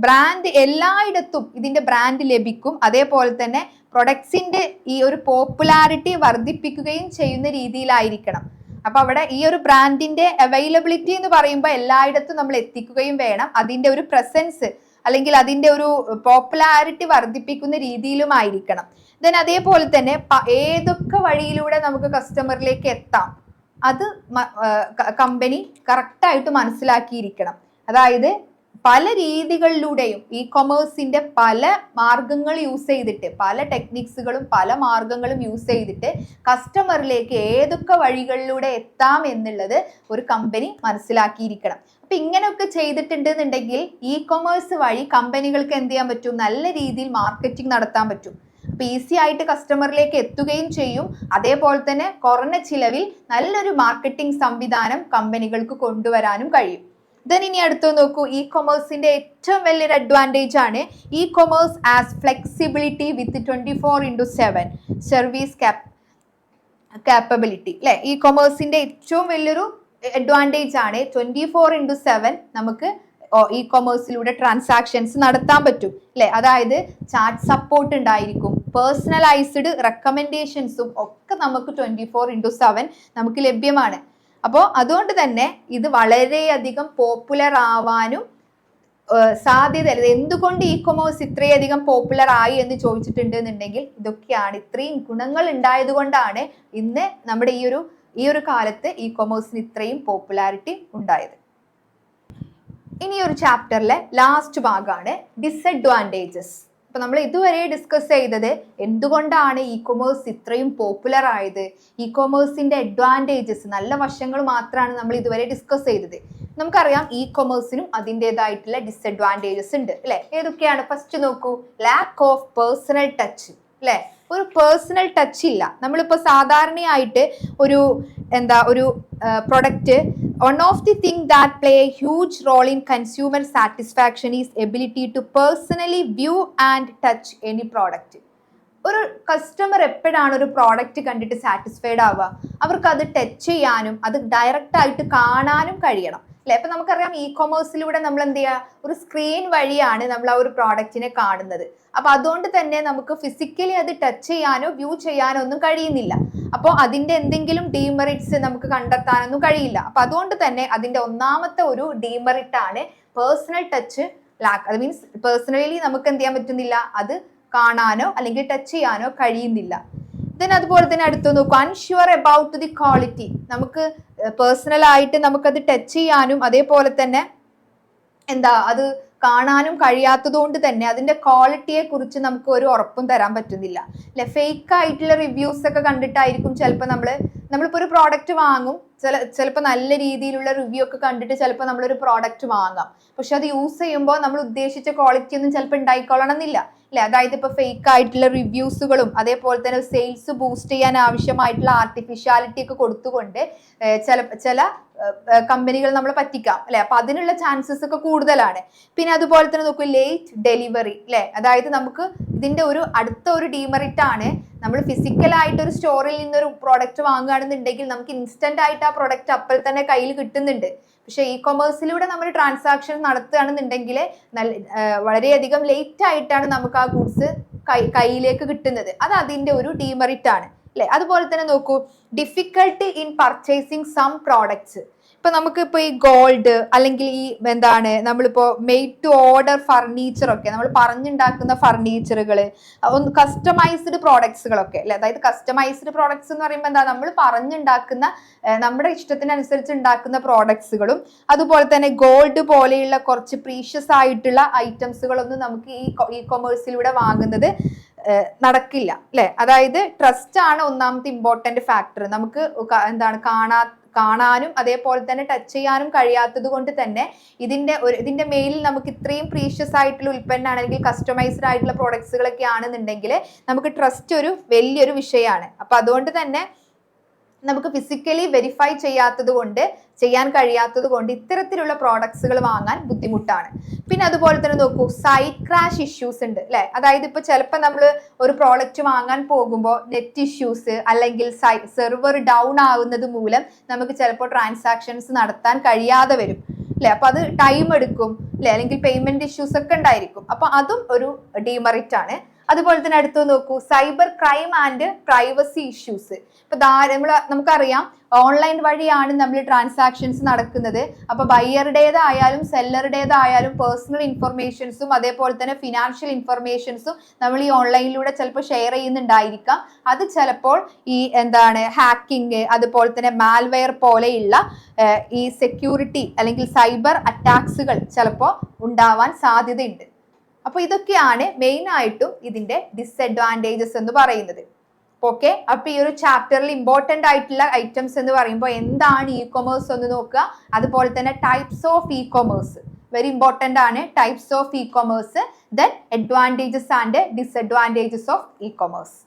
ബ്രാൻഡ് എല്ലായിടത്തും ഇതിന്റെ ബ്രാൻഡ് ലഭിക്കും. അതേപോലെ തന്നെ പ്രൊഡക്ട്സിന്റെ ഈ ഒരു പോപ്പുലാരിറ്റി വർദ്ധിപ്പിക്കുകയും ചെയ്യുന്ന രീതിയിലായിരിക്കണം. അപ്പൊ അവിടെ ഈ ഒരു ബ്രാൻഡിന്റെ അവൈലബിലിറ്റി എന്ന് പറയുമ്പോൾ എല്ലായിടത്തും നമ്മൾ എത്തിക്കുകയും വേണം. അതിന്റെ ഒരു പ്രസൻസ് അല്ലെങ്കിൽ അതിന്റെ ഒരു പോപ്പുലാരിറ്റി വർദ്ധിപ്പിക്കുന്ന രീതിയിലുമായിരിക്കണം. ദെൻ അതേപോലെ തന്നെ ഏതൊക്കെ വഴിയിലൂടെ നമുക്ക് കസ്റ്റമറിലേക്ക് എത്താം അത് കമ്പനി കറക്റ്റായിട്ട് മനസ്സിലാക്കിയിരിക്കണം. അതായത് പല രീതികളിലൂടെയും ഇ കൊമേഴ്സിന്റെ പല മാർഗങ്ങൾ യൂസ് ചെയ്തിട്ട്, പല ടെക്നിക്സുകളും പല മാർഗങ്ങളും യൂസ് ചെയ്തിട്ട് കസ്റ്റമറിലേക്ക് ഏതൊക്കെ വഴികളിലൂടെ എത്താം എന്നുള്ളത് ഒരു കമ്പനി മനസ്സിലാക്കിയിരിക്കണം. അപ്പൊ ഇങ്ങനെയൊക്കെ ചെയ്തിട്ടുണ്ട് എന്നുണ്ടെങ്കിൽ ഇ കൊമേഴ്സ് വഴി കമ്പനികൾക്ക് എന്ത് ചെയ്യാൻ പറ്റും, നല്ല രീതിയിൽ മാർക്കറ്റിംഗ് നടത്താൻ പറ്റും. അപ്പൊ ഈസി ആയിട്ട് കസ്റ്റമറിലേക്ക് എത്തുകയും ചെയ്യും. അതേപോലെ തന്നെ കുറഞ്ഞ ചിലവിൽ നല്ലൊരു മാർക്കറ്റിംഗ് സംവിധാനം കമ്പനികൾക്ക് കൊണ്ടുവരാനും കഴിയും. ഇനി അടുത്ത് നോക്കൂ, ഇ കൊമേഴ്സിന്റെ ഏറ്റവും വലിയൊരു അഡ്വാൻറ്റേജ് ആണ് ഇ കൊമേഴ്സ് ആസ് ഫ്ലെക്സിബിലിറ്റി വിത്ത് 24/7 സർവീസ് കാപ്പബിലിറ്റി അല്ലെ. ഇ കൊമേഴ്സിന്റെ ഏറ്റവും വലിയൊരു അഡ്വാൻറ്റേജ് ആണ് 24/7 നമുക്ക് ഇ കൊമേഴ്സിലൂടെ ട്രാൻസാക്ഷൻസ് നടത്താൻ പറ്റും അല്ലെ. അതായത് ചാറ്റ് സപ്പോർട്ട് ഉണ്ടായിരിക്കും, പേഴ്സണലൈസ്ഡ് റെക്കമെൻഡേഷൻസും ഒക്കെ നമുക്ക് 24/7 നമുക്ക് ലഭ്യമാണ്. അപ്പോൾ അതുകൊണ്ട് തന്നെ ഇത് വളരെയധികം പോപ്പുലർ ആവാനും സാധ്യതയില്ല. എന്തുകൊണ്ട് ഇ കൊമേഴ്സ് ഇത്രയധികം പോപ്പുലർ ആയി എന്ന് ചോദിച്ചിട്ടുണ്ട് എന്നുണ്ടെങ്കിൽ ഇതൊക്കെയാണ്, ഇത്രയും ഗുണങ്ങൾ ഉണ്ടായത് കൊണ്ടാണ് ഇന്ന് നമ്മുടെ ഈ ഒരു കാലത്ത് ഇ കൊമേഴ്സിന് ഇത്രയും പോപ്പുലാരിറ്റി ഉണ്ടായത്. ഇനി ഒരു ചാപ്റ്ററിലെ ലാസ്റ്റ് ഭാഗമാണ് ഡിസഡ്വാൻറ്റേജസ്. അപ്പൊ നമ്മൾ ഇതുവരെ ഡിസ്കസ് ചെയ്തത് എന്തുകൊണ്ടാണ് ഇ കൊമേഴ്സ് ഇത്രയും പോപ്പുലർ ആയത്, ഇ കൊമേഴ്സിന്റെ അഡ്വാൻറ്റേജസ്, നല്ല വശങ്ങൾ മാത്രമാണ് നമ്മൾ ഇതുവരെ ഡിസ്കസ് ചെയ്തത്. നമുക്കറിയാം ഇ കൊമേഴ്സിനും അതിൻ്റെതായിട്ടുള്ള ഡിസഡ്വാൻറ്റേജസ് ഉണ്ട് അല്ലെ. ഏതൊക്കെയാണ്? ഫസ്റ്റ് നോക്കൂ, ലാക്ക് ഓഫ് പേഴ്സണൽ ടച്ച് അല്ലെ. ഒരു പേഴ്സണൽ ടച്ച് ഇല്ല. നമ്മളിപ്പോൾ സാധാരണയായിട്ട് ഒരു product, one of the things that play a huge role in consumer satisfaction is ability to personally view and touch any product. ഒരു കസ്റ്റമർ എപ്പോഴാണ് ഒരു പ്രോഡക്റ്റ് കണ്ടിട്ട് സാറ്റിസ്ഫൈഡ് ആവുക? അവർക്ക് അത് ടച്ച് ചെയ്യാനും അത് ഡയറക്റ്റ് ആയിട്ട് കാണാനും കഴിയണം അല്ലെ. അപ്പൊ നമുക്കറിയാം ഇ കൊമേഴ്സിലൂടെ നമ്മൾ എന്ത് ചെയ്യുക, ഒരു സ്ക്രീൻ വഴിയാണ് നമ്മൾ ആ ഒരു പ്രോഡക്റ്റിനെ കാണുന്നത്. അപ്പൊ അതുകൊണ്ട് തന്നെ നമുക്ക് ഫിസിക്കലി അത് ടച്ച് ചെയ്യാനോ വ്യൂ ചെയ്യാനോ ഒന്നും കഴിയുന്നില്ല. അപ്പോൾ അതിന്റെ എന്തെങ്കിലും ഡീമെറിറ്റ്സ് നമുക്ക് കണ്ടെത്താനൊന്നും കഴിയില്ല. അപ്പൊ അതുകൊണ്ട് തന്നെ അതിന്റെ ഒന്നാമത്തെ ഒരു ഡീമെറിറ്റ് ആണ് പേഴ്സണൽ ടച്ച് ലാക്ക്. അത് മീൻസ് പേഴ്സണലി നമുക്ക് എന്ത് ചെയ്യാൻ പറ്റുന്നില്ല, അത് കാണാനോ അല്ലെങ്കിൽ ടച്ച് ചെയ്യാനോ കഴിയുന്നില്ല. അതുപോലെ തന്നെ അടുത്ത് നോക്കൂ, അൺഷ്യൂർ അബൌട്ട് ദി ക്വാളിറ്റി. നമുക്ക് പേഴ്സണലായിട്ട് നമുക്കത് ടച്ച് ചെയ്യാനും അതേപോലെ തന്നെ അത് കാണാനും കഴിയാത്തത് കൊണ്ട് തന്നെ അതിന്റെ ക്വാളിറ്റിയെ കുറിച്ച് നമുക്ക് ഒരു ഉറപ്പും തരാൻ പറ്റുന്നില്ല അല്ലെ. ഫേക്ക് ആയിട്ടുള്ള റിവ്യൂസ് ഒക്കെ കണ്ടിട്ടായിരിക്കും ചിലപ്പോൾ നമ്മളിപ്പോൾ ഒരു പ്രോഡക്റ്റ് വാങ്ങും, ചിലപ്പോൾ നല്ല രീതിയിലുള്ള റിവ്യൂ ഒക്കെ കണ്ടിട്ട് ചിലപ്പോൾ നമ്മളൊരു പ്രോഡക്റ്റ് വാങ്ങാം. പക്ഷെ അത് യൂസ് ചെയ്യുമ്പോൾ നമ്മൾ ഉദ്ദേശിച്ച ക്വാളിറ്റി ഒന്നും ചിലപ്പോൾ ഉണ്ടായിക്കൊള്ളണം എന്നില്ല അല്ലെ. അതായത് ഇപ്പൊ ഫേക്ക് ആയിട്ടുള്ള റിവ്യൂസുകളും അതേപോലെ തന്നെ സെയിൽസ് ബൂസ്റ്റ് ചെയ്യാൻ ആവശ്യമായിട്ടുള്ള ആർട്ടിഫിഷ്യാലിറ്റി ഒക്കെ കൊടുത്തുകൊണ്ട് ചില കമ്പനികൾ നമ്മളെ പറ്റിക്കാം അല്ലെ. അപ്പൊ അതിനുള്ള ചാൻസസ് ഒക്കെ കൂടുതലാണ്. പിന്നെ അതുപോലെ തന്നെ നോക്കൂ, ലേറ്റ് ഡെലിവറി അല്ലെ. അതായത് നമുക്ക് ഇതിന്റെ അടുത്ത ഒരു ഡീമെറിറ്റ് ആണ്, നമ്മൾ ഫിസിക്കലായിട്ട് ഒരു സ്റ്റോറിൽ നിന്നൊരു പ്രോഡക്റ്റ് വാങ്ങുകയാണെന്നുണ്ടെങ്കിൽ നമുക്ക് ഇൻസ്റ്റന്റ് ആയിട്ട് ആ പ്രോഡക്റ്റ് അപ്പോൾ തന്നെ കയ്യിൽ കിട്ടുന്നുണ്ട്. പക്ഷെ ഇ കൊമേഴ്സിലൂടെ നമ്മൾ ട്രാൻസാക്ഷൻ നടത്തുകയാണെന്നുണ്ടെങ്കിൽ വളരെയധികം ലേറ്റ് ആയിട്ടാണ് നമുക്ക് ആ ഗുഡ്സ് കയ്യിലേക്ക് കിട്ടുന്നത്. അത് അതിന്റെ ഒരു ഡീമെറിറ്റ് ആണ് അല്ലെ. അതുപോലെ തന്നെ നോക്കൂ, difficulty in purchasing some products. ഇപ്പൊ നമുക്കിപ്പോ ഈ ഗോൾഡ് അല്ലെങ്കിൽ ഈ എന്താണ് നമ്മളിപ്പോ മെയ്ഡ് ടു ഓർഡർ ഫർണിച്ചർ ഒക്കെ നമ്മൾ പറഞ്ഞുണ്ടാക്കുന്ന ഫർണിച്ചറുകൾ, ഒന്ന് കസ്റ്റമൈസ്ഡ് പ്രോഡക്ട്സുകളൊക്കെ അല്ലെ. അതായത് കസ്റ്റമൈസ്ഡ് പ്രോഡക്ട്സ് എന്ന് പറയുമ്പോൾ എന്താ, നമ്മൾ പറഞ്ഞുണ്ടാക്കുന്ന നമ്മുടെ ഇഷ്ടത്തിനനുസരിച്ച് ഉണ്ടാക്കുന്ന പ്രോഡക്ട്സുകളും അതുപോലെ തന്നെ ഗോൾഡ് പോലെയുള്ള കുറച്ച് പ്രീഷ്യസ് ആയിട്ടുള്ള ഐറ്റംസുകളൊന്നും നമുക്ക് ഈ കൊമേഴ്സിലൂടെ വാങ്ങുന്നത് നടക്കില്ല അല്ലെ. അതായത് ട്രസ്റ്റ് ആണ് ഒന്നാമത്തെ ഇമ്പോർട്ടന്റ് ഫാക്ടർ. നമുക്ക് എന്താണ് കാണാനും അതേപോലെ തന്നെ ടച്ച് ചെയ്യാനും കഴിയാത്തത് കൊണ്ട് തന്നെ ഇതിന്റെ മേലിൽ നമുക്ക് ഇത്രയും പ്രീഷ്യസ് ആയിട്ടുള്ള ഉൽപ്പന്നമാണ് അല്ലെങ്കിൽ കസ്റ്റമൈസ്ഡ് ആയിട്ടുള്ള പ്രോഡക്ട്സുകളൊക്കെ ആണെന്നുണ്ടെങ്കിൽ നമുക്ക് ട്രസ്റ്റ് ഒരു വലിയൊരു വിഷയമാണ്. അപ്പൊ അതുകൊണ്ട് തന്നെ നമുക്ക് ഫിസിക്കലി വെരിഫൈ ചെയ്യാൻ കഴിയാത്തത് കൊണ്ട് ഇത്തരത്തിലുള്ള പ്രോഡക്ട്സുകൾ വാങ്ങാൻ ബുദ്ധിമുട്ടാണ്. പിന്നെ അതുപോലെ തന്നെ നോക്കൂ, സൈറ്റ് ക്രാഷ് ഇഷ്യൂസ് ഉണ്ട് അല്ലെ. അതായത് ഇപ്പൊ ചിലപ്പോൾ നമ്മൾ ഒരു പ്രോഡക്റ്റ് വാങ്ങാൻ പോകുമ്പോൾ നെറ്റ് ഇഷ്യൂസ് അല്ലെങ്കിൽ സെർവർ ഡൗൺ ആവുന്നത് മൂലം നമുക്ക് ചിലപ്പോൾ ട്രാൻസാക്ഷൻസ് നടത്താൻ കഴിയാതെ വരും അല്ലെ. അപ്പൊ അത് ടൈം എടുക്കും അല്ലെ, അല്ലെങ്കിൽ പേയ്മെന്റ് ഇഷ്യൂസ് ഒക്കെ ഉണ്ടായിരിക്കും. അപ്പൊ അതും ഒരു ഡിമെറിറ്റ് ആണ്. അതുപോലെ തന്നെ അടുത്ത് നോക്കൂ, cyber crime and privacy issues. ഇപ്പൊ നമുക്കറിയാം ഓൺലൈൻ വഴിയാണ് നമ്മൾ ട്രാൻസാക്ഷൻസ് നടക്കുന്നത്. അപ്പൊ ബയ്യറുടേതായാലും സെല്ലറുടേതായാലും പേഴ്സണൽ ഇൻഫർമേഷൻസും അതേപോലെ തന്നെ ഫിനാൻഷ്യൽ ഇൻഫർമേഷൻസും നമ്മൾ ഈ ഓൺലൈനിലൂടെ ചിലപ്പോൾ ഷെയർ ചെയ്യുന്നുണ്ടായിരിക്കാം. അത് ചിലപ്പോൾ ഈ ഹാക്കിങ് അതുപോലെ തന്നെ മാൽവെയർ പോലെയുള്ള ഈ സെക്യൂരിറ്റി അല്ലെങ്കിൽ സൈബർ അറ്റാക്സുകൾ ചിലപ്പോൾ ഉണ്ടാവാൻ സാധ്യതയുണ്ട്. അപ്പൊ ഇതൊക്കെയാണ് മെയിൻ ആയിട്ടും ഇതിന്റെ ഡിസ്അഡ്വാൻറ്റേജസ് എന്ന് പറയുന്നത്. ഓക്കെ, അപ്പൊ ഈ ഒരു ചാപ്റ്ററിൽ ഇമ്പോർട്ടന്റ് ആയിട്ടുള്ള ഐറ്റംസ് എന്ന് പറയുമ്പോൾ എന്താണ് ഇ കൊമേഴ്സ് എന്ന് നോക്കുക. അതുപോലെ തന്നെ types of e commerce very important ആണ്. Types of e commerce, then advantages and disadvantages of e commerce.